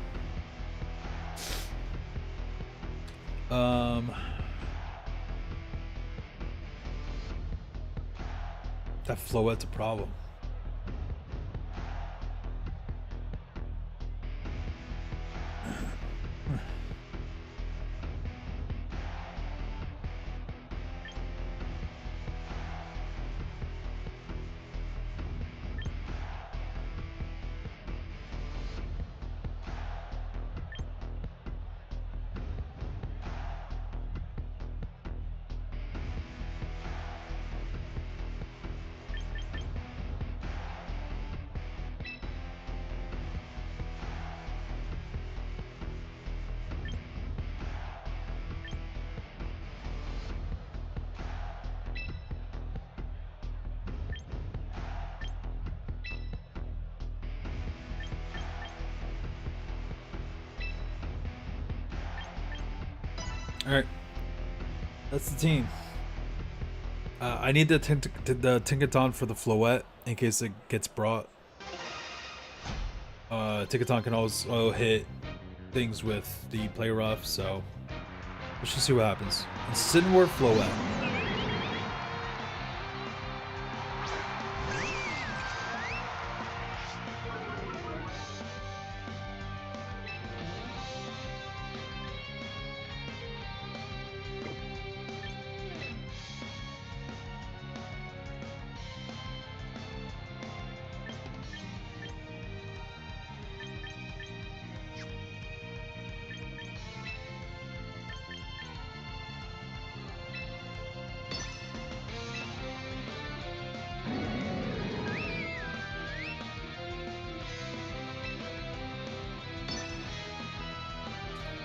That Floette's a problem. Alright. That's the team. I need the Tinkaton for the Floette in case it gets brought. Tinkaton can also hit things with the Play Rough, so let's just see what happens. Incineroar Floette.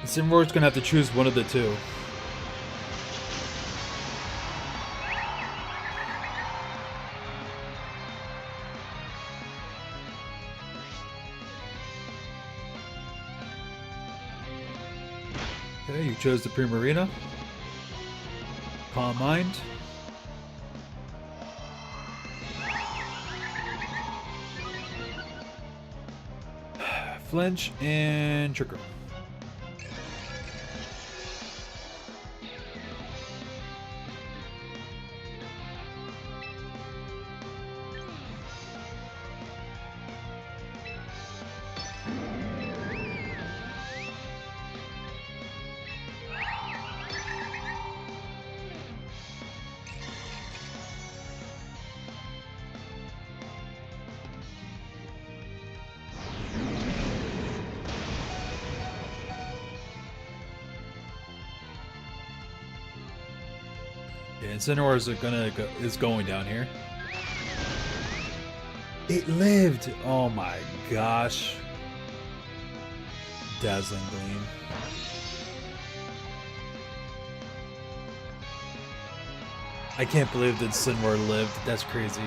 Incineroar's gonna have to choose one of the two. Okay, you chose the Primarina. Calm Mind. Flinch and Trigger. Yeah, Incineroar is going down here. It lived! Oh my gosh. Dazzling Gleam. I can't believe that Incineroar lived. That's crazy.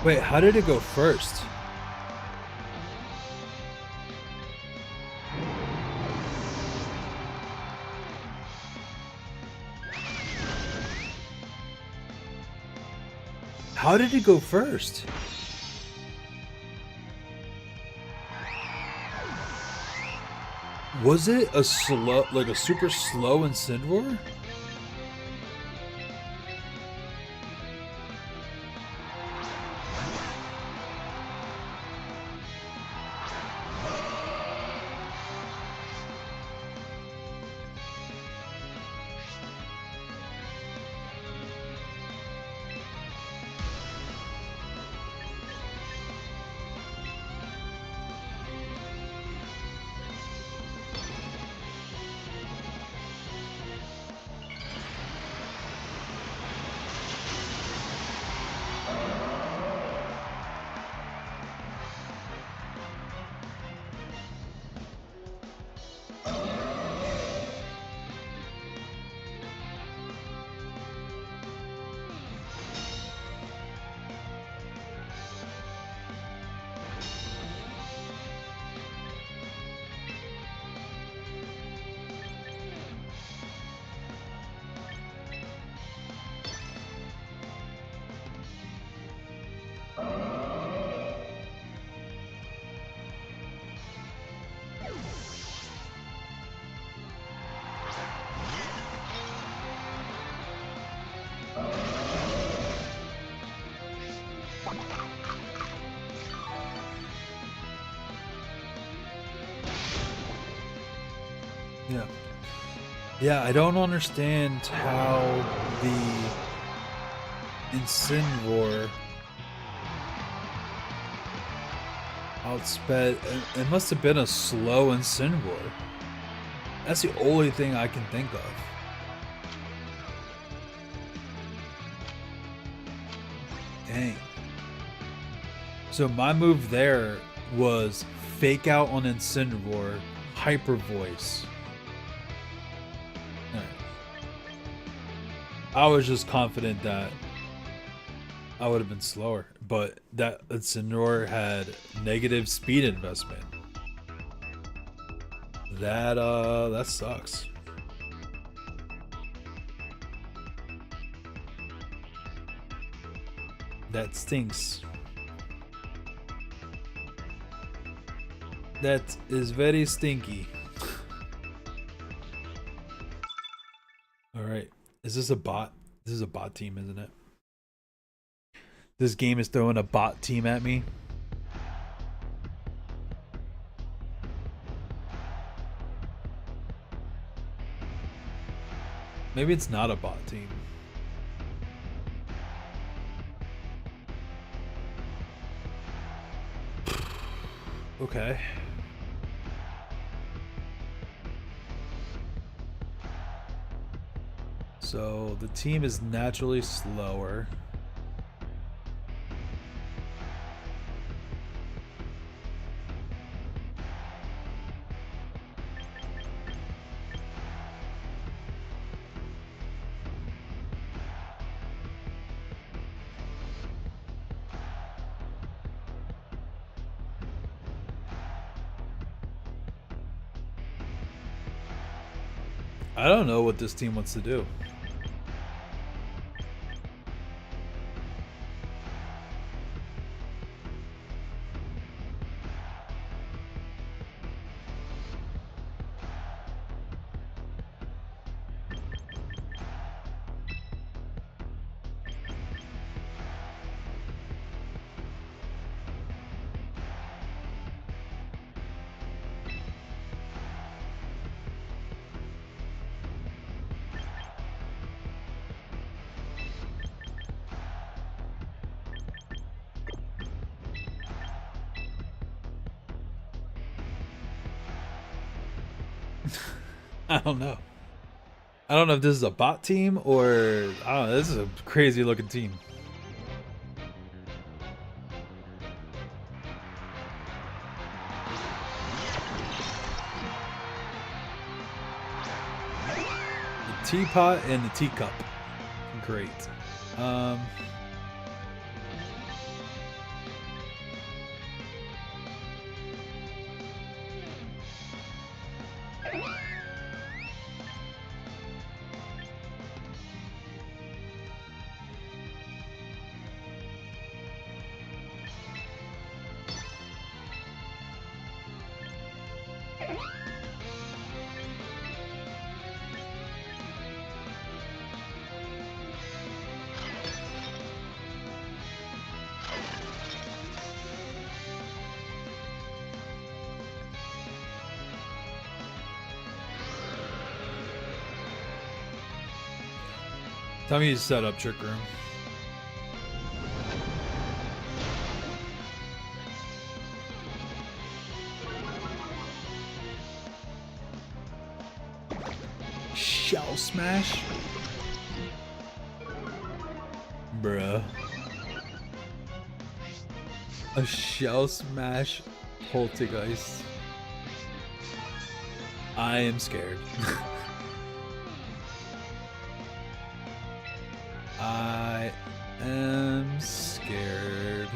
Wait, how did it go first? How did it go first? Was it a slow, like a super slow Incineroar? Yeah. Yeah, I don't understand how the Incineroar outsped. It must have been a slow Incineroar. That's the only thing I can think of. Dang. So my move there was fake out on Incineroar, hyper voice. I was just confident that I would have been slower, but that Incineroar had negative speed investment. That sucks. That stinks. That is very stinky. Alright. Is this a bot? This is a bot team, isn't it? This game is throwing a bot team at me. Maybe it's not a bot team. Okay. So the team is naturally slower. I don't know what this team wants to do. I don't know. I don't know if this is a bot team or I don't know. This is a crazy looking team. The teapot and the teacup. Great. Tell me you set up Trick Room. Shell Smash? Bruh. A Shell Smash Poltergeist. I am scared. I am scared.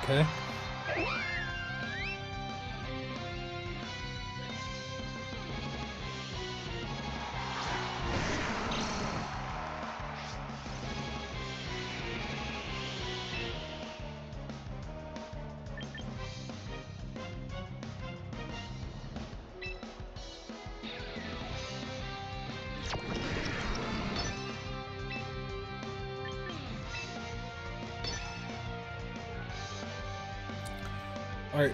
Okay. Alright,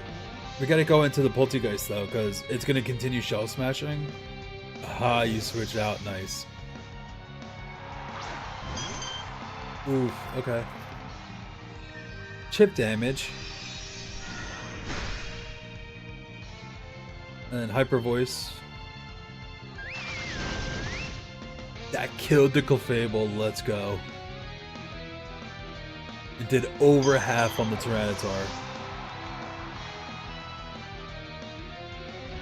we gotta go into the Poltergeist though, because it's gonna continue shell smashing. Ah, you switched out, nice. Oof, okay. Chip damage. And then Hyper Voice. That killed the Clefable, let's go. It did over half on the Tyranitar.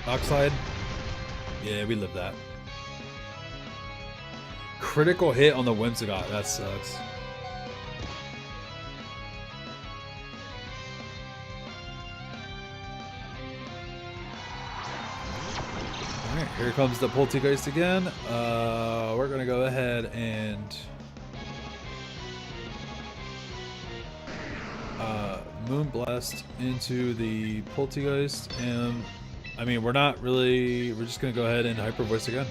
Oxide? Yeah, we live that. Critical hit on the Whimsicott, that sucks. Alright, here comes the Poltergeist again. We're gonna go ahead and Moonblast into the Poltergeist, and I mean, we're just gonna go ahead and Hyper Voice again.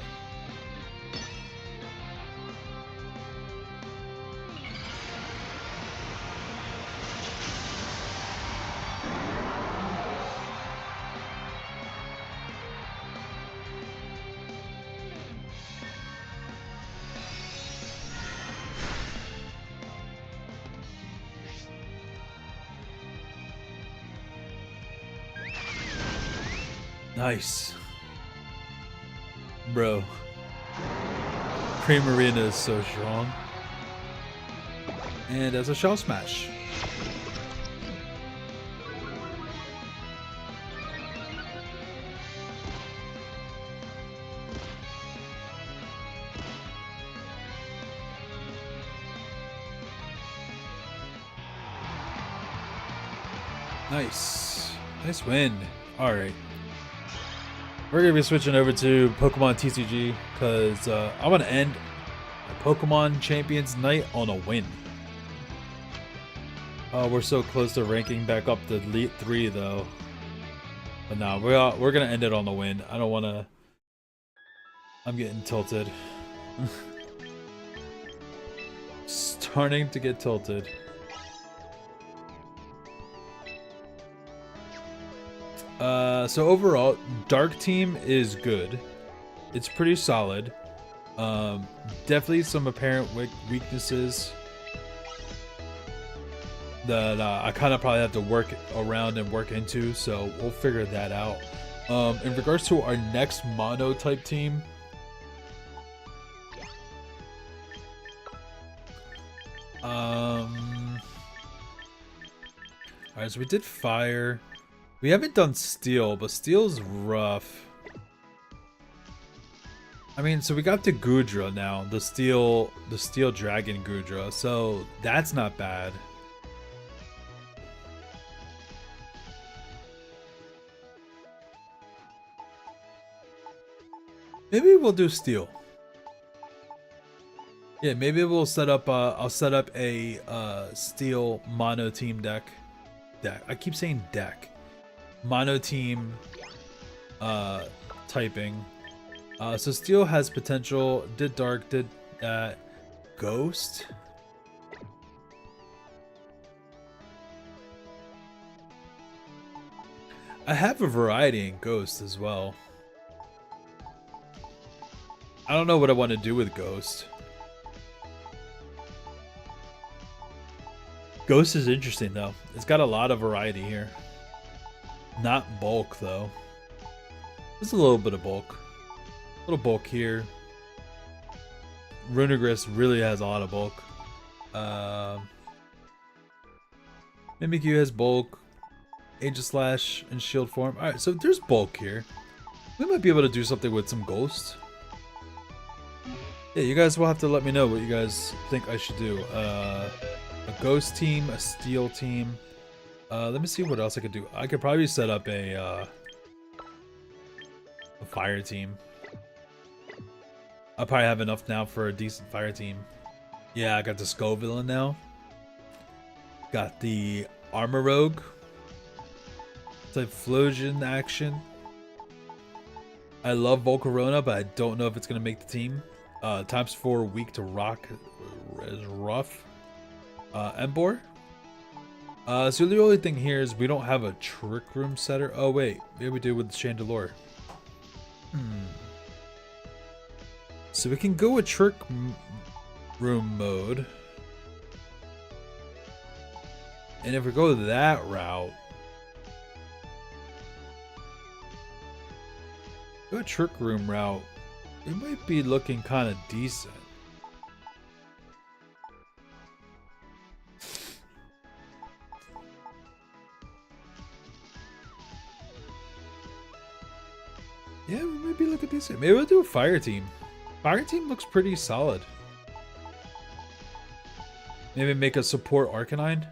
Nice. Bro. Primarina is so strong. And as a Shell Smash. Nice. Nice win. Alright. We're going to be switching over to Pokemon TCG because I'm going to end Pokemon Champions Night on a win. Oh, we're so close to ranking back up to Elite 3 though. But no, we're gonna end it on the win. I don't wanna. I'm getting tilted. Starting to get tilted. So overall, Dark Team is good. It's pretty solid. Definitely some apparent weaknesses that I kind of probably have to work around and work into, so we'll figure that out. In regards to our next mono type team, alright, so we did fire. We haven't done steel, but steel's rough. I mean, so we got the Gudra now, the steel dragon Gudra, so that's not bad. Maybe we'll do steel. Yeah, maybe we'll set up. I'll set up a steel mono team deck. I keep saying deck. Mono team typing. So steel has potential. Did dark. Did ghost. I have a variety in ghost as well. I don't know what I want to do with ghost. Ghost is interesting though. It's got a lot of variety here. Not bulk though. There's a little bit of bulk. A little bulk here. Runegris really has a lot of bulk. Mimikyu has bulk. Aegislash in shield form. Alright, so there's bulk here. We might be able to do something with some ghosts. Yeah, you guys will have to let me know what you guys think I should do. A ghost team, a steel team. Let me see what else I could do. I could probably set up a fire team. I'll probably have enough now for a decent fire team. Yeah, I got the Skull Villain now. Got the Armor Rogue. Typhlosion action. I love Volcarona, but I don't know if it's going to make the team. ×4 weak to rock is rough. Embor. So the only thing here is we don't have a Trick Room setter. Oh wait, maybe we do with Chandelure. So we can go with Trick Room mode. And if we go that route, go Trick Room route, we might be looking kind of decent. Yeah, we might be looking decent. Maybe we'll do a fire team. Fire team looks pretty solid. Maybe make a support Arcanine.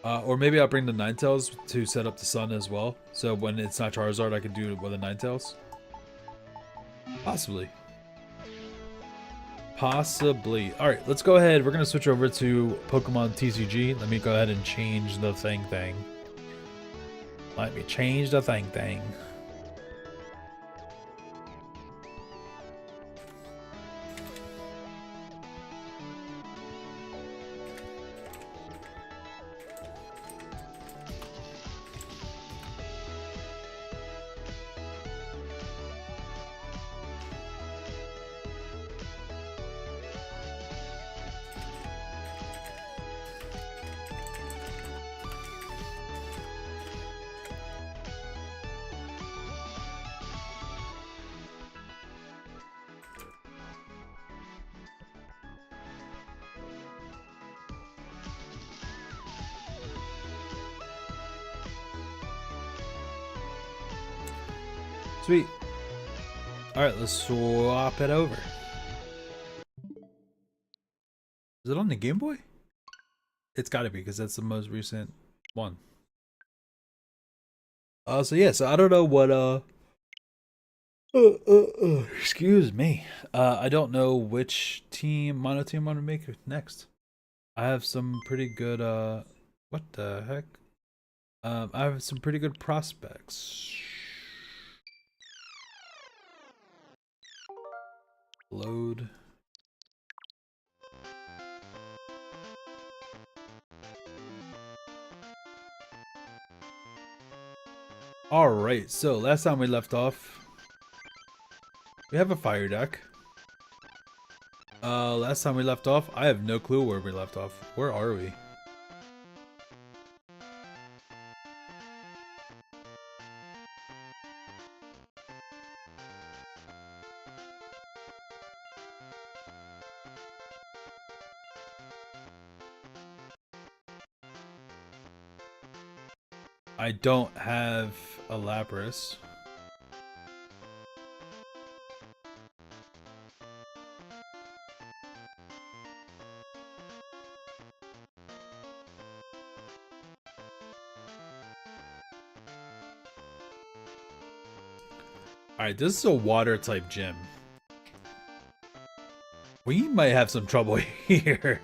Or maybe I'll bring the Ninetales to set up the sun as well. So when it's not Charizard, I can do it with a Ninetales. Possibly. Possibly. Alright, let's go ahead. We're going to switch over to Pokemon TCG. Let me go ahead and change the thing. Let me change the thing. Sweet. Alright, let's swap it over. Is it on the Game Boy? It's gotta be, because that's the most recent one. So yeah, so I don't know what Excuse me. I don't know which mono team I'm gonna make next. I have some pretty good. What the heck? I have some pretty good prospects. Load. All right. So last time we left off, we have a fire deck. Last time we left off, I have no clue where we left off. Where are we? I don't have a Lapras. Alright, this is a water type gym. We might have some trouble here.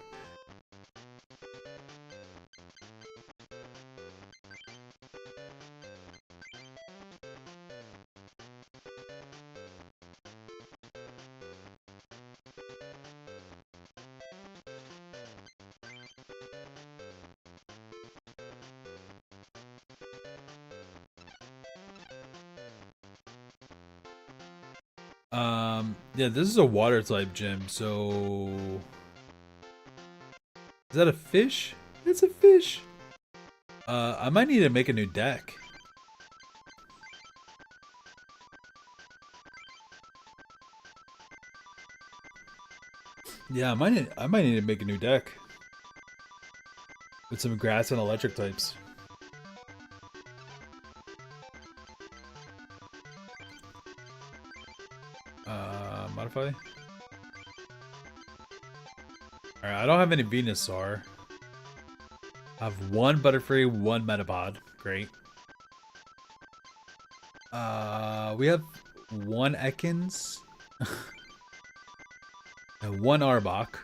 Yeah, this is a water type gym, so... Is that a fish? It's a fish! I might need to make a new deck. Yeah, I might need to make a new deck. With some grass and electric types. Modify? Alright, I don't have any Venusaur. I have one Butterfree, one Metapod. Great. We have one Ekans. And one Arbok.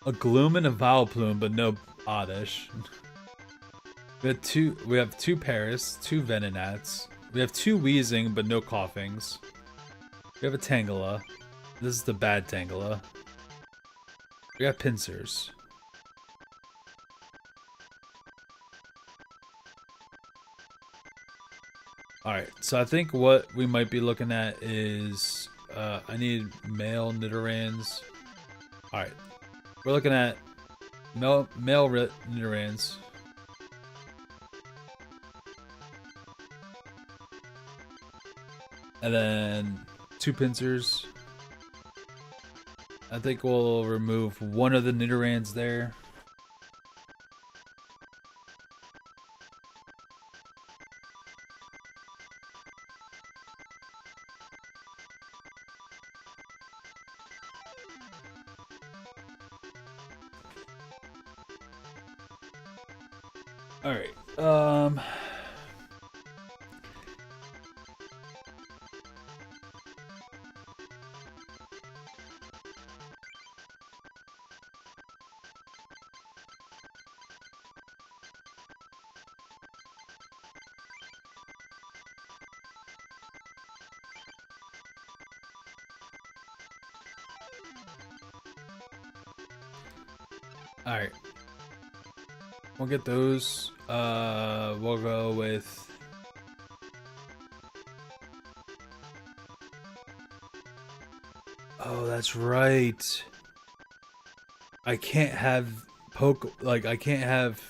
A Gloom and a Vileplume, but no Oddish. We have two Paris, two Venonats. We have two Wheezing, but no Coughings. We have a Tangela. This is the bad Tangela. We got Pincers. Alright, so I think what we might be looking at is... I need male Nidorans. Alright, we're looking at male Nidorans. And then two Pincers. I think we'll remove one of the Nidorans there. Alright, Alright. We'll get those. We'll go with... Oh, that's right. I can't have I can't have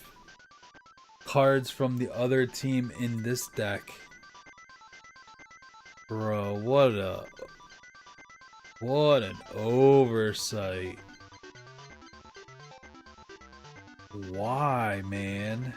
cards from the other team in this deck. Bro, what an oversight. Why, man?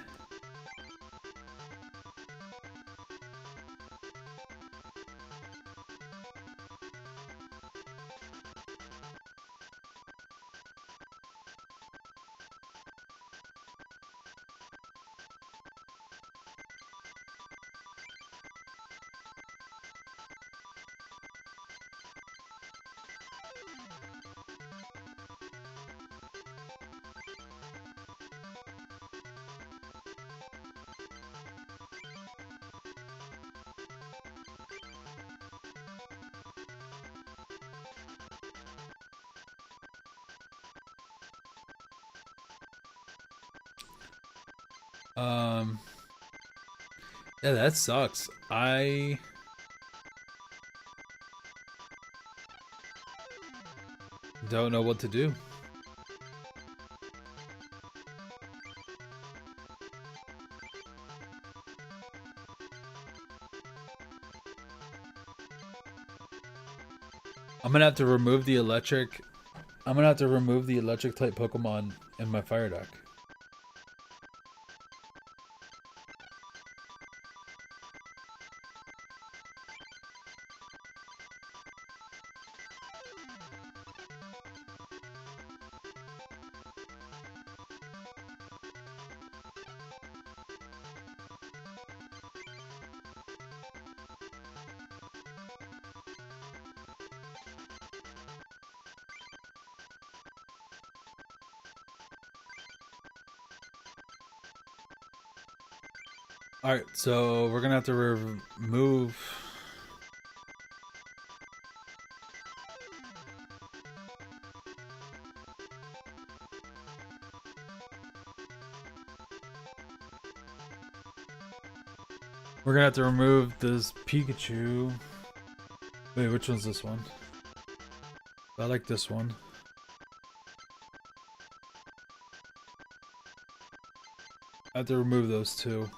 Um, yeah, that sucks. I don't know what to do. I'm gonna have to remove the electric. I'm gonna have to remove the electric type Pokemon in my fire deck. Alright, so we're gonna have to remove. We're gonna have to remove this Pikachu. Wait, which one's this one? I like this one. I have to remove those two.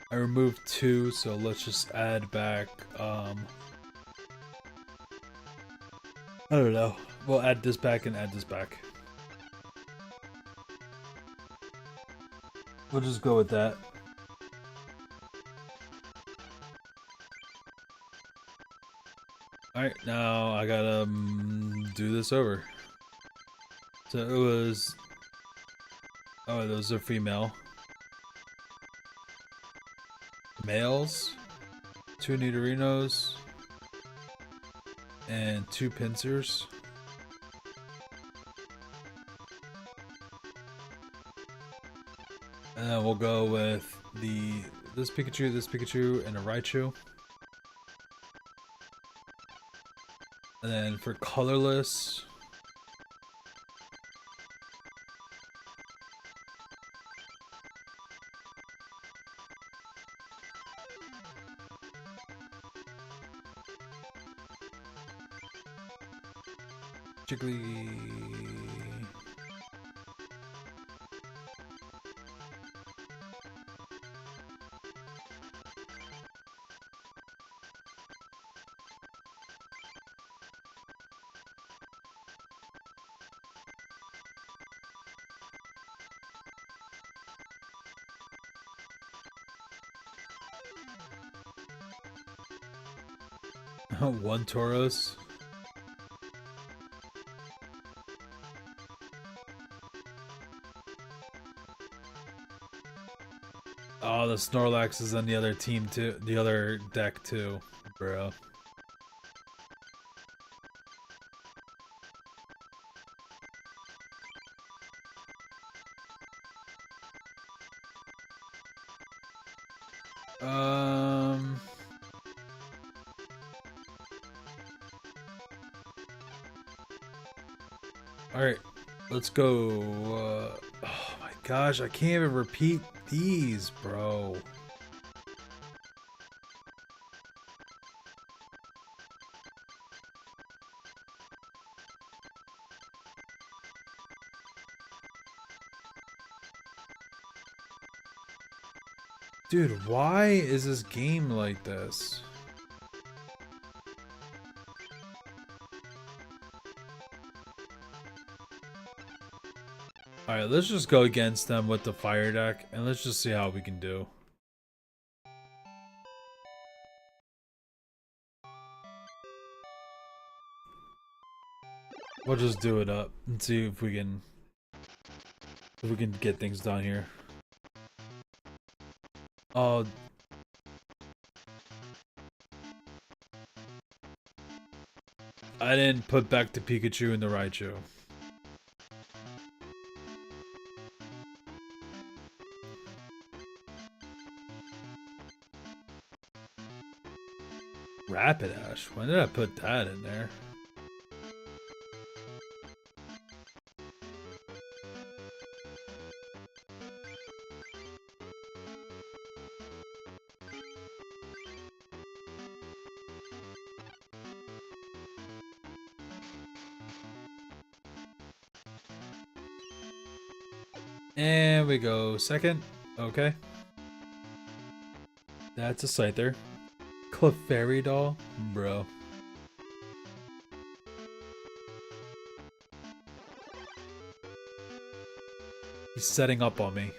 I removed two, so let's just add back, I don't know. We'll add this back and add this back. We'll just go with that. Alright, now I gotta do this over. So it was... Oh, those are female. Males, 2 Nidorinos, and 2 Pincers. And then we'll go with this Pikachu, and a Raichu. And then for colorless, Jiggly. One Tauros. Oh, the Snorlax is on the other team too. The other deck too, bro. Alright, let's go. Oh my gosh, I can't even repeat these, bro. Dude, why is this game like this? Alright, let's just go against them with the fire deck, and let's just see how we can do. We'll just do it up and see if we can get things done here. Oh, I didn't put back the Pikachu and the Raichu. Rapidash? When did I put that in there? And we go second. Okay. That's a Scyther. Clefairy doll? Bro. He's setting up on me.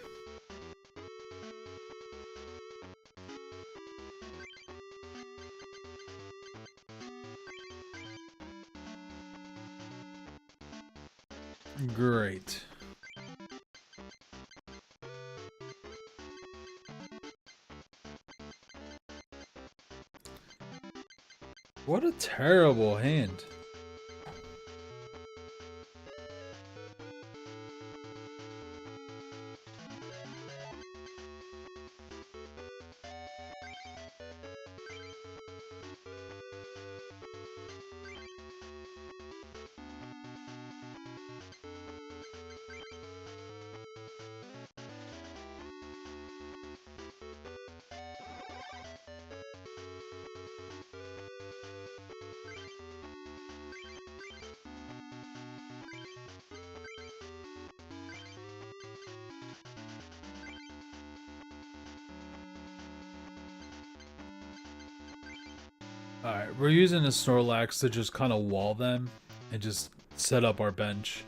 Great. What a terrible hand. Alright, we're using the Snorlax to just kind of wall them and just set up our bench.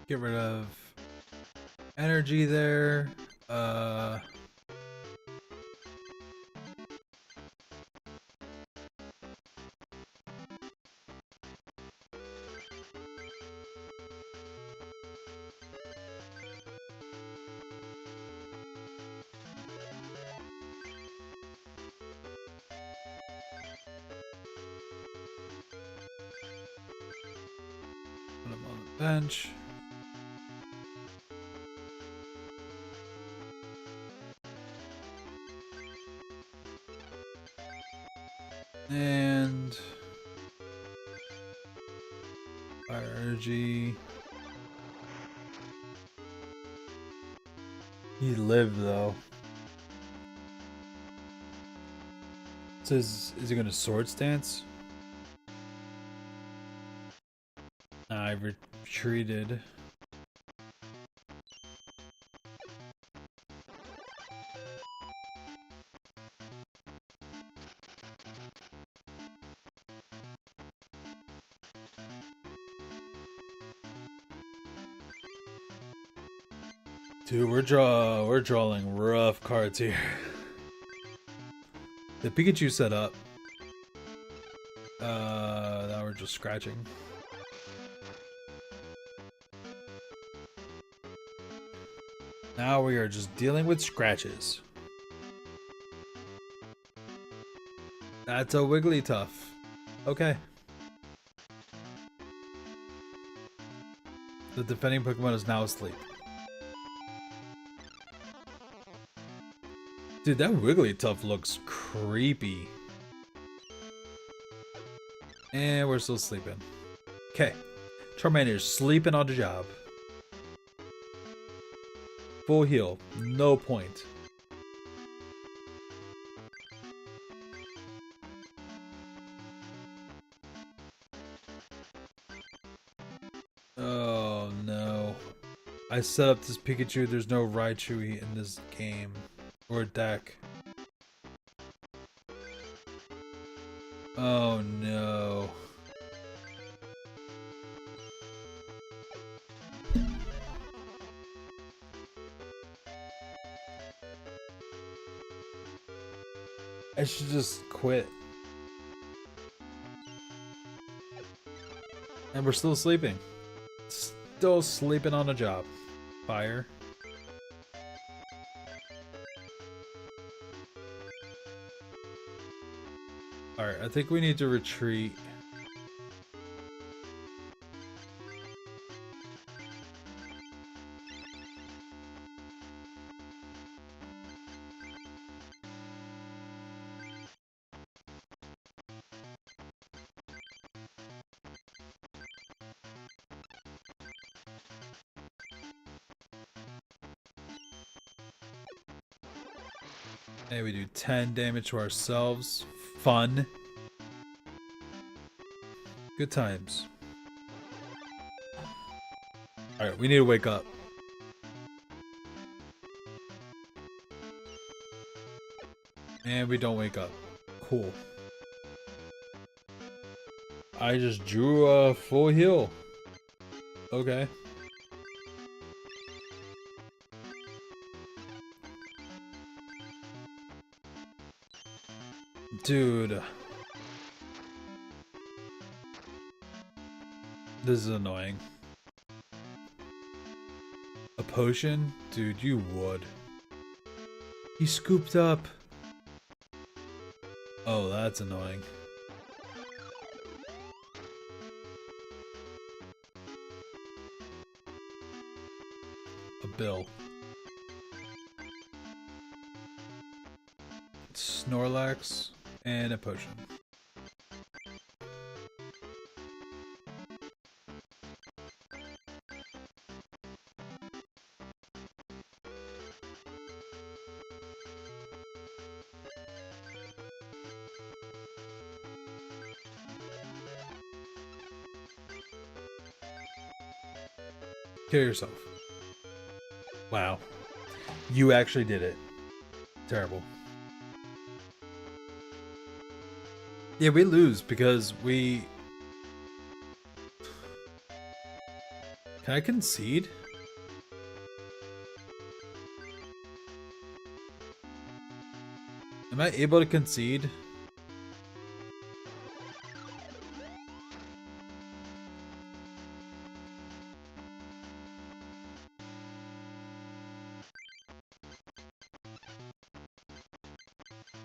Get rid of energy there. Put him on the bench. And fire energy. He lived though. It says, is he gonna sword stance? I retreated. Dude, we're drawing rough cards here. The Pikachu set up. Now we're just scratching. Now we are just dealing with scratches. That's a Wigglytuff. Okay. The defending Pokemon is now asleep. Dude, that Wigglytuff looks creepy. And we're still sleeping. Okay. Charmander's sleeping on the job. Full heal. No point. Oh no. I set up this Pikachu. There's no Raichu in this game. Or deck. Oh no. I should just quit. And we're still sleeping. Still sleeping on a job. Fire. Alright, I think we need to retreat. And we do 10 damage to ourselves. Fun. Good times. Alright, we need to wake up. And we don't wake up. Cool. I just drew a full heal. Okay. Dude. This is annoying. A potion? Dude, you would. He scooped up. Oh, that's annoying. A bill. Snorlax and a potion. Kill yourself. Wow. You actually did it. Terrible. Yeah, we lose because we... Can I concede? Am I able to concede?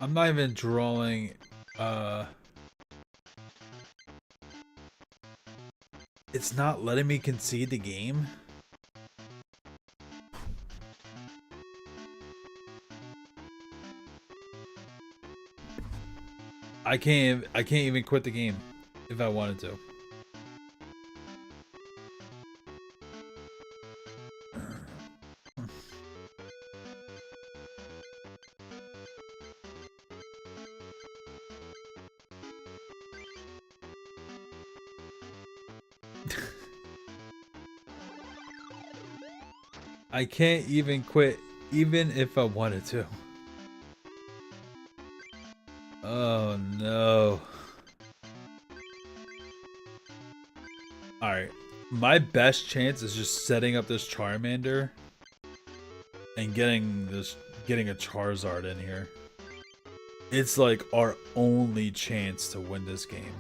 I'm not even drawing, it's not letting me concede the game? I can't even quit the game if I wanted to. I can't even quit, even if I wanted to. Oh no. Alright. My best chance is just setting up this Charmander and getting a Charizard in here. It's like our only chance to win this game.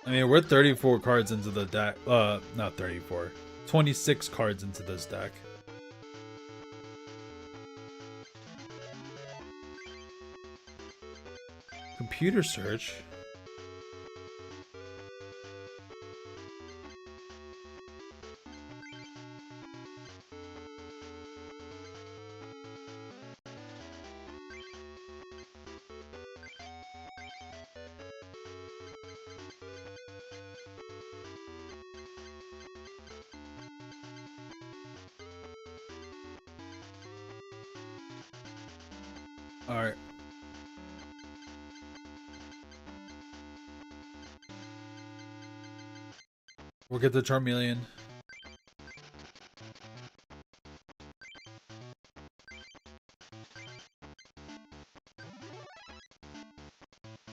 I mean, we're 34 cards into the deck. Not 34. 26 cards into this deck. Computer search. Alright. We'll get the Charmeleon.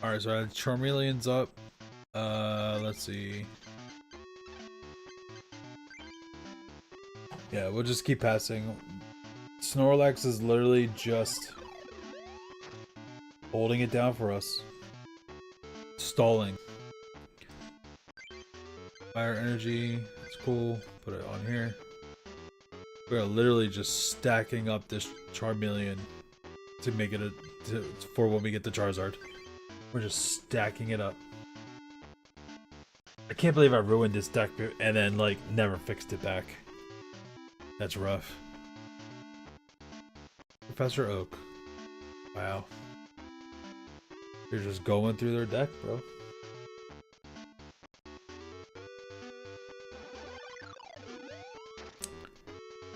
Alright, so Charmeleon's up. Let's see. Yeah, we'll just keep passing. Snorlax is literally just holding it down for us. Stalling. Fire energy. It's cool. Put it on here. We're literally just stacking up this Charmeleon to make it for when we get the Charizard. We're just stacking it up. I can't believe I ruined this deck and then like never fixed it back. That's rough. Professor Oak. Wow. You're just going through their deck, bro.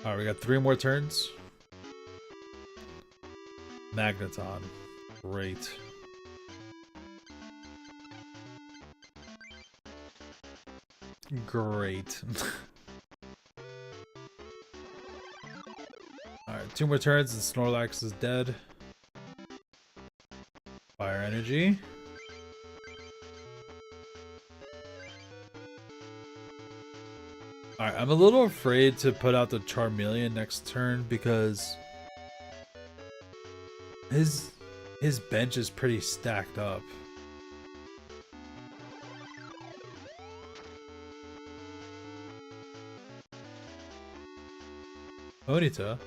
Alright, we got 3 more turns. Magneton. Great. Great. Alright, 2 more turns and Snorlax is dead. Fire energy. Alright, I'm a little afraid to put out the Charmeleon next turn because his bench is pretty stacked up. Ponyta.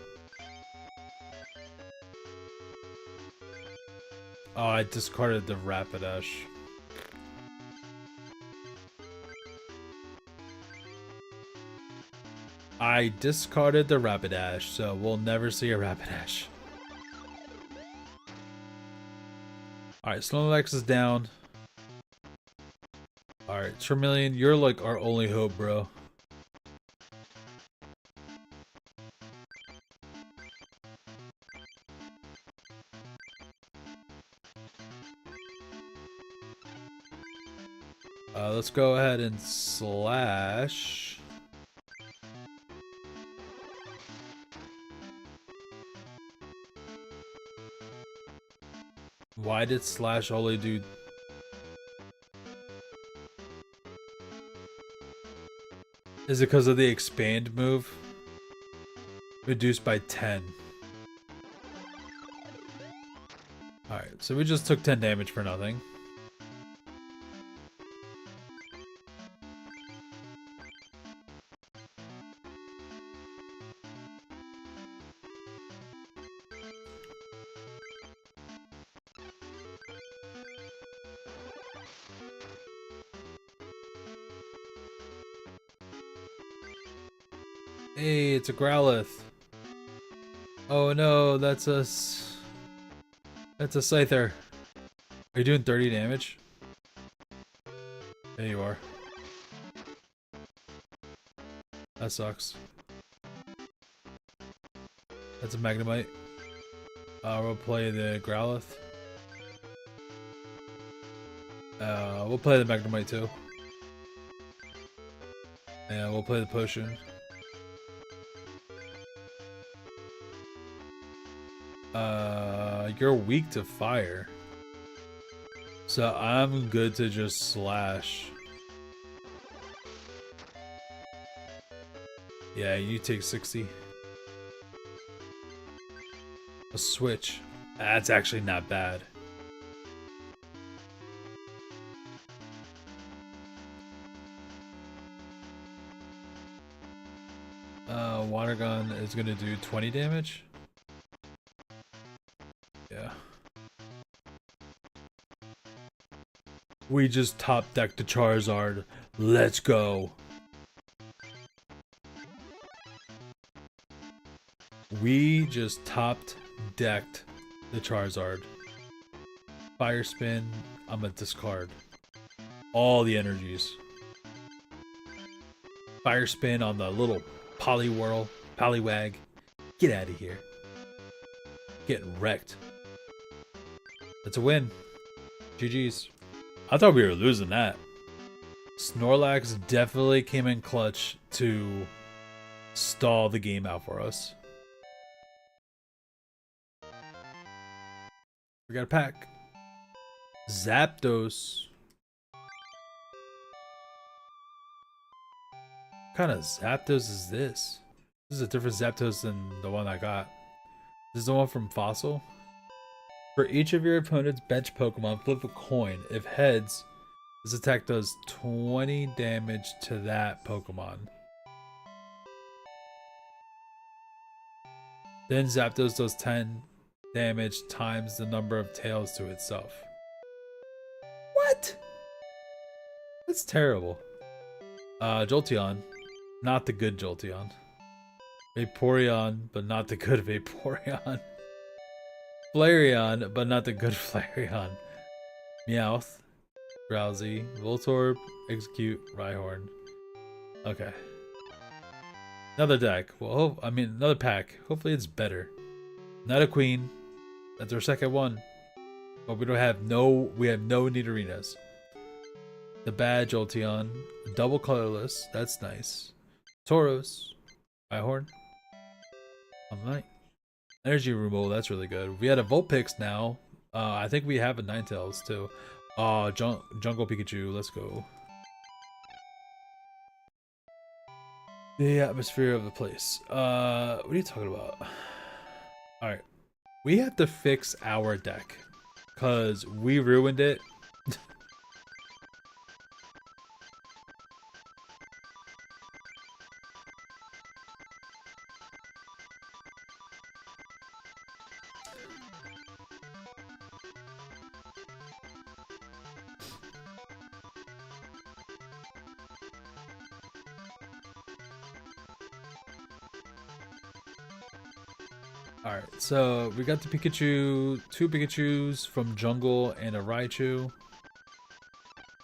Oh, I discarded the Rapidash. I discarded the Rapidash, so we'll never see a Rapidash. Alright, Snorlax is down. Alright, Charmeleon, you're like our only hope, bro. Let's go ahead and slash. Why did slash only do... Is it because of the expand move? Reduced by 10. Alright, so we just took 10 damage for nothing. Hey, it's a Growlithe. Oh no, that's a Scyther. Are you doing 30 damage? There you are. That sucks. That's a Magnemite. We'll play the Growlithe. We'll play the Magnemite too. Yeah, we'll play the potion. You're weak to fire. So I'm good to just slash. Yeah, you take 60. A switch. That's actually not bad. Water gun is gonna do 20 damage. Yeah. We just top decked the Charizard. Let's go. We just topped decked the Charizard. Fire spin. I'm gonna discard all the energies. Fire spin on the little Poliwag. Get out of here. Getting wrecked. That's a win. GG's. I thought we were losing that. Snorlax definitely came in clutch to stall the game out for us. We got a pack. Zapdos. What kind of Zapdos is this? This is a different Zapdos than the one I got. This is the one from Fossil. For each of your opponent's bench Pokemon, flip a coin. If heads, this attack does 20 damage to that Pokemon. Then Zapdos does 10 damage times the number of tails to itself. What? That's terrible. Jolteon. Not the good Jolteon. Vaporeon, but not the good Vaporeon. Flareon, but not the good Flareon. Meowth. Drowsy. Voltorb. Execute. Rhyhorn. Okay. Another deck. Well, I mean, another pack. Hopefully it's better. Not a queen. That's our second one. But we have no Nidorinas. The bad Jolteon. Double colorless. That's nice. Tauros. Rhyhorn. Alright. Energy removal. That's really good. We had a Vulpix now. I think we have a Ninetales too. Jungle Pikachu. Let's go. The atmosphere of the place. What are you talking about? Alright. We have to fix our deck. Because we ruined it. Alright, so we got the Pikachu, 2 Pikachus from Jungle and a Raichu.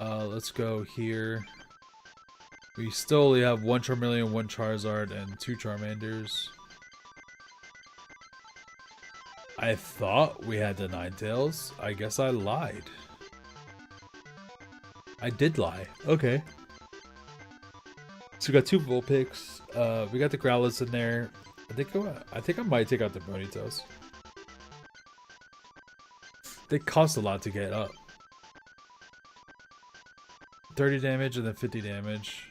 Let's go here. We still only have 1 Charmeleon, 1 Charizard, and 2 Charmanders. I thought we had the Ninetales. I guess I lied. I did lie. Okay. So we got 2 Vulpix. We got the Growlithe in there. I think I might take out the Bonitos. They cost a lot to get up. 30 damage and then 50 damage.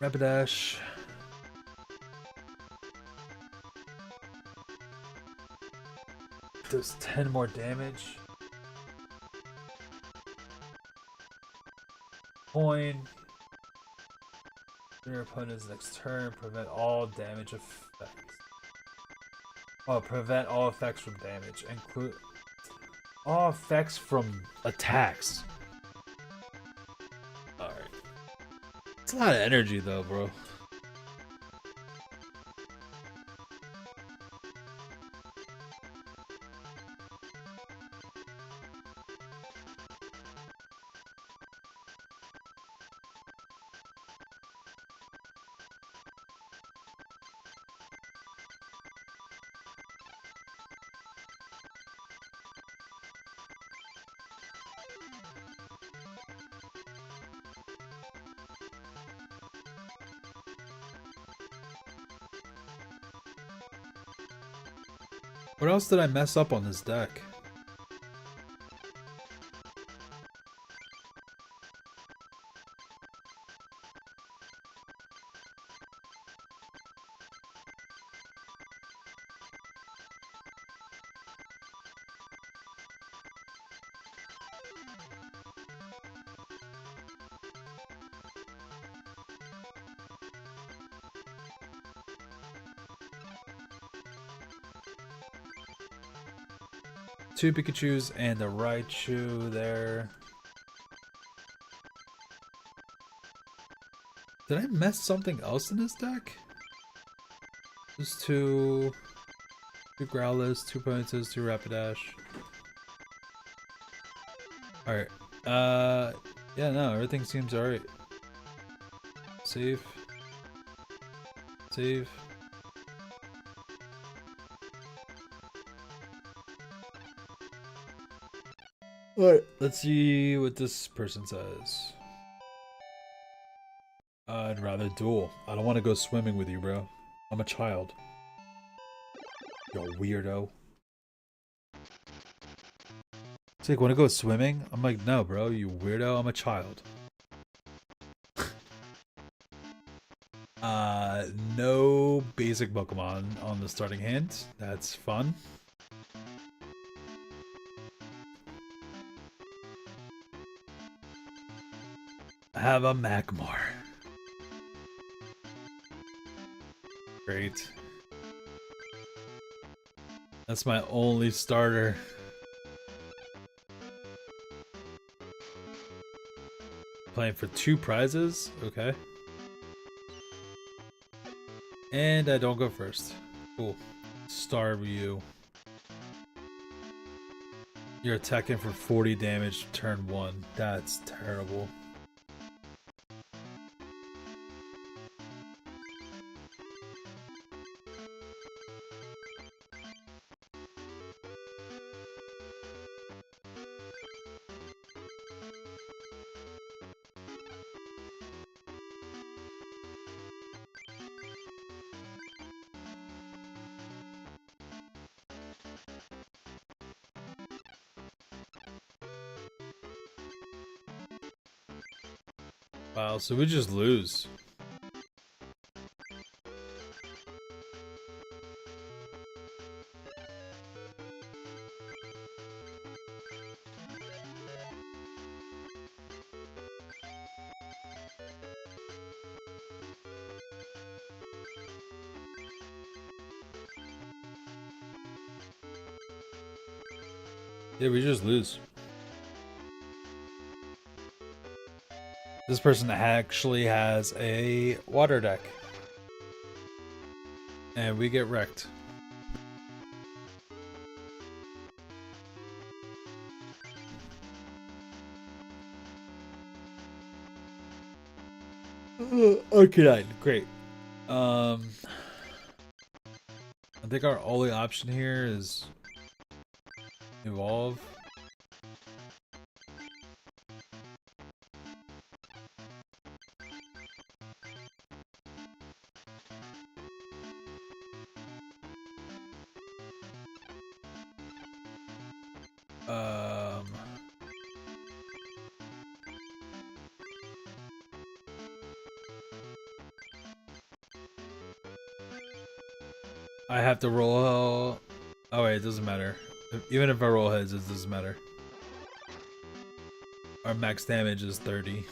Rapidash. Does 10 more damage. Coin. Your opponent's next turn. Prevent all damage effects. Oh, prevent all effects from damage. Include all effects from attacks. Alright. It's a lot of energy though, bro. What else did I mess up on this deck? Two Pikachus and a Raichu there. Did I mess something else in this deck? There's two Growlithe, 2 Ponytas, 2 Rapidash. Alright. Yeah, no, everything seems alright. Save. Save. Alright, let's see what this person says. I'd rather duel. I don't want to go swimming with you, bro. I'm a child. Yo, weirdo. It's like, want to go swimming? I'm like, no, bro, you weirdo. I'm a child. No basic Pokemon on the starting hand. That's fun. I have a Magmar. Great. That's my only starter. Playing for 2 prizes? Okay. And I don't go first. Cool. Starview. You're attacking for 40 damage turn 1. That's terrible. Wow, so we just lose. Yeah, we just lose. This person actually has a water deck. And we get wrecked. Okay, great. I think our only option here is evolve. Um, I have to roll. Oh wait, it doesn't matter. Even if I roll heads, it doesn't matter. Our max damage is 30.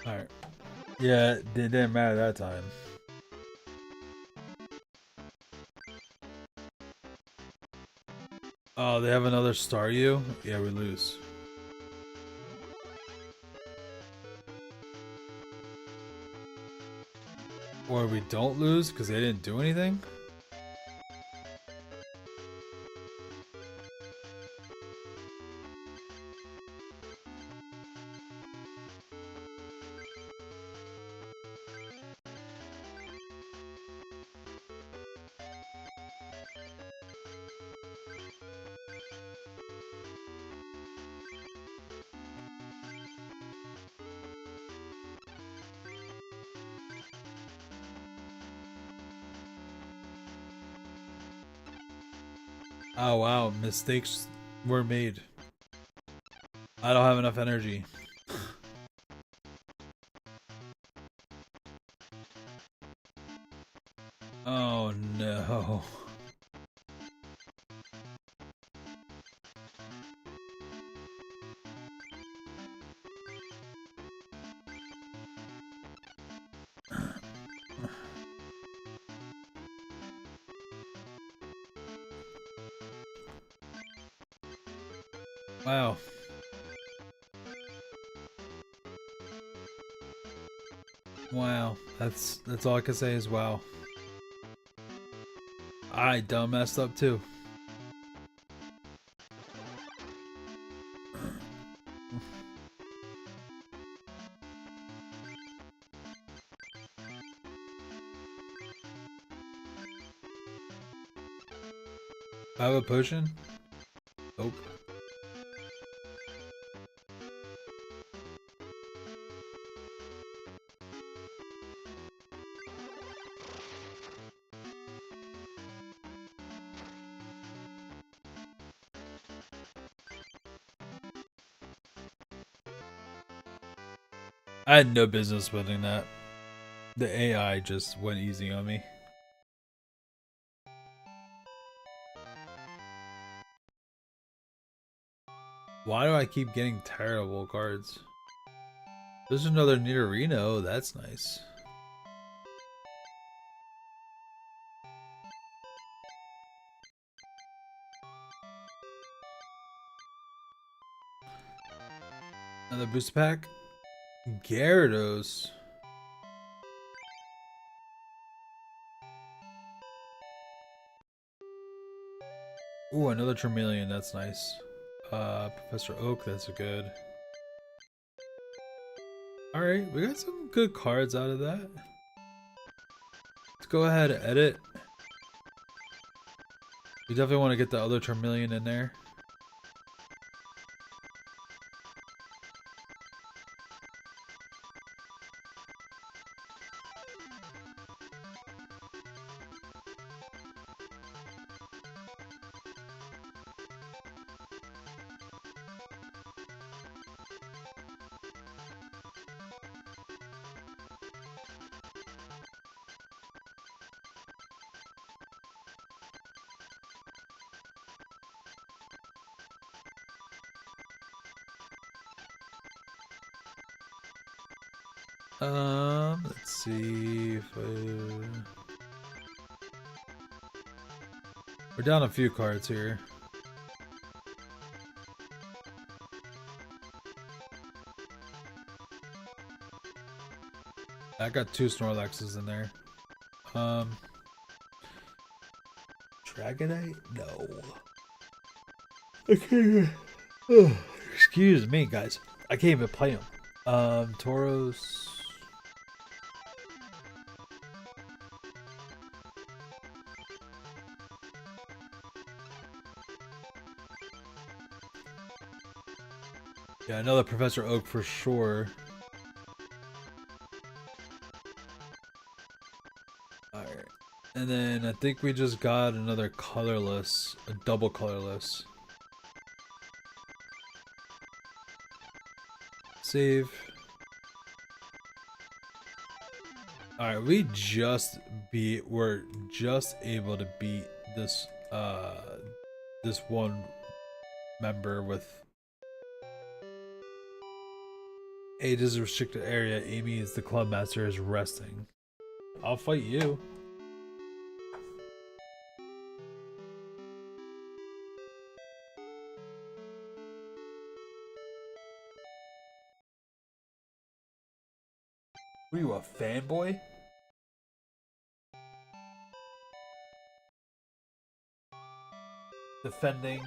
Alright. Yeah, it didn't matter that time. Oh, they have another Staryu? Yeah, we lose. Or we don't lose because they didn't do anything? Oh wow, mistakes were made. I don't have enough energy. Oh no. Wow. Wow. That's all I can say is wow. I done messed up too. I have a potion? Nope. I had no business winning that. The AI just went easy on me. Why do I keep getting terrible cards? There's another Nidorino. That's nice. Another booster pack. Gyarados. Ooh, another Charmeleon. That's nice. Professor Oak. That's good. All right, we got some good cards out of that. Let's go ahead and edit. We definitely want to get the other Charmeleon in there. Let's see if we're down a few cards here. I got 2 Snorlaxes in there. Dragonite? No. Okay. Excuse me, guys. I can't even play them. Tauros. Yeah, another Professor Oak for sure. Alright. And then I think we just got another colorless, a double colorless. Save. Alright, we're just able to beat this this one member with age is a restricted area. Amy is the club master is resting. I'll fight you. What are you, a fanboy? Defending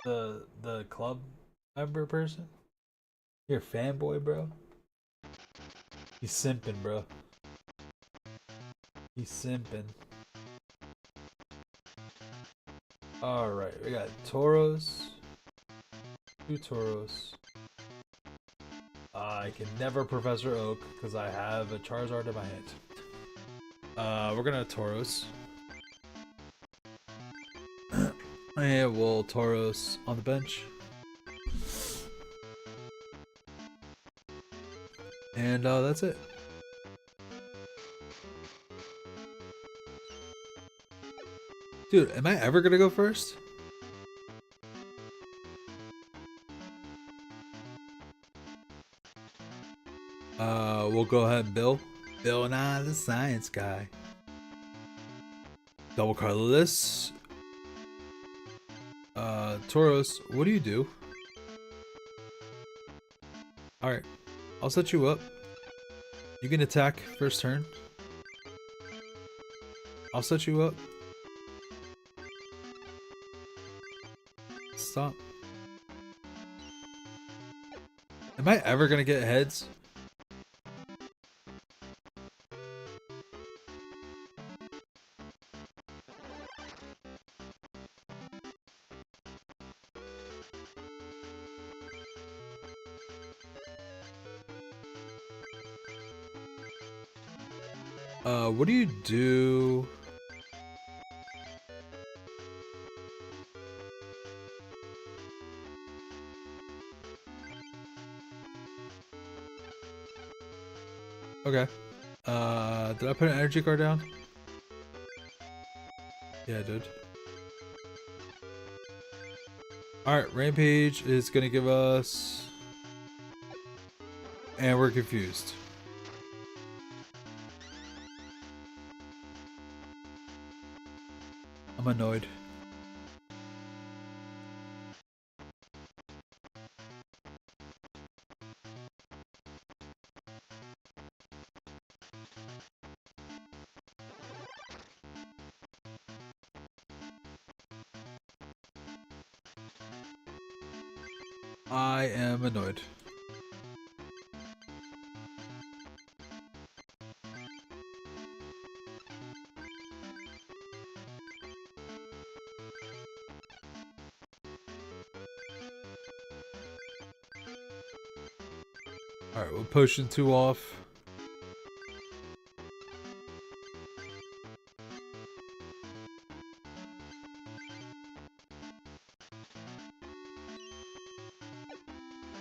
the club member person? You're a fanboy, bro? He's simping, bro. He's simping. Alright, we got Tauros. 2 Tauros. I can never Professor Oak because I have a Charizard in my hand. We're gonna Tauros. And we'll Tauros on the bench. And that's it. Dude, am I ever gonna go first? We'll go ahead and Bill. Bill Nye the Science Guy. Double colorless. Tauros, what do you do? Alright, I'll set you up. You can attack first turn. I'll set you up. Stop. Am I ever gonna get heads? What do you do? Okay. Did I put an energy card down? Yeah, I did. Alright, Rampage is gonna give us... And we're confused. I'm annoyed. I am annoyed. Alright, we'll potion 2 off.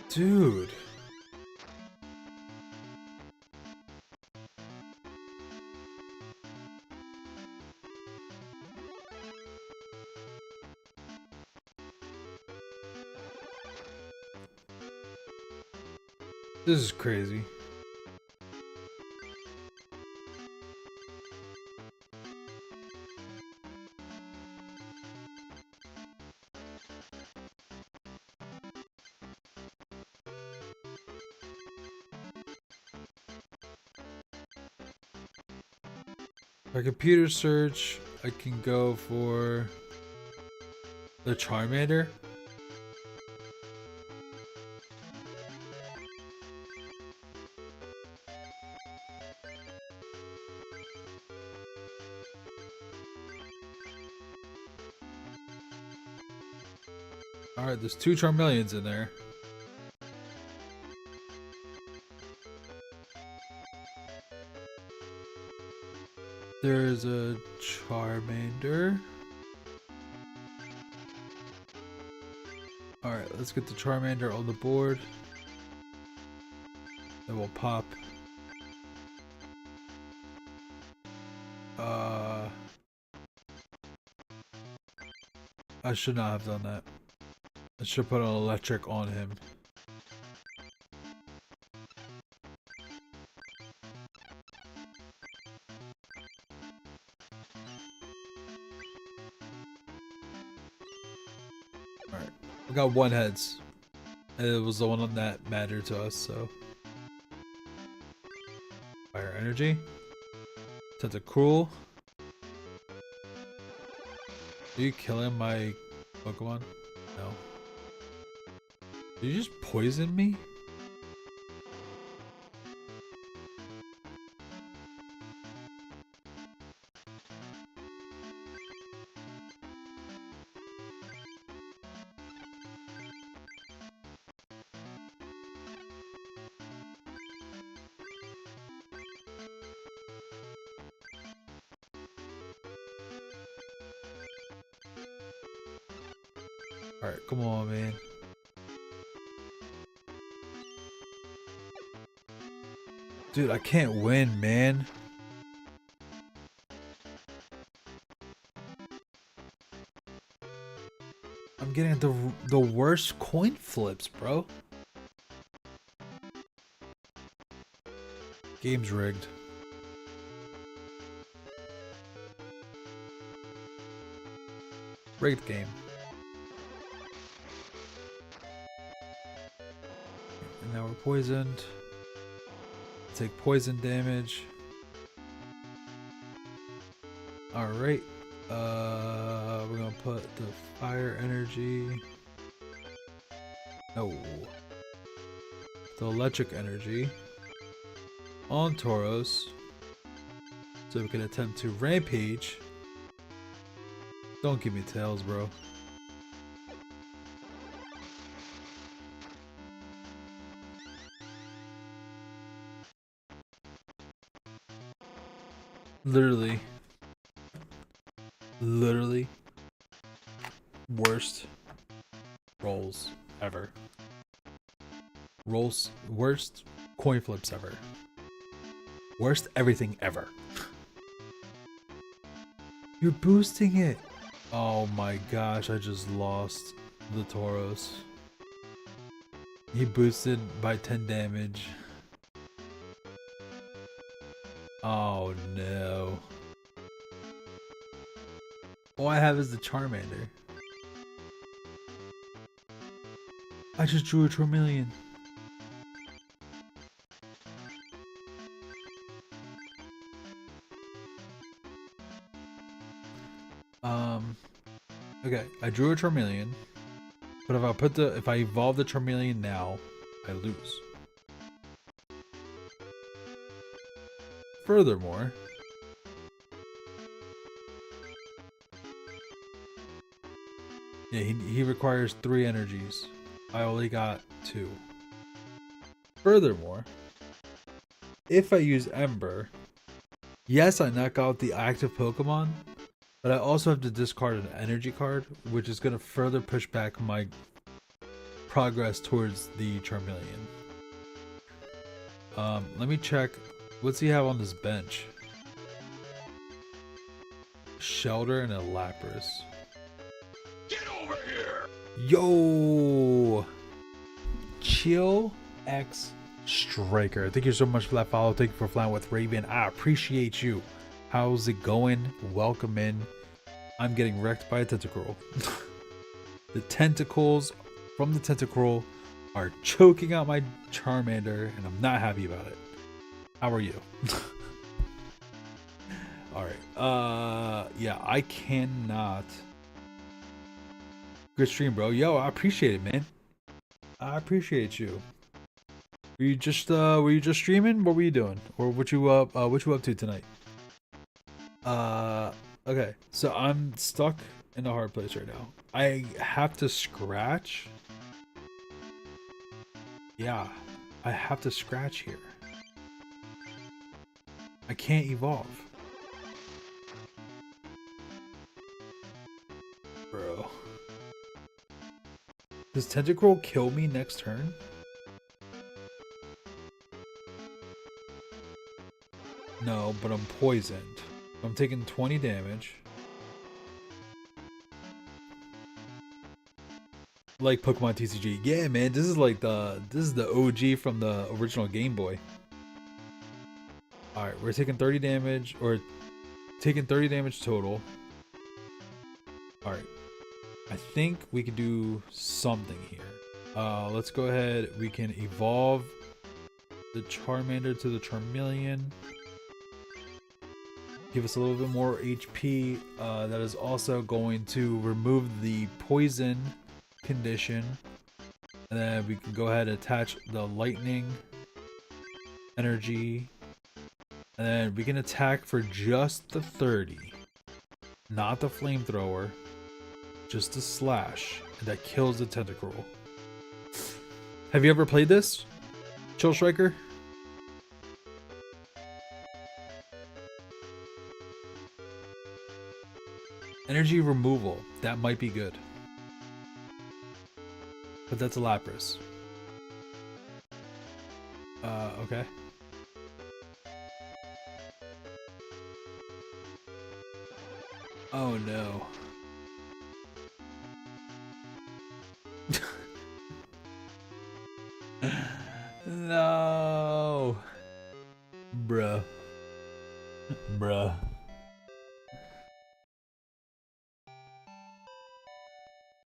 Dude. This is crazy. For computer search, I can go for the Charmander. Alright, there's 2 Charmeleons in there. There's a Charmander. Alright, let's get the Charmander on the board. Then we'll pop. I should not have done that. I should put an electric on him. Alright, we got 1 heads. And it was the one that mattered to us, so. Fire energy. Tentacruel. Are you killing my Pokemon? No. Did you just poison me? Alright, come on, man. Dude, I can't win, man. I'm getting the worst coin flips, bro. Game's rigged. Rigged game. and now we're poisoned. Take poison damage. Alright. We're gonna put the fire energy. No. The electric energy on Tauros. So we can attempt to rampage. Don't give me tails, bro. Literally worst rolls ever. Worst coin flips ever. Worst everything ever. You're boosting it. Oh my gosh, I just lost the Tauros. He boosted by 10 damage. Oh no. All I have is the Charmander. I just drew a Charmeleon. Okay, I drew a Charmeleon. But if I evolve the Charmeleon now, I lose. Furthermore, yeah, he requires 3 energies. I only got 2. Furthermore, if I use Ember, yes, I knock out the active Pokemon, but I also have to discard an energy card, which is going to further push back my progress towards the Charmeleon. Let me check. What's he have on this bench? Shelter and a Lapras. Get over here! Yo! Chill X Striker. Thank you so much for that follow. Thank you for flying with Raven. I appreciate you. How's it going? Welcome in. I'm getting wrecked by a Tentacruel. The tentacles from the Tentacruel are choking out my Charmander, and I'm not happy about it. How are you? Alright. Yeah, I cannot. Good stream, bro. Yo, I appreciate it, man. I appreciate you. Were you just streaming? What were you doing? Or what you up to tonight? Okay. So I'm stuck in a hard place right now. I have to scratch. Yeah. I have to scratch here. I can't evolve. Bro. Does Tentacruel kill me next turn? No, but I'm poisoned. I'm taking 20 damage. Like Pokemon TCG. Yeah, man, this is the OG from the original Game Boy. Alright, we're taking 30 damage, or taking 30 damage total. Alright. I think we can do something here. Let's go ahead. We can evolve the Charmander to the Charmeleon. Give us a little bit more HP. That is also going to remove the poison condition. And then we can go ahead and attach the lightning energy. And then we can attack for just the 30. Not the flamethrower. Just a slash. And that kills the Tentacruel. Have you ever played this? Chill Striker? Energy removal. That might be good. But that's a Lapras. Okay. Oh no. No. Bruh. Bruh.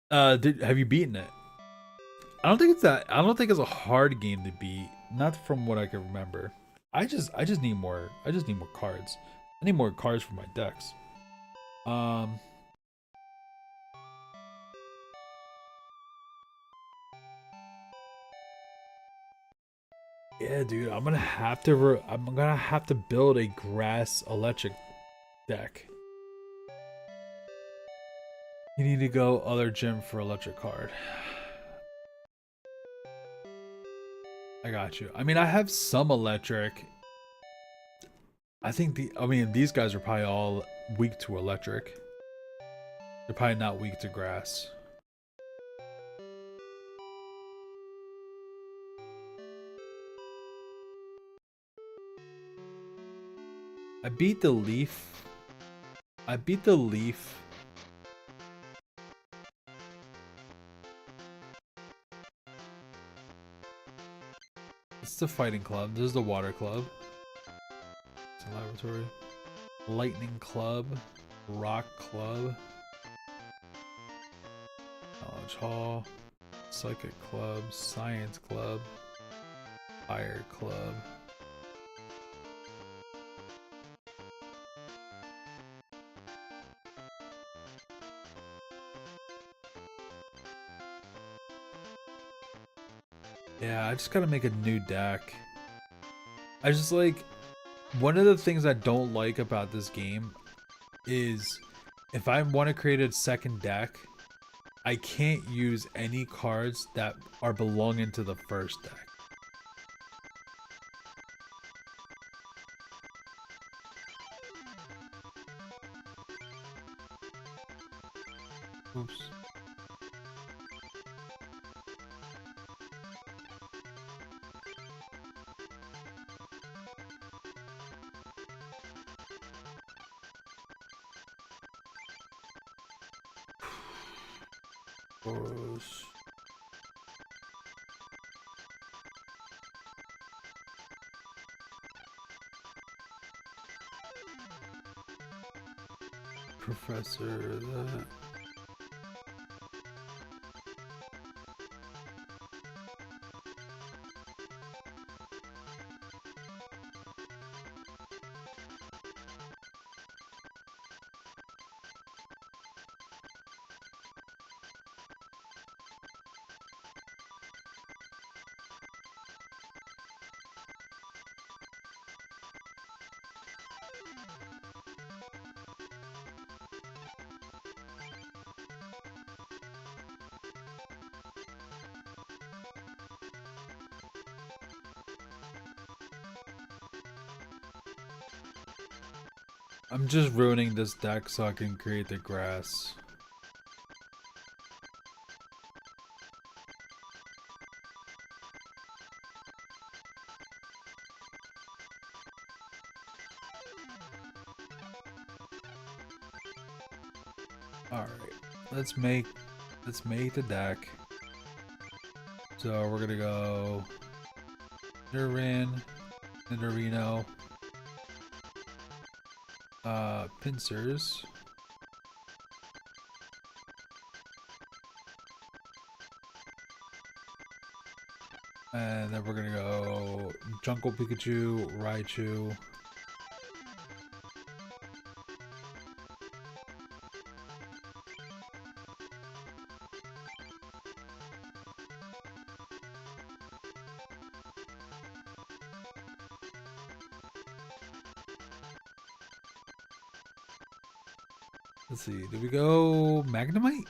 Have you beaten it? I don't think it's that. I don't think it's a hard game to beat. Not from what I can remember. I just need more. I just need more cards. I need more cards for my decks. Um. Yeah, dude. I'm gonna have to. I'm gonna have to build a grass electric deck. You need to go other gym for electric card. I got you. I mean, I have some electric. I mean, these guys are probably all weak to electric. They're probably not weak to grass. I beat the leaf. I beat the leaf. It's the fighting club. This is the water club. It's a laboratory. Lightning club. Rock club. Knowledge hall. Psychic club. Science club. Fire club. Yeah, I just gotta make a new deck. I just like, one of the things I don't like about this game is if I want to create a second deck, I can't use any cards that are belonging to the first deck. Oops. Gross. Professor that. I'm just ruining this deck so I can create the grass. Alright, let's make the deck. So we're gonna go Nidoran, Nidorino, Pincers, and then we're gonna go Jungle Pikachu, Raichu, let's see, did we go Magnemite?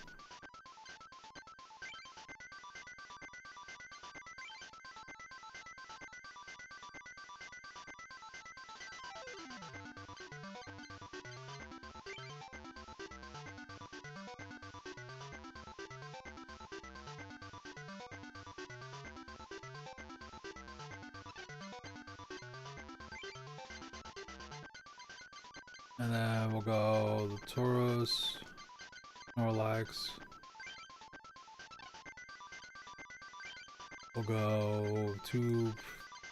And then we'll go the Tauros, Snorlax. We'll go two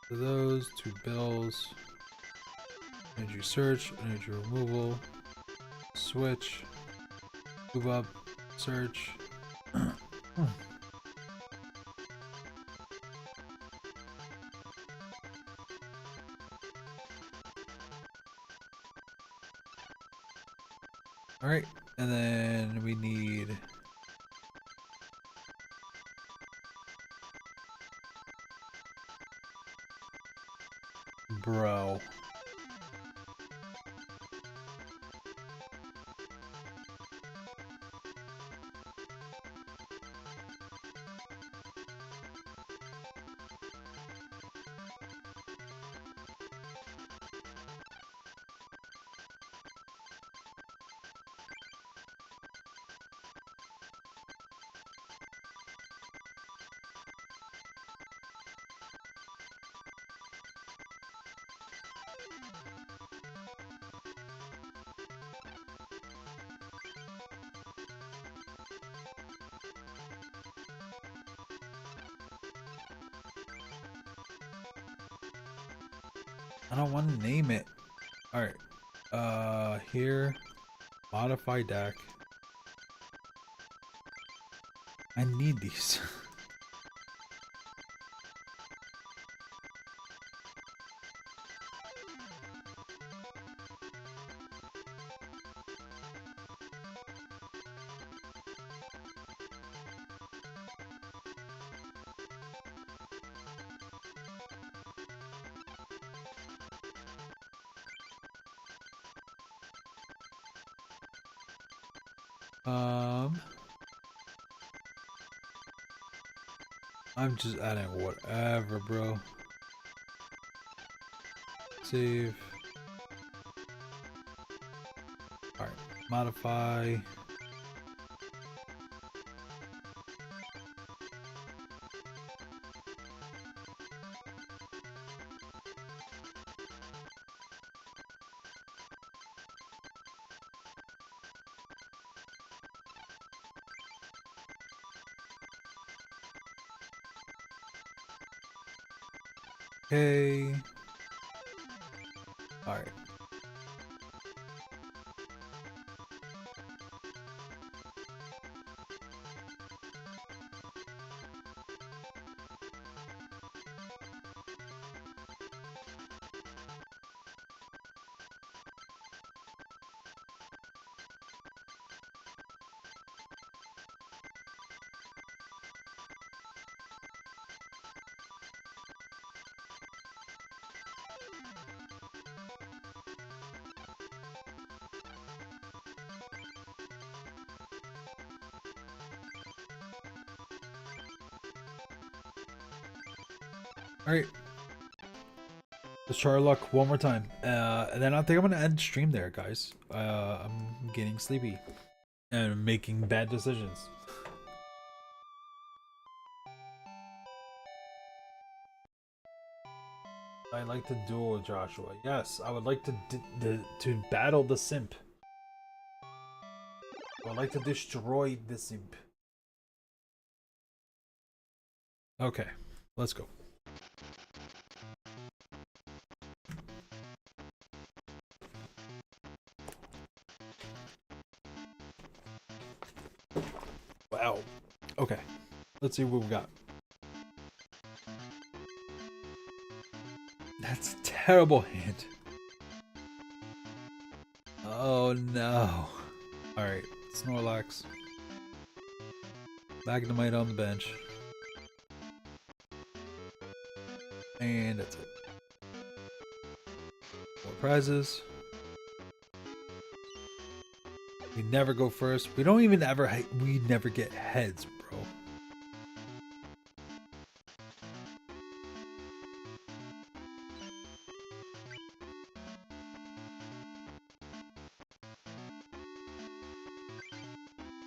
of those, two Bills. Energy search, energy removal, switch, move up, search. Alright, and then we need... Bro. I don't want to name it. Alright. Here. Modify deck. I need these. I'm just adding whatever, bro. Save. Alright, modify. Okay. Alright. Alright. Let's try our luck one more time. And then I think I'm gonna end stream there, guys. I'm getting sleepy. And making bad decisions. I'd like to duel Joshua. Yes, I would like to battle the simp. I would like to destroy the simp. Okay, let's go. Wow. Okay, let's see what we got. That's a terrible hand. Oh no. Alright, Snorlax. Magnemite on the bench. And that's it. More prizes. We never go first. We don't even ever, we never get heads, bro.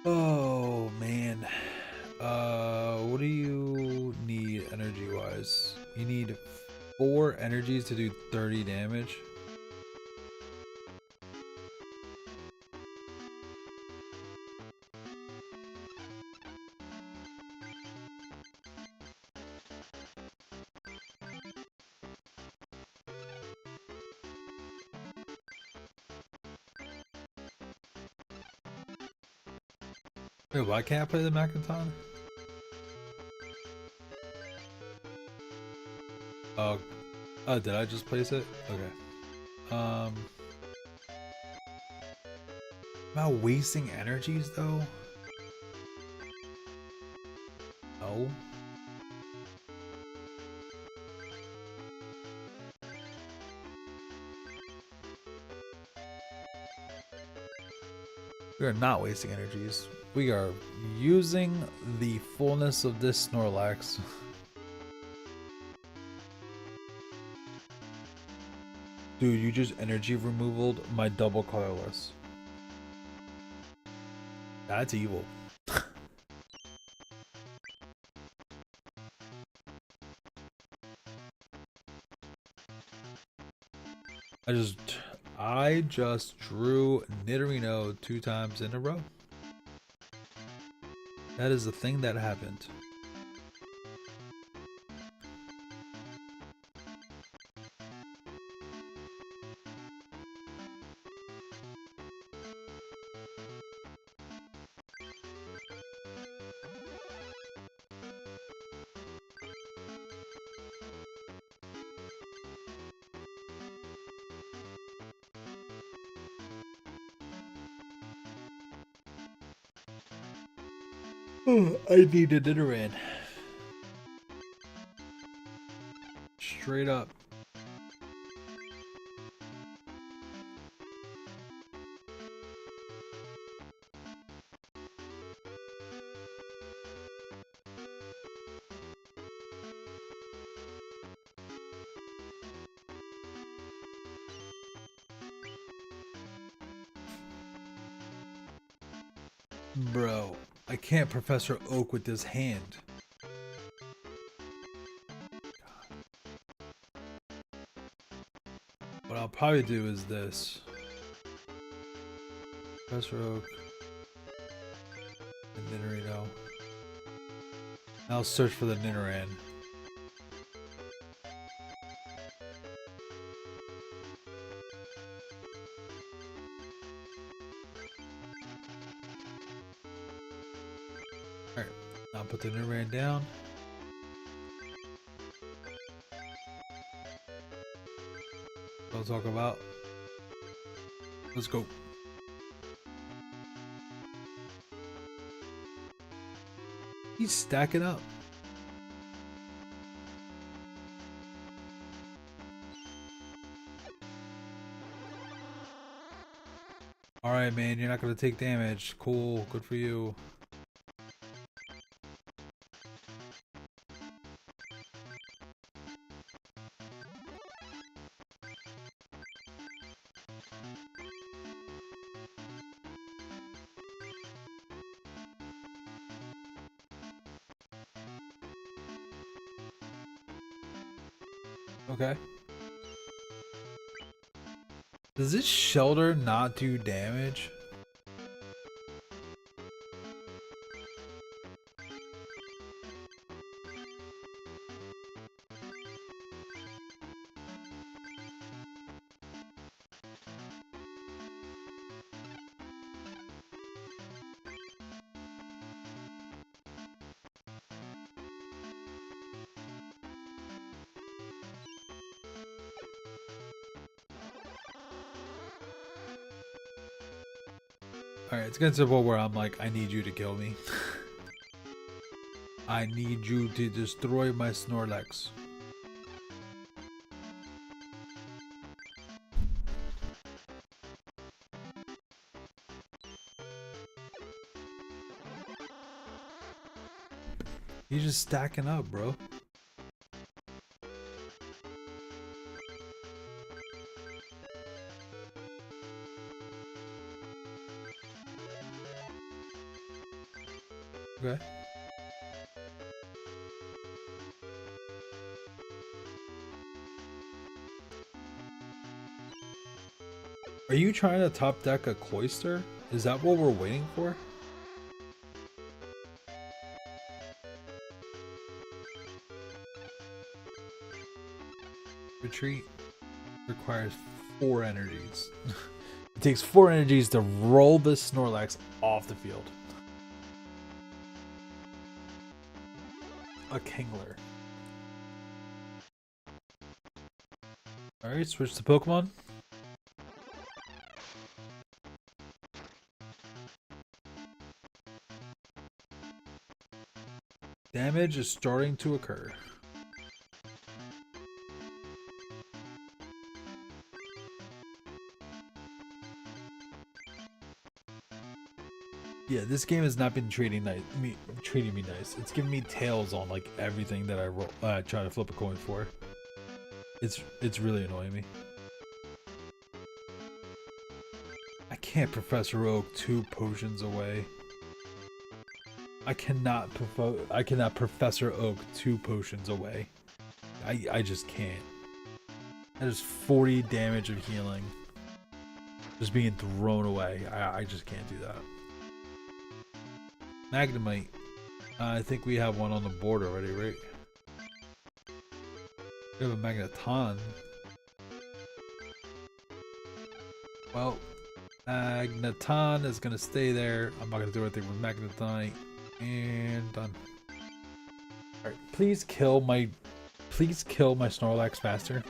Oh man. What do you need energy wise? You need 4 energies to do 30 damage. Wait, why can't I play the Macinton? Oh, did I just place it? Okay. Am I wasting energies though? No. We are not wasting energies. We are using the fullness of this Snorlax. Dude, you just energy removaled my double colorless. That's evil. I just drew Nidorino 2 times in a row. That is the thing that happened. I need a Nidoran. Straight up. Bro, I can't Professor Oak with this hand. What I'll probably do is this. Professor Oak. And Nidorino. I'll search for the Nidoran. Alright, I'll put the Nidoran down. I'll talk about. Let's go. He's stacking up. Alright, man, you're not gonna take damage. Cool, good for you. Okay. Does this shelter not do damage? Alright, it's getting to the point where I'm like, I need you to kill me. I need you to destroy my Snorlax. He's just stacking up, bro. Okay. Are you trying to top deck a Cloyster? Is that what we're waiting for? Retreat requires 4 energies. It takes 4 energies to roll this Snorlax off the field. A Kingler. Alright, switch to Pokemon. Damage is starting to occur. Yeah, this game has not been treating me nice. It's giving me tails on like everything that I try to flip a coin for. It's really annoying me. I can't Professor Oak 2 potions away. I cannot Professor Oak 2 potions away. I just can't. That is 40 damage of healing. Just being thrown away. I just can't do that. Magnemite. I think we have one on the board already, right? We have a Magneton. Well, Magneton is gonna stay there. I'm not gonna do anything with Magneton. And done. Alright, please kill my Snorlax faster.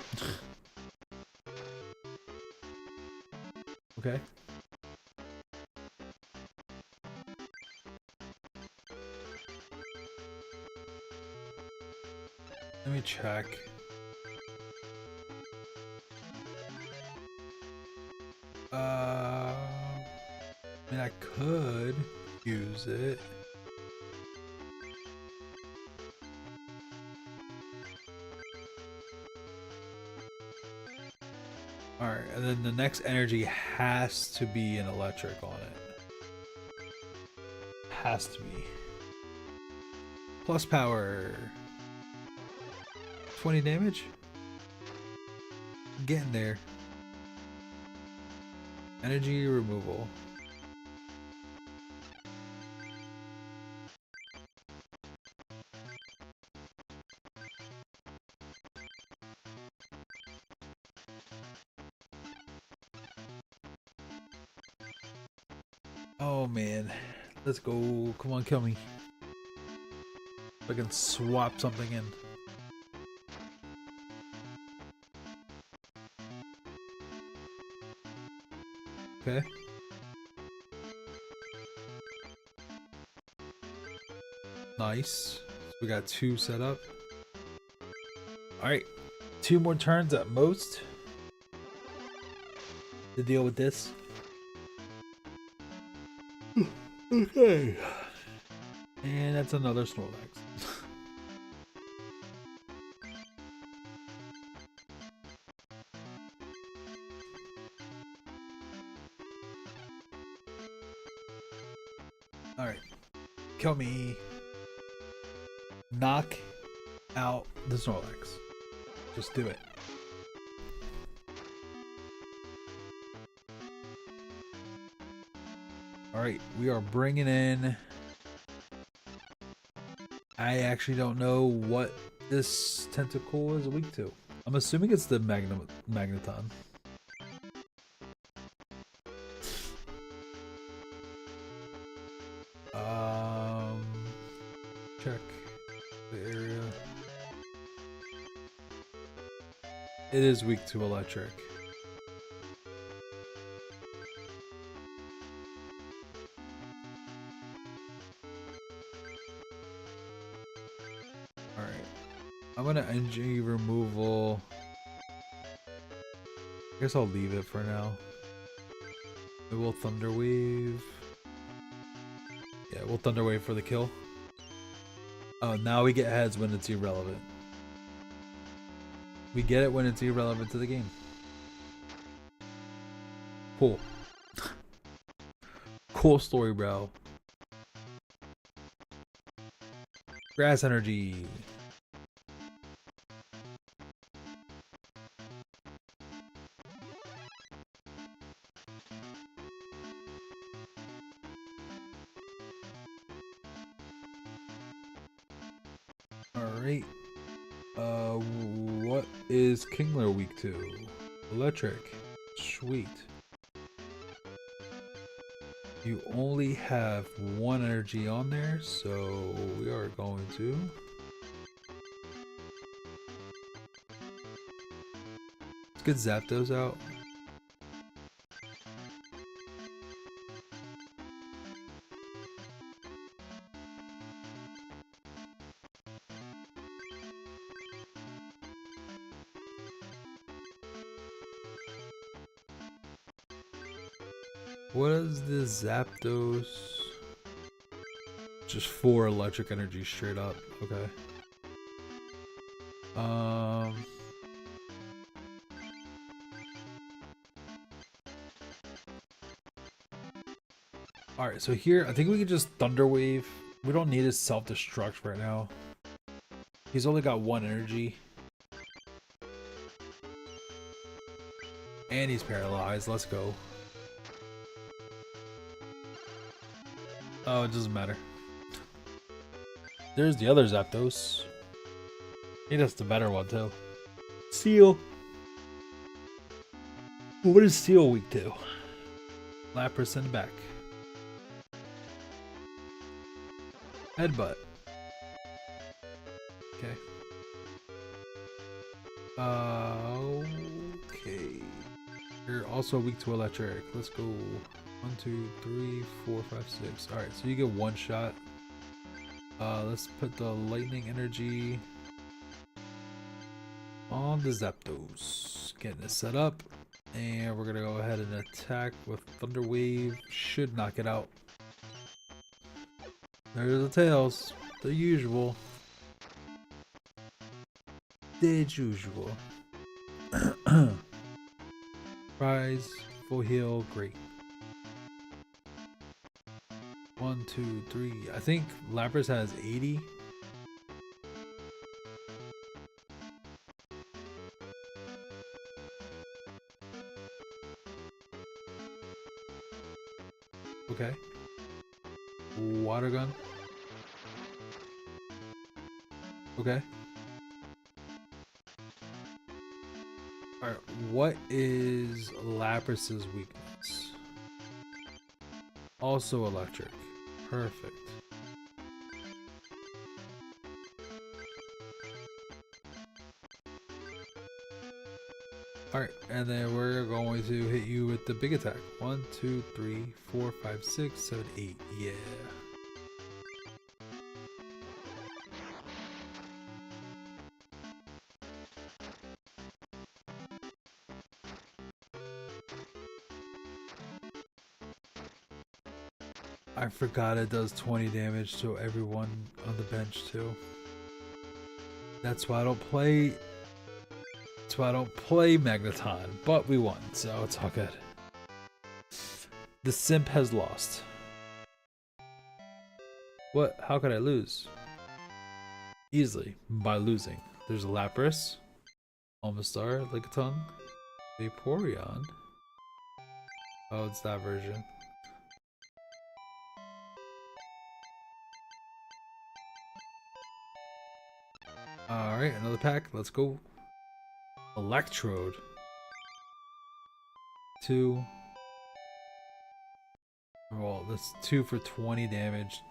Okay. Let me check. I mean, I could use it. Alright, and then the next energy has to be an electric on it. Has to be. Plus power. 20 damage? Getting there. Energy removal. Oh man. Let's go. Come on, kill me. If I can swap something in. Okay. Nice. So we got 2 set up. Alright. 2 more turns at most to deal with this. Okay. And that's another Snorlax. Alright. Kill me. Knock out the Snorlax. Just do it. Alright, we are bringing in... I actually don't know what this tentacle is weak to. I'm assuming it's the Magneton. Check the area. It is weak to electric. Alright. I'm gonna energy removal. I guess I'll leave it for now. It will Thunder Wave. Yeah, we'll Thunder Wave for the kill. Oh, now we get heads when it's irrelevant. We get it when it's irrelevant to the game. Cool. Cool story, bro. Grass energy. Alright. What is Kingler weak to? Electric. Sweet. You only have 1 energy on there, so we are going to... Let's get Zapdos out. What is this Zapdos? Just 4 electric energy straight up. Okay. Alright, so here, I think we can just Thunder Wave. We don't need his self-destruct right now. He's only got 1 energy. And he's paralyzed. Let's go. Oh, it doesn't matter. There's the other Zapdos. He does the better one, too. Seal. What is Seal weak to? Lapras in the back. Headbutt. Okay. Okay. You're also weak to electric. Let's go. 1, 2, 3, 4, 5, 6. Alright, so you get 1 shot. Let's put the lightning energy on the Zapdos. Getting it set up. And we're gonna go ahead and attack with Thunder Wave. Should knock it out. There's the tails. The usual. The usual. Rise, full heal, great. 1, 2, 3. I think Lapras has 80. Okay. Water gun. Okay. Alright, what is Lapras's weakness? Also electric. Perfect. Alright, and then we're going to hit you with the big attack. 1, 2, 3, 4, 5, 6, 7, 8. Yeah. I forgot it does 20 damage to everyone on the bench too. That's why I don't play. That's why I don't play Magneton, but we won, so it's all good. The simp has lost. What? How could I lose? Easily, by losing. There's a Lapras, Omastar, Lickitung, Vaporeon. Oh, it's that version. Alright, another pack. Let's go. Electrode. 2. Well, that's 2 for 20 damage.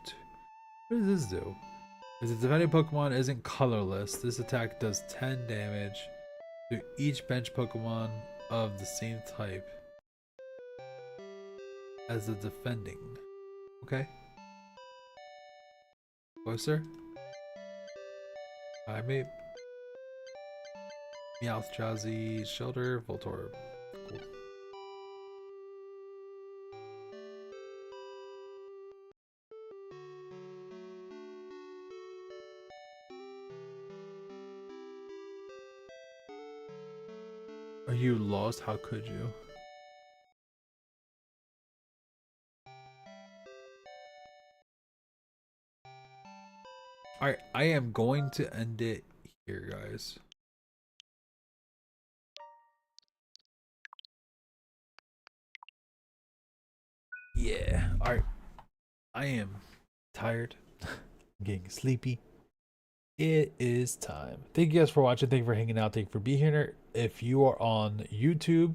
What does this do? If the defending Pokemon isn't colorless, this attack does 10 damage to each bench Pokemon of the same type as the defending. Okay. Closer. Hi, mate. Meowth, Jazzy, Shelter, Voltorb. Cool. Are you lost? How could you? Alright, I am going to end it here, guys. Yeah, alright. I am tired. I'm getting sleepy. It is time. Thank you guys for watching. Thank you for hanging out. Thank you for being here. If you are on YouTube,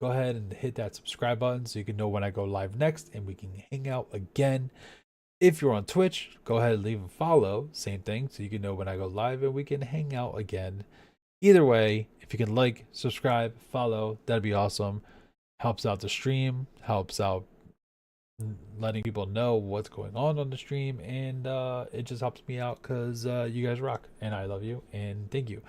go ahead and hit that subscribe button so you can know when I go live next and we can hang out again. If you're on Twitch, go ahead and leave a follow. Same thing, so you can know when I go live and we can hang out again. Either way, if you can like, subscribe, follow, that'd be awesome. Helps out the stream, helps out letting people know what's going on the stream, and it just helps me out because you guys rock and I love you and thank you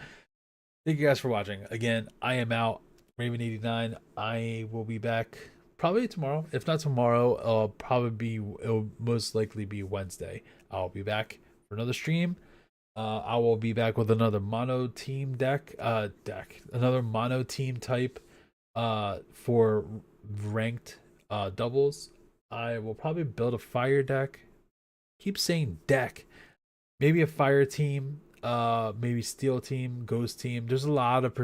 guys for watching. Again, I am out. Raven89. I will be back Probably tomorrow. If not tomorrow, it'll most likely be Wednesday. I'll be back for another stream. I will be back with another mono team another mono team type for ranked doubles. I will probably build a fire deck. Keep saying deck. Maybe a fire team, maybe steel team, ghost team. There's a lot of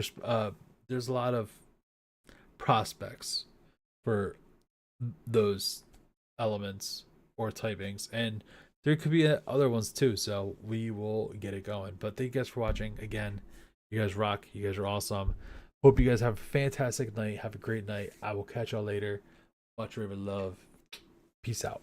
prospects for those elements or typings, and there could be other ones too. So we will get it going. But thank you guys for watching. Again, you guys rock. You guys are awesome. Hope you guys have a fantastic night. Have a great night. I will catch y'all later. Much river love. Peace out.